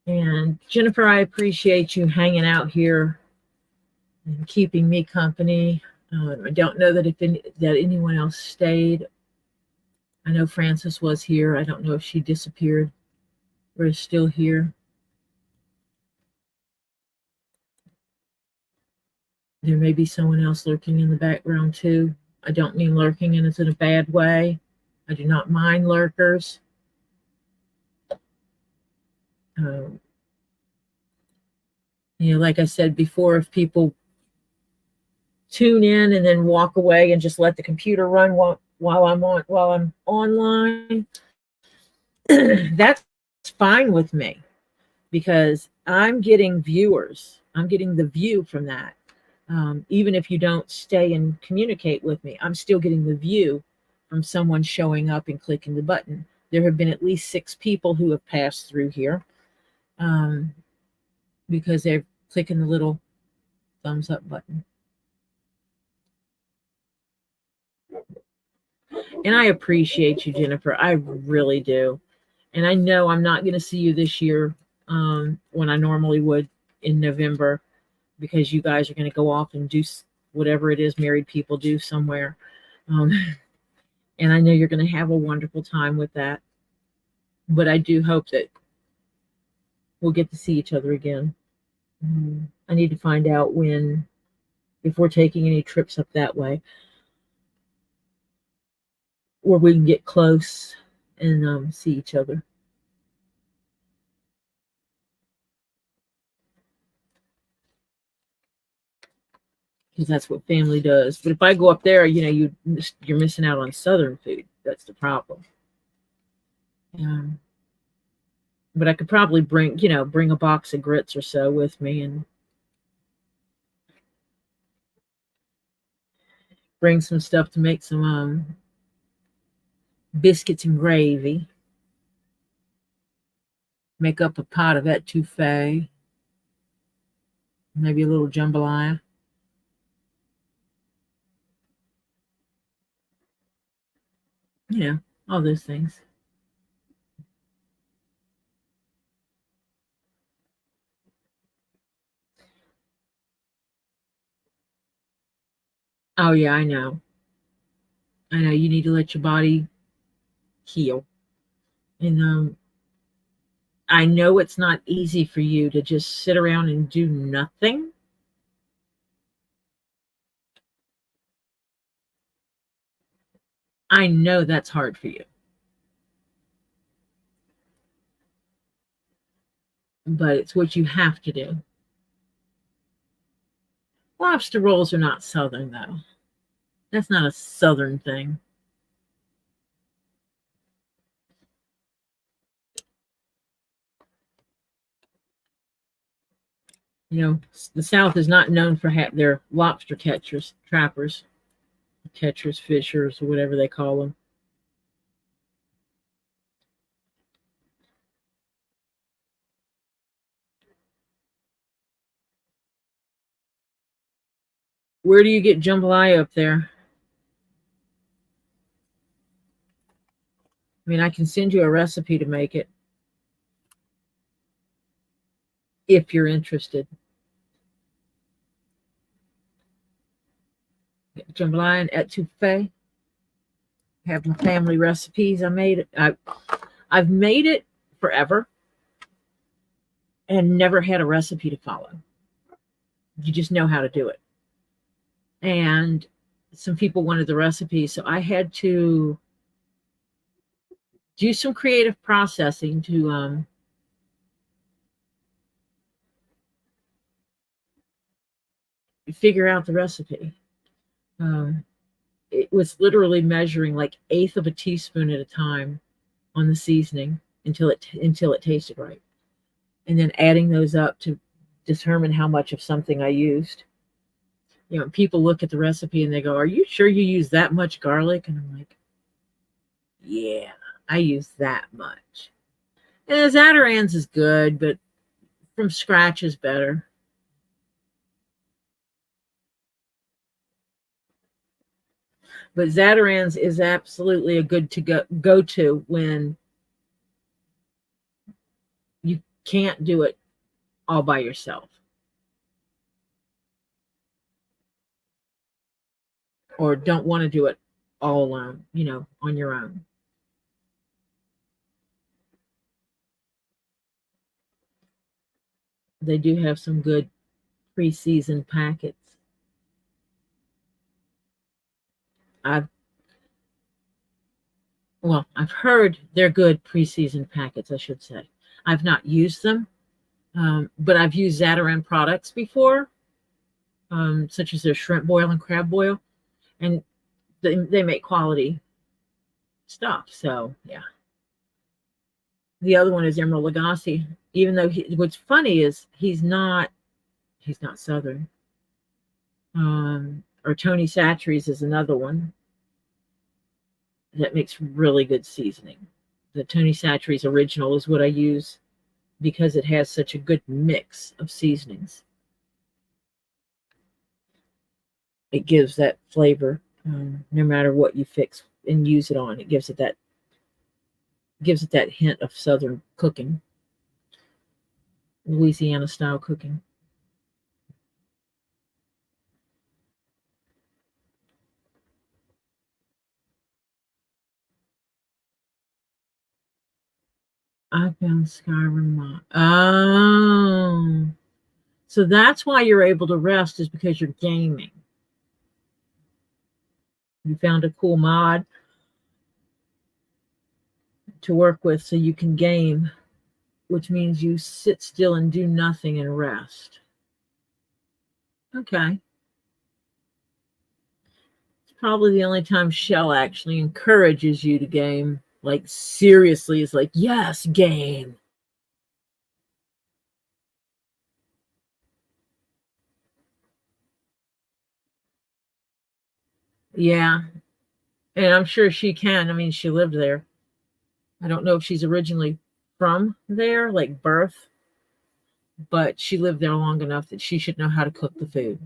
And Jennifer, I appreciate you hanging out here and keeping me company. I don't know that that anyone else stayed. I know Frances was here. I don't know if she disappeared or is still here. There may be someone else lurking in the background too. I don't mean lurking in a bad way. I do not mind lurkers. Like I said before, if people tune in and then walk away and just let the computer run while I'm online, that's fine with me, because I'm getting viewers. I'm getting the view from that. Even if you don't stay and communicate with me, I'm still getting the view from someone showing up and clicking the button. There have been at least 6 people who have passed through here because they're clicking the little thumbs up button. And I appreciate you, Jennifer. I really do. And I know I'm not going to see you this year when I normally would in November, because you guys are going to go off and do whatever it is married people do somewhere. And I know you're going to have a wonderful time with that. But I do hope that we'll get to see each other again. I need to find out if we're taking any trips up that way, where we can get close and see each other. Because that's what family does. But if I go up there, you're missing out on Southern food. That's the problem. But I could probably bring a box of grits or so with me, and bring some stuff to make some biscuits and gravy. Make up a pot of etouffee. Maybe a little jambalaya. All those things. Oh yeah, I know. You need to let your body heal. And I know it's not easy for you to just sit around and do nothing. I know that's hard for you. But it's what you have to do. Lobster rolls are not Southern, though. That's not a Southern thing. The South is not known for their lobster trappers, fishers, or whatever they call them. Where do you get jambalaya up there? I can send you a recipe to make it, if you're interested. Jambalaya and etouffee. have my family recipes. I've made it forever and never had a recipe to follow. You just know how to do it. And some people wanted the recipe, so I had to do some creative processing to figure out the recipe. Um, it was literally measuring like eighth of a teaspoon at a time on the seasoning until it tasted right, and then adding those up to determine how much of something I used. People look at the recipe and they go, "Are you sure you use that much garlic?" And I'm like, "Yeah, I use that much." And Zatarain's is good, but from scratch is better. But Zatarain's is absolutely a good to go to when you can't do it all by yourself, or don't want to do it all alone, on your own. They do have some good pre-seasoned packets. I've I've heard they're good pre-seasoned packets, I should say. I've not used them, but I've used Zatarain products before, such as their shrimp boil and crab boil, and they make quality stuff. So yeah. The other one is Emerald Lagasse. Even though what's funny is he's not Southern. Or Tony Chachere's is another one that makes really good seasoning. The Tony Chachere's original is what I use because it has such a good mix of seasonings. It gives that flavor, no matter what you fix and use it on. It gives it that hint of Southern cooking, Louisiana style cooking. I found Skyrim mod. Oh, so that's why you're able to rest, is because you're gaming. You found a cool mod to work with so you can game, which means you sit still and do nothing and rest. Okay. It's probably the only time Shell actually encourages you to game. Like, seriously, it's like, yes, game. Yeah. And I'm sure she can. I mean, she lived there. I don't know if she's originally from there, like birth, but she lived there long enough that she should know how to cook the food.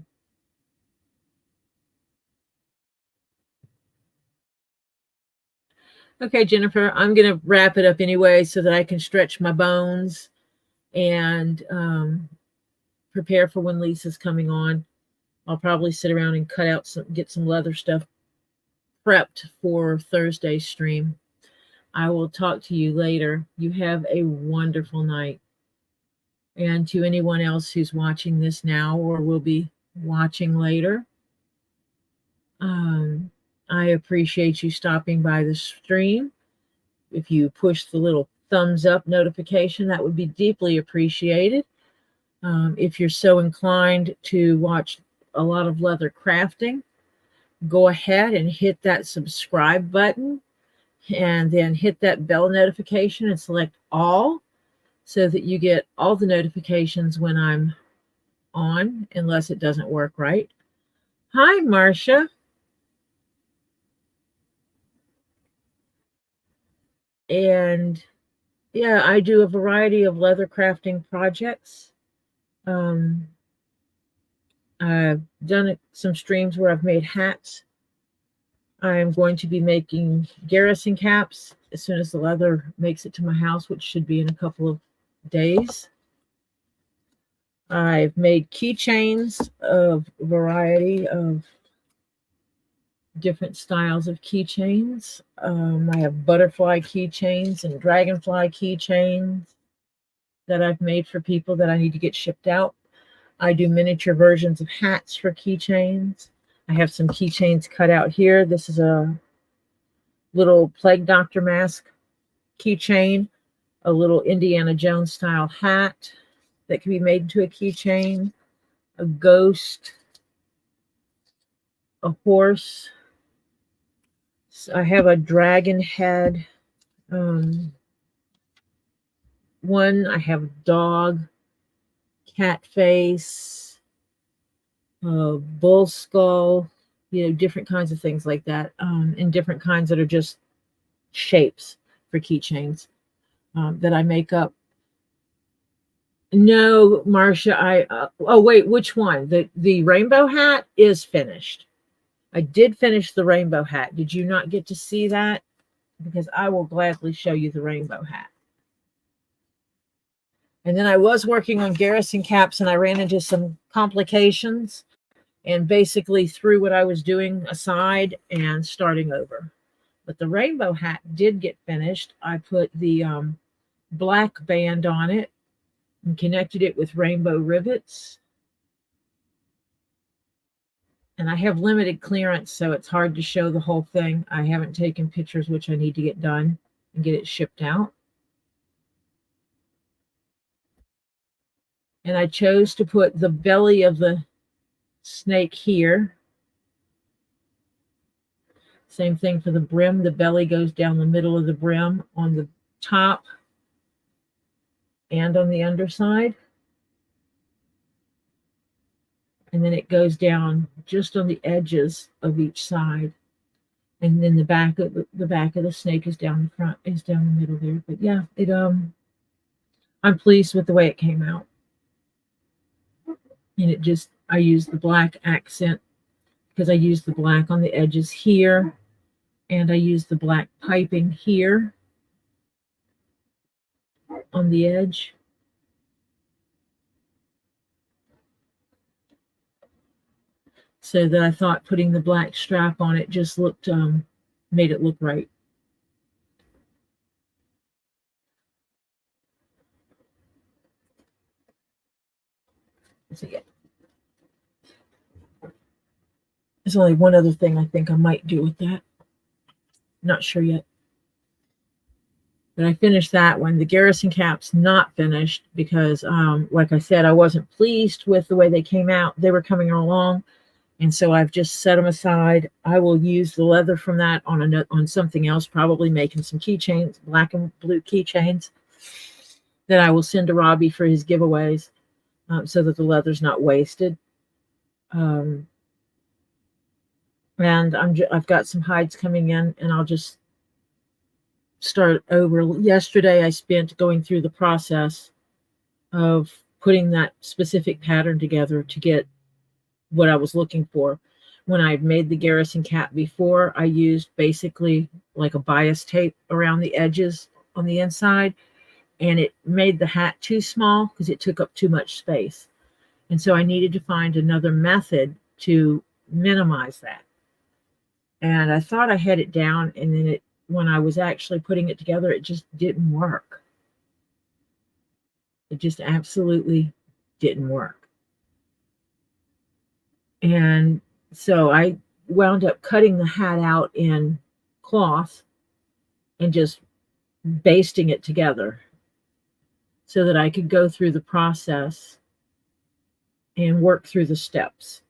Okay, Jennifer, I'm going to wrap it up anyway so that I can stretch my bones and prepare for when Lisa's coming on. I'll probably sit around and get some leather stuff prepped for Thursday's stream. I will talk to you later. You have a wonderful night. And to anyone else who's watching this now or will be watching later, I appreciate you stopping by the stream. If you push the little thumbs up notification, that would be deeply appreciated. If you're so inclined to watch a lot of leather crafting, go ahead and hit that subscribe button and then hit that bell notification and select all so that you get all the notifications when I'm on, unless it doesn't work right. Hi, Marcia. And yeah, I do a variety of leather crafting projects. I've done some streams where I've made hats. I'm going to be making Garrison caps as soon as the leather makes it to my house, which should be in a couple of days. I've made keychains of a variety of different styles of keychains. I have butterfly keychains and dragonfly keychains that I've made for people that I need to get shipped out. I do miniature versions of hats for keychains. I have some keychains cut out here. This is a little Plague Doctor mask keychain, a little Indiana Jones style hat that can be made into a keychain, a ghost, a horse. So I have a dragon head. One, I have a dog, cat face, a bull skull, different kinds of things like that, and different kinds that are just shapes for keychains that I make up. No, Marcia, oh wait, which one? The rainbow hat is finished. I did finish the rainbow hat. Did you not get to see that? Because I will gladly show you the rainbow hat. And then I was working on Garrison caps and I ran into some complications and basically threw what I was doing aside and starting over. But the rainbow hat did get finished. I put the black band on it and connected it with rainbow rivets. And I have limited clearance, so it's hard to show the whole thing. I haven't taken pictures, which I need to get done and get it shipped out. And I chose to put the belly of the snake here. Same thing for the brim. The belly goes down the middle of the brim on the top and on the underside. And then it goes down just on the edges of each side. And then the back of the snake is down the front, is down the middle there. But yeah, I'm pleased with the way it came out. And I used the black accent because I used the black on the edges here, and I used the black piping here on the edge. So that I thought putting the black strap on it just looked, made it look right. So yeah. There's only one other thing I think I might do with that. Not sure yet. But I finished that one. The Garrison cap's not finished because, like I said, I wasn't pleased with the way they came out. They were coming along, and so I've just set them aside. I will use the leather from that on something else, probably making some keychains, black and blue keychains that I will send to Robbie for his giveaways, so that the leather's not wasted. And I've got some hides coming in, and I'll just start over. Yesterday I spent going through the process of putting that specific pattern together to get what I was looking for. When I made the Garrison cap before, I used basically like a bias tape around the edges on the inside, and it made the hat too small because it took up too much space. And so I needed to find another method to minimize that. And I thought I had it down, and then when I was actually putting it together, it just didn't work. It just absolutely didn't work. And so I wound up cutting the hat out in cloth and just basting it together so that I could go through the process and work through the steps.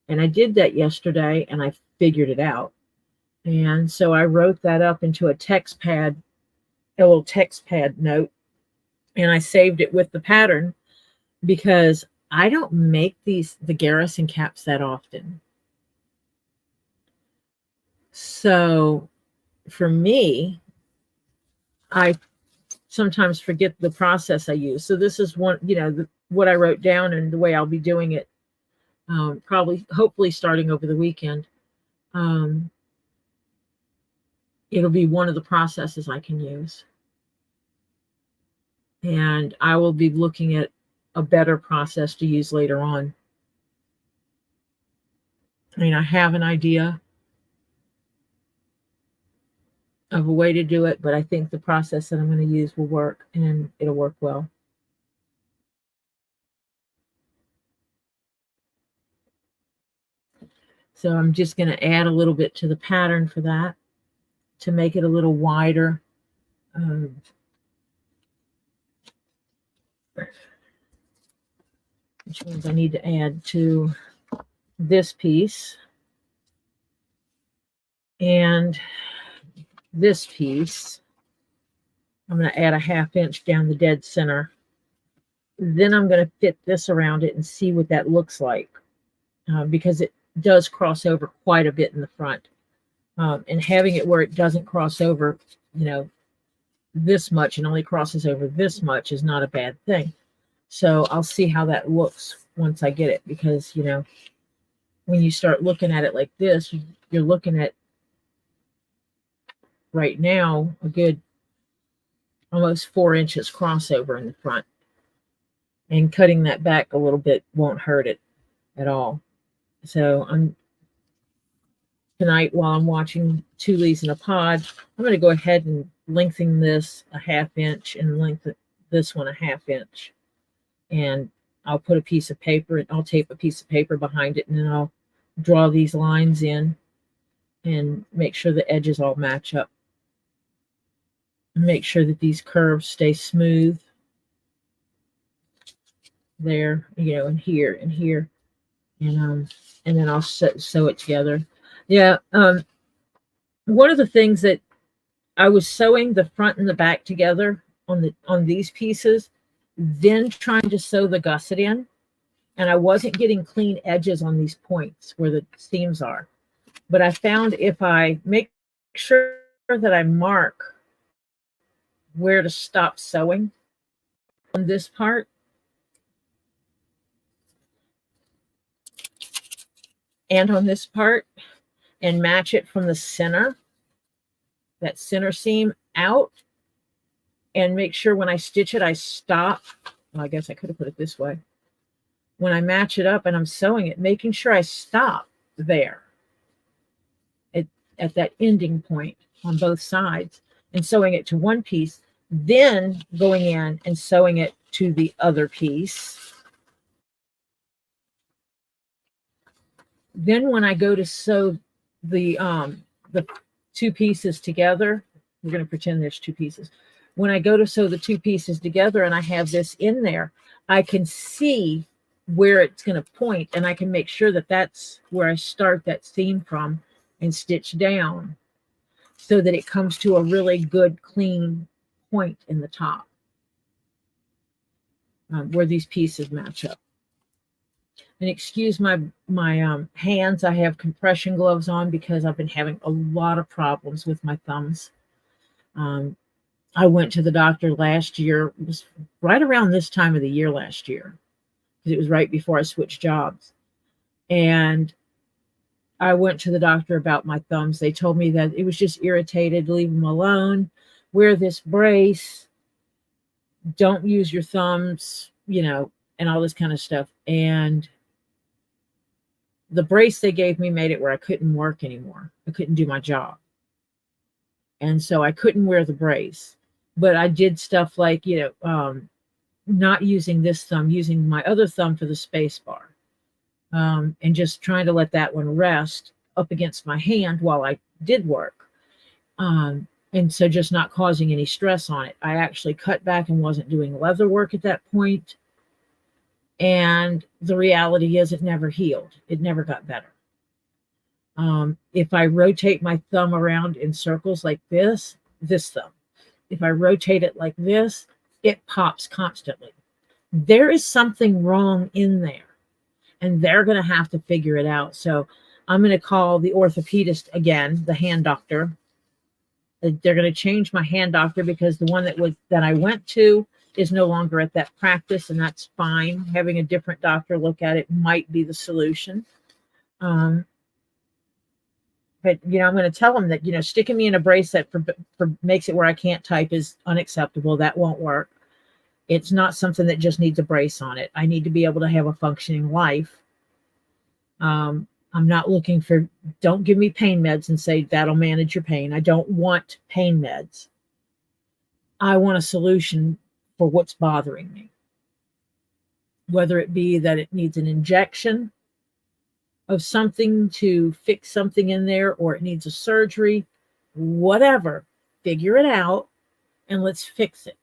And I did that yesterday, and I figured it out. And so I wrote that up into a little text pad note, and I saved it with the pattern because I don't make the Garrison caps that often. So for me, I sometimes forget the process I use. So this is one, what I wrote down and the way I'll be doing it. Hopefully starting over the weekend. It'll be one of the processes I can use. And I will be looking at a better process to use later on. I mean, I have an idea of a way to do it, but I think the process that I'm going to use will work, and it'll work well. So I'm just going to add a little bit to the pattern for that to make it a little wider. Which means I need to add to this piece and this piece. I'm going to add a 1/2 inch down the dead center. Then I'm going to fit this around it and see what that looks like, because it does cross over quite a bit in the front. And having it where it doesn't cross over, this much and only crosses over this much is not a bad thing. So I'll see how that looks once I get it, because, when you start looking at it like this, you're looking at right now a good almost 4 inches crossover in the front, and cutting that back a little bit won't hurt it at all. So tonight, while I'm watching Two Leaves in a Pod, I'm going to go ahead and lengthen this a 1/2 inch and lengthen this one a 1/2 inch. And I'll put a piece of paper, and I'll tape a piece of paper behind it, and then I'll draw these lines in and make sure the edges all match up. Make sure that these curves stay smooth there, and here and here, and then I'll sew it together. Yeah. One of the things that I was sewing the front and the back together on these pieces, then trying to sew the gusset in, and I wasn't getting clean edges on these points where the seams are. But I found if I make sure that I mark where to stop sewing on this part, and on this part, and match it from the center, that center seam out, and make sure when I stitch it, I stop. Well, I guess I could have put it this way. When I match it up and I'm sewing it, making sure I stop there at that ending point on both sides and sewing it to one piece, then going in and sewing it to the other piece. Then when I go to sew the two pieces together, we're going to pretend there's two pieces. When I go to sew the two pieces together and I have this in there, I can see where it's going to point, and I can make sure that that's where I start that seam from and stitch down so that it comes to a really good clean point in the top where these pieces match up. And excuse my hands. I have compression gloves on because I've been having a lot of problems with my thumbs. I went to the doctor last year. It was right around this time of the year last year, because it was right before I switched jobs. And I went to the doctor about my thumbs. They told me that it was just irritated, leave them alone, wear this brace, don't use your thumbs, and all this kind of stuff. And the brace they gave me made it where I couldn't work anymore. I couldn't do my job. And so I couldn't wear the brace. But I did stuff like, not using this thumb, using my other thumb for the space bar. And just trying to let that one rest up against my hand while I did work. And so just not causing any stress on it. I actually cut back and wasn't doing leather work at that point. And the reality is it never healed. It never got better. If I rotate my thumb around in circles like this thumb, if I rotate it like this, it pops constantly. There is something wrong in there, and they're going to have to figure it out. So I'm going to call the orthopedist again, the hand doctor. They're going to change my hand doctor because the one that I went to is no longer at that practice, and that's fine. Having a different doctor look at it might be the solution. But, I'm going to tell them that, sticking me in a brace that for makes it where I can't type is unacceptable. That won't work. It's not something that just needs a brace on it. I need to be able to have a functioning life. I'm not looking for, don't give me pain meds and say that'll manage your pain. I don't want pain meds. I want a solution for what's bothering me. Whether it be that it needs an injection of something to fix something in there, or it needs a surgery, whatever, figure it out and let's fix it.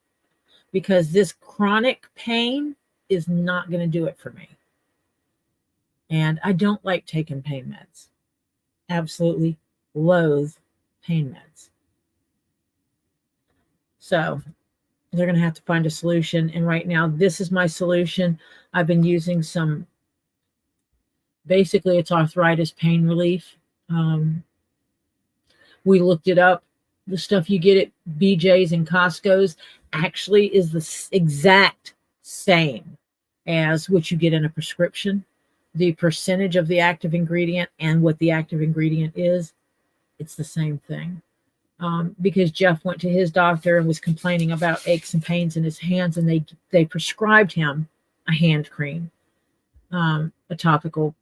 Because this chronic pain is not going to do it for me. And I don't like taking pain meds. Absolutely loathe pain meds. So they're going to have to find a solution. And right now, this is my solution. I've been using some, basically it's arthritis pain relief. We looked it up. The stuff you get at BJ's and Costco's actually is the exact same as what you get in a prescription. The percentage of the active ingredient and what the active ingredient is, it's the same thing. Because Jeff went to his doctor and was complaining about aches and pains in his hands, and they prescribed him a hand cream, a topical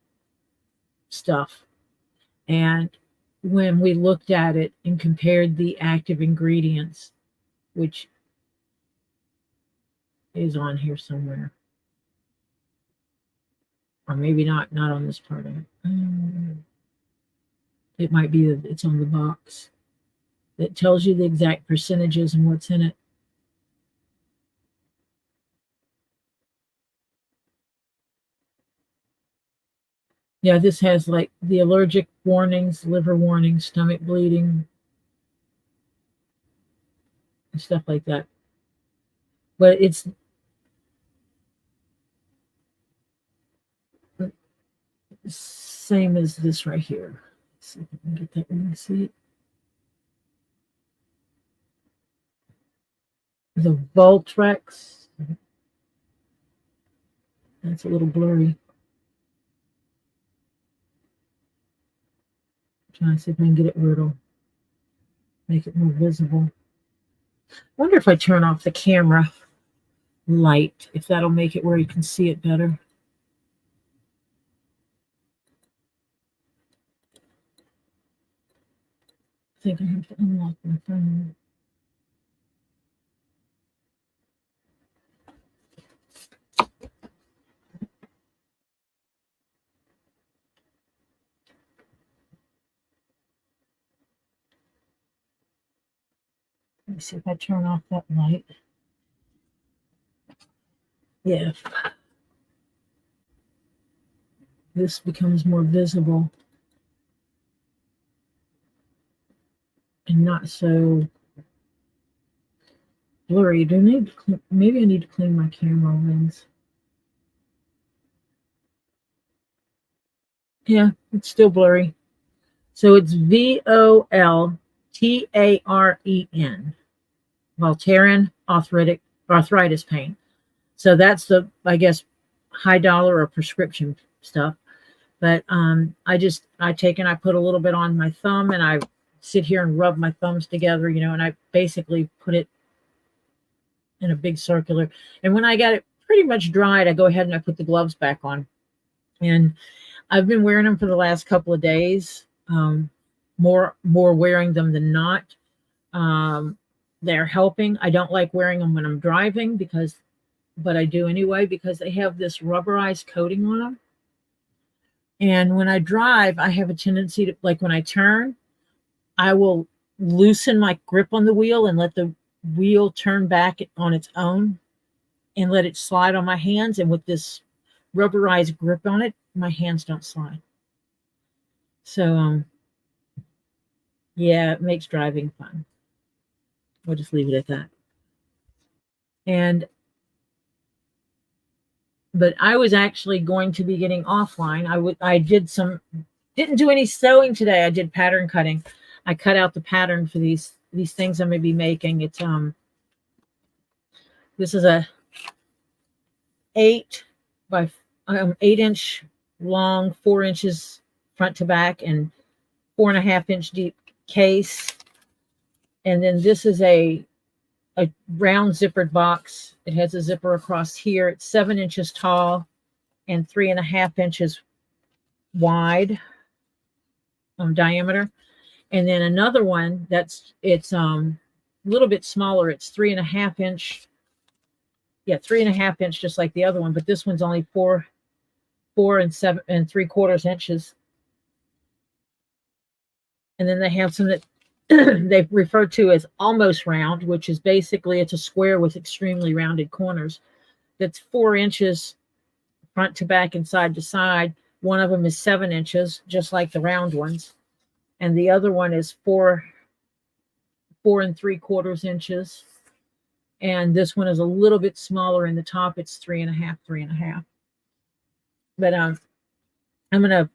stuff. And when we looked at it and compared the active ingredients, which is on here somewhere, or maybe not on this part of it. It might be that it's on the box that tells you the exact percentages and what's in it. Yeah, this has like the allergic warnings, liver warnings, stomach bleeding, and stuff like that. But it's same as this right here. Let's see if I can get that one to see it. The Voltrex. That's a little blurry. Trying to see if I can get it where it'll make it more visible. I wonder if I turn off the camera light, if that'll make it where you can see it better. I think I have to unlock my phone. Let me see if I turn off that light. Yeah. This becomes more visible and not so blurry. Maybe I need to clean my camera lens. Yeah, it's still blurry. So it's Voltaren, Voltaren arthritis pain. So that's the, I guess, high dollar or prescription stuff. But I take and I put a little bit on my thumb, and I sit here and rub my thumbs together, and I basically put it in a big circular. And when I got it pretty much dried, I go ahead and I put the gloves back on. And I've been wearing them for the last couple of days, more wearing them than not. They're helping. I don't like wearing them when I'm driving but I do anyway, because they have this rubberized coating on them. And when I drive, I have a tendency to, like when I turn, I will loosen my grip on the wheel and let the wheel turn back on its own and let it slide on my hands. And with this rubberized grip on it, my hands don't slide. So, yeah, it makes driving fun. We'll just leave it at that. But I was actually going to be getting offline. I didn't do any sewing today. I did pattern cutting. I cut out the pattern for these things I'm going to be making. It's this is a 8 inch long, 4 inches front to back, and 4.5 inch deep case. And then this is a round zippered box. It has a zipper across here. It's 7 inches tall and 3.5 inches wide. diameter. And then another one it's a little bit smaller. It's 3.5 inch. Yeah, 3.5 inch, just like the other one. But this one's only 4 and 7 3/4 inches. And then they have some that they've referred to as almost round, which is basically it's a square with extremely rounded corners. That's 4 inches front to back and side to side. One of them is 7 inches, just like the round ones. And the other one is 4 3/4 inches. And this one is a little bit smaller in the top. It's 3.5. But I'm going to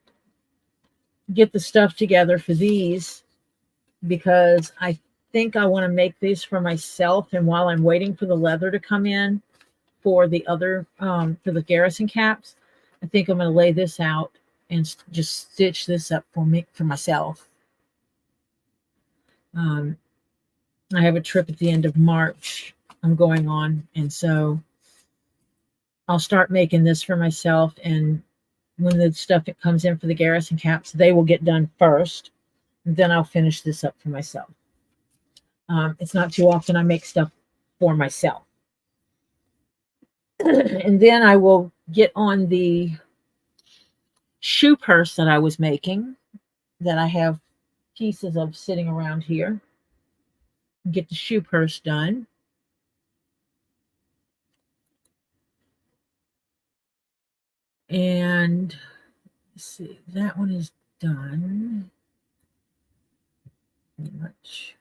get the stuff together for these because I think I want to make these for myself. And while I'm waiting for the leather to come in for the other, for the Garrison caps, I think I'm going to lay this out and just stitch this up for myself. I have a trip at the end of March I'm going on, and so I'll start making this for myself. And when the stuff that comes in for the Garrison caps, they will get done first. Then I'll finish this up for myself. It's not too often I make stuff for myself. And then I will get on the shoe purse that I was making, that I have pieces of sitting around here. Get the shoe purse done. And let's see, that one is done. Pretty much.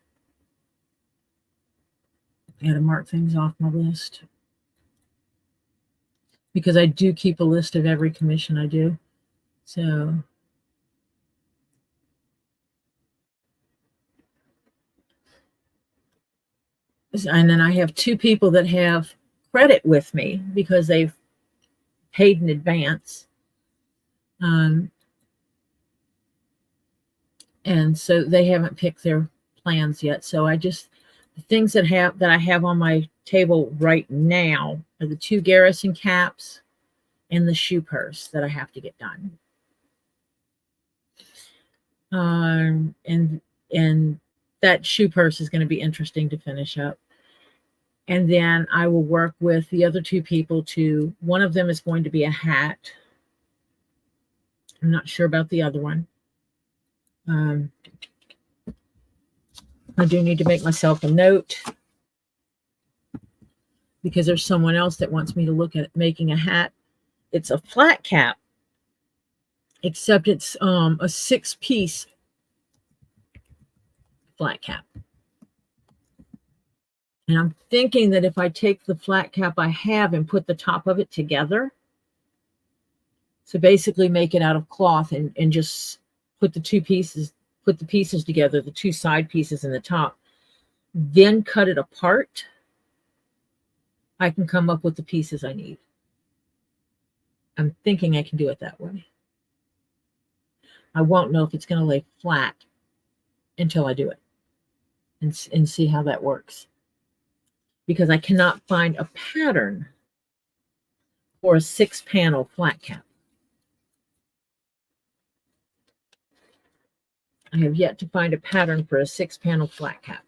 I gotta mark things off my list because I do keep a list of every commission I do. So and then I have 2 people that have credit with me because they've paid in advance. And so they haven't picked their plans yet. So the things that I have on my table right now are the 2 Garrison caps and the shoe purse that I have to get done. And that shoe purse is going to be interesting to finish up. And then I will work with the other 2 people one of them is going to be a hat. I'm not sure about the other one. I do need to make myself a note because there's someone else that wants me to look at making a hat. It's a flat cap, except it's a 6-piece flat cap. And I'm thinking that if I take the flat cap I have and put the top of it together, so basically make it out of cloth and just put the pieces together, the 2 side pieces and the top, then cut it apart, I can come up with the pieces I need. I'm thinking I can do it that way. I won't know if it's going to lay flat until I do it and see how that works. Because I cannot find a pattern for a 6-panel flat cap. I have yet to find a pattern for a 6-panel flat cap.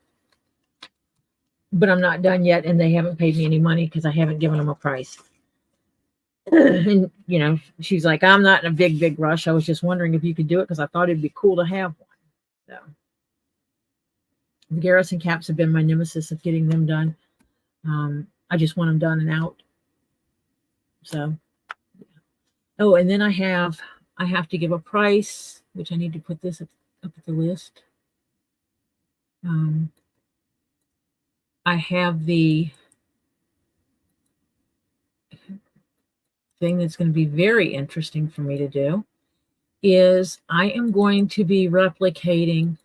But I'm not done yet, and they haven't paid me any money because I haven't given them a price. And, she's like, I'm not in a big rush. I was just wondering if you could do it because I thought it'd be cool to have one. So the Garrison caps have been my nemesis of getting them done. I just want them done and out. So, oh, and then I have to give a price, which I need to put this up at the list. I have the thing that's going to be very interesting for me to do is I am going to be replicating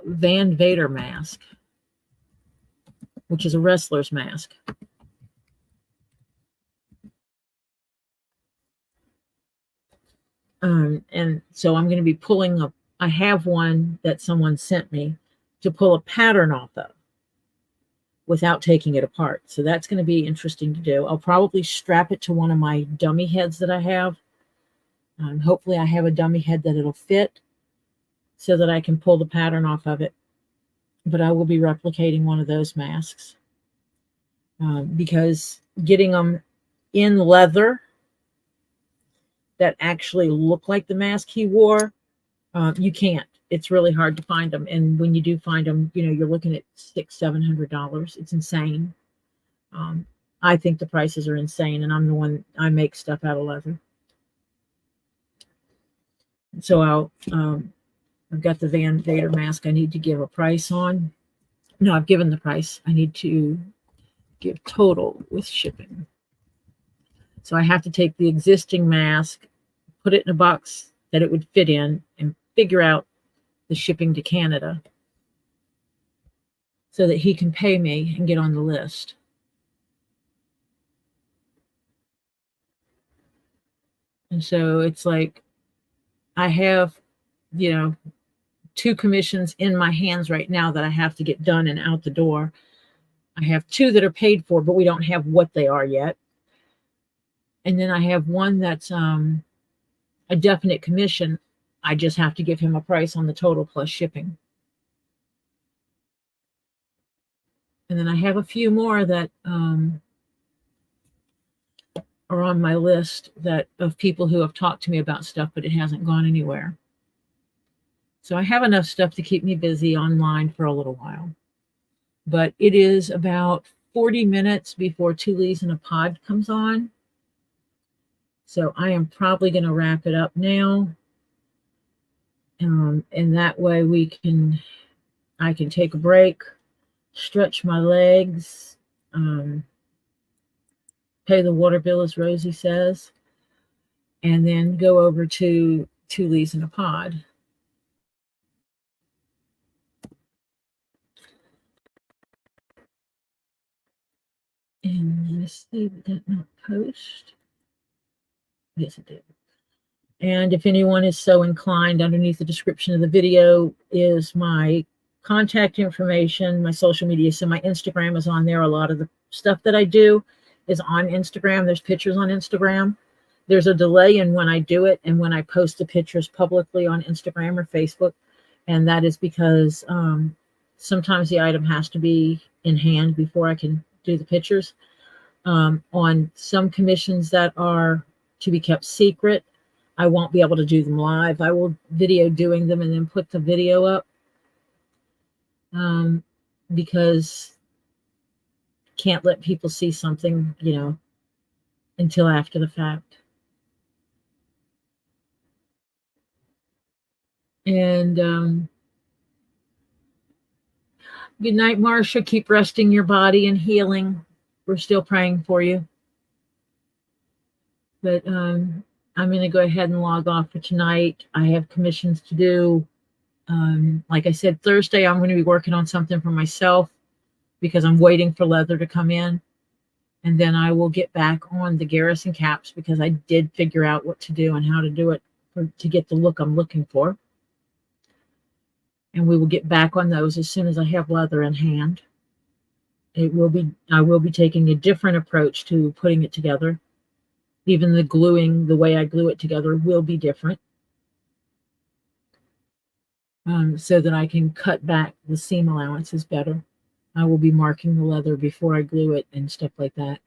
Van Vader mask, which is a wrestler's mask. And so I'm going to be pulling up. I have one that someone sent me to pull a pattern off of. without taking it apart. So that's going to be interesting to do. I'll probably strap it to one of my dummy heads that I have. Hopefully I have a dummy head that it'll fit so that I can pull the pattern off of it. But I will be replicating one of those masks because getting them in leather that actually look like the mask he wore, you can't. It's really hard to find them. And when you do find them, you're looking at $600-700. It's insane. I think the prices are insane, and I'm the one, I make stuff out of leather. So I've got the Van Vader mask I need to give a price on. No, I've given the price. I need to give total with shipping. So I have to take the existing mask, put it in a box that it would fit in, and figure out the shipping to Canada so that he can pay me and get on the list. And so it's like I have, 2 commissions in my hands right now that I have to get done and out the door. I have 2 that are paid for, but we don't have what they are yet. And then I have one that's a definite commission. I just have to give him a price on the total plus shipping. And then I have a few more that are on my list of people who have talked to me about stuff, but it hasn't gone anywhere. So I have enough stuff to keep me busy online for a little while. But it is about 40 minutes before Two Leaves in a Pod comes on. So I am probably going to wrap it up now. And that way I can take a break, stretch my legs, pay the water bill, as Rosie says, and then go over to Two Leaves in a Pod. And let's see, did that not post? Yes, it did. And if anyone is so inclined, underneath the description of the video is my contact information, my social media. So my Instagram is on there. A lot of the stuff that I do is on Instagram. There's pictures on Instagram. There's a delay in when I do it and when I post the pictures publicly on Instagram or Facebook. And that is because sometimes the item has to be in hand before I can do the pictures. On some commissions that are to be kept secret, I won't be able to do them live. I will video doing them and then put the video up because can't let people see something, until after the fact. And good night, Marcia. Keep resting your body and healing. We're still praying for you. But I'm going to go ahead and log off for tonight. I have commissions to do. Like I said, Thursday, I'm going to be working on something for myself because I'm waiting for leather to come in. And then I will get back on the Garrison caps because I did figure out what to do and how to do it to get the look I'm looking for. And we will get back on those as soon as I have leather in hand. I will be taking a different approach to putting it together. Even the gluing, the way I glue it together will be different. So that I can cut back the seam allowances better. I will be marking the leather before I glue it and stuff like that.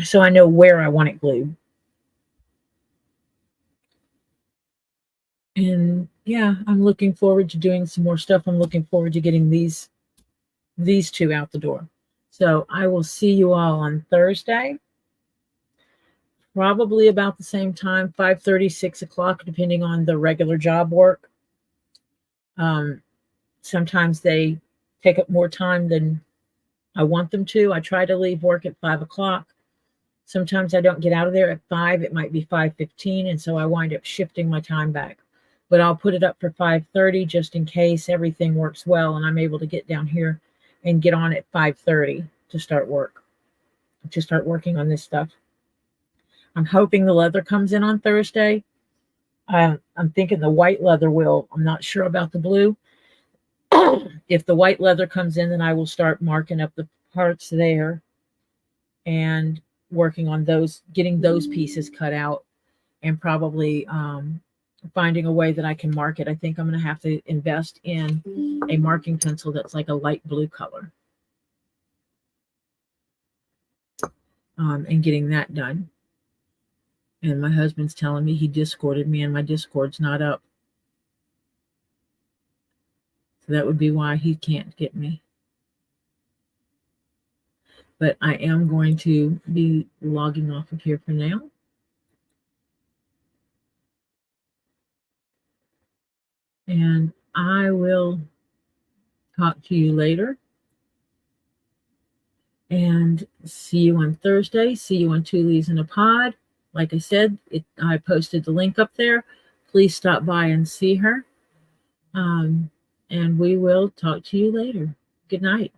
So I know where I want it glued. And yeah, I'm looking forward to doing some more stuff. I'm looking forward to getting these 2 out the door. So I will see you all on Thursday. Probably about the same time, 5:30, 6 o'clock, depending on the regular job work. Sometimes they take up more time than I want them to. I try to leave work at 5 o'clock. Sometimes I don't get out of there at 5. It might be 5:15, and so I wind up shifting my time back. But I'll put it up for 5:30 just in case everything works well and I'm able to get down here and get on at 5:30 to start working on this stuff. I'm hoping the leather comes in on Thursday. I'm thinking the white leather will. I'm not sure about the blue. if the white leather comes in, then I will start marking up the parts there and working on those, getting those pieces cut out, and probably finding a way that I can mark it. I think I'm going to have to invest in a marking pencil that's like a light blue color, and getting that done. And my husband's telling me he Discorded me, and my Discord's not up. So that would be why he can't get me. But I am going to be logging off of here for now. And I will talk to you later. And see you on Thursday. See you on Two Leaves in a Pod. Like I said, I posted the link up there. Please stop by and see her. And we will talk to you later. Good night.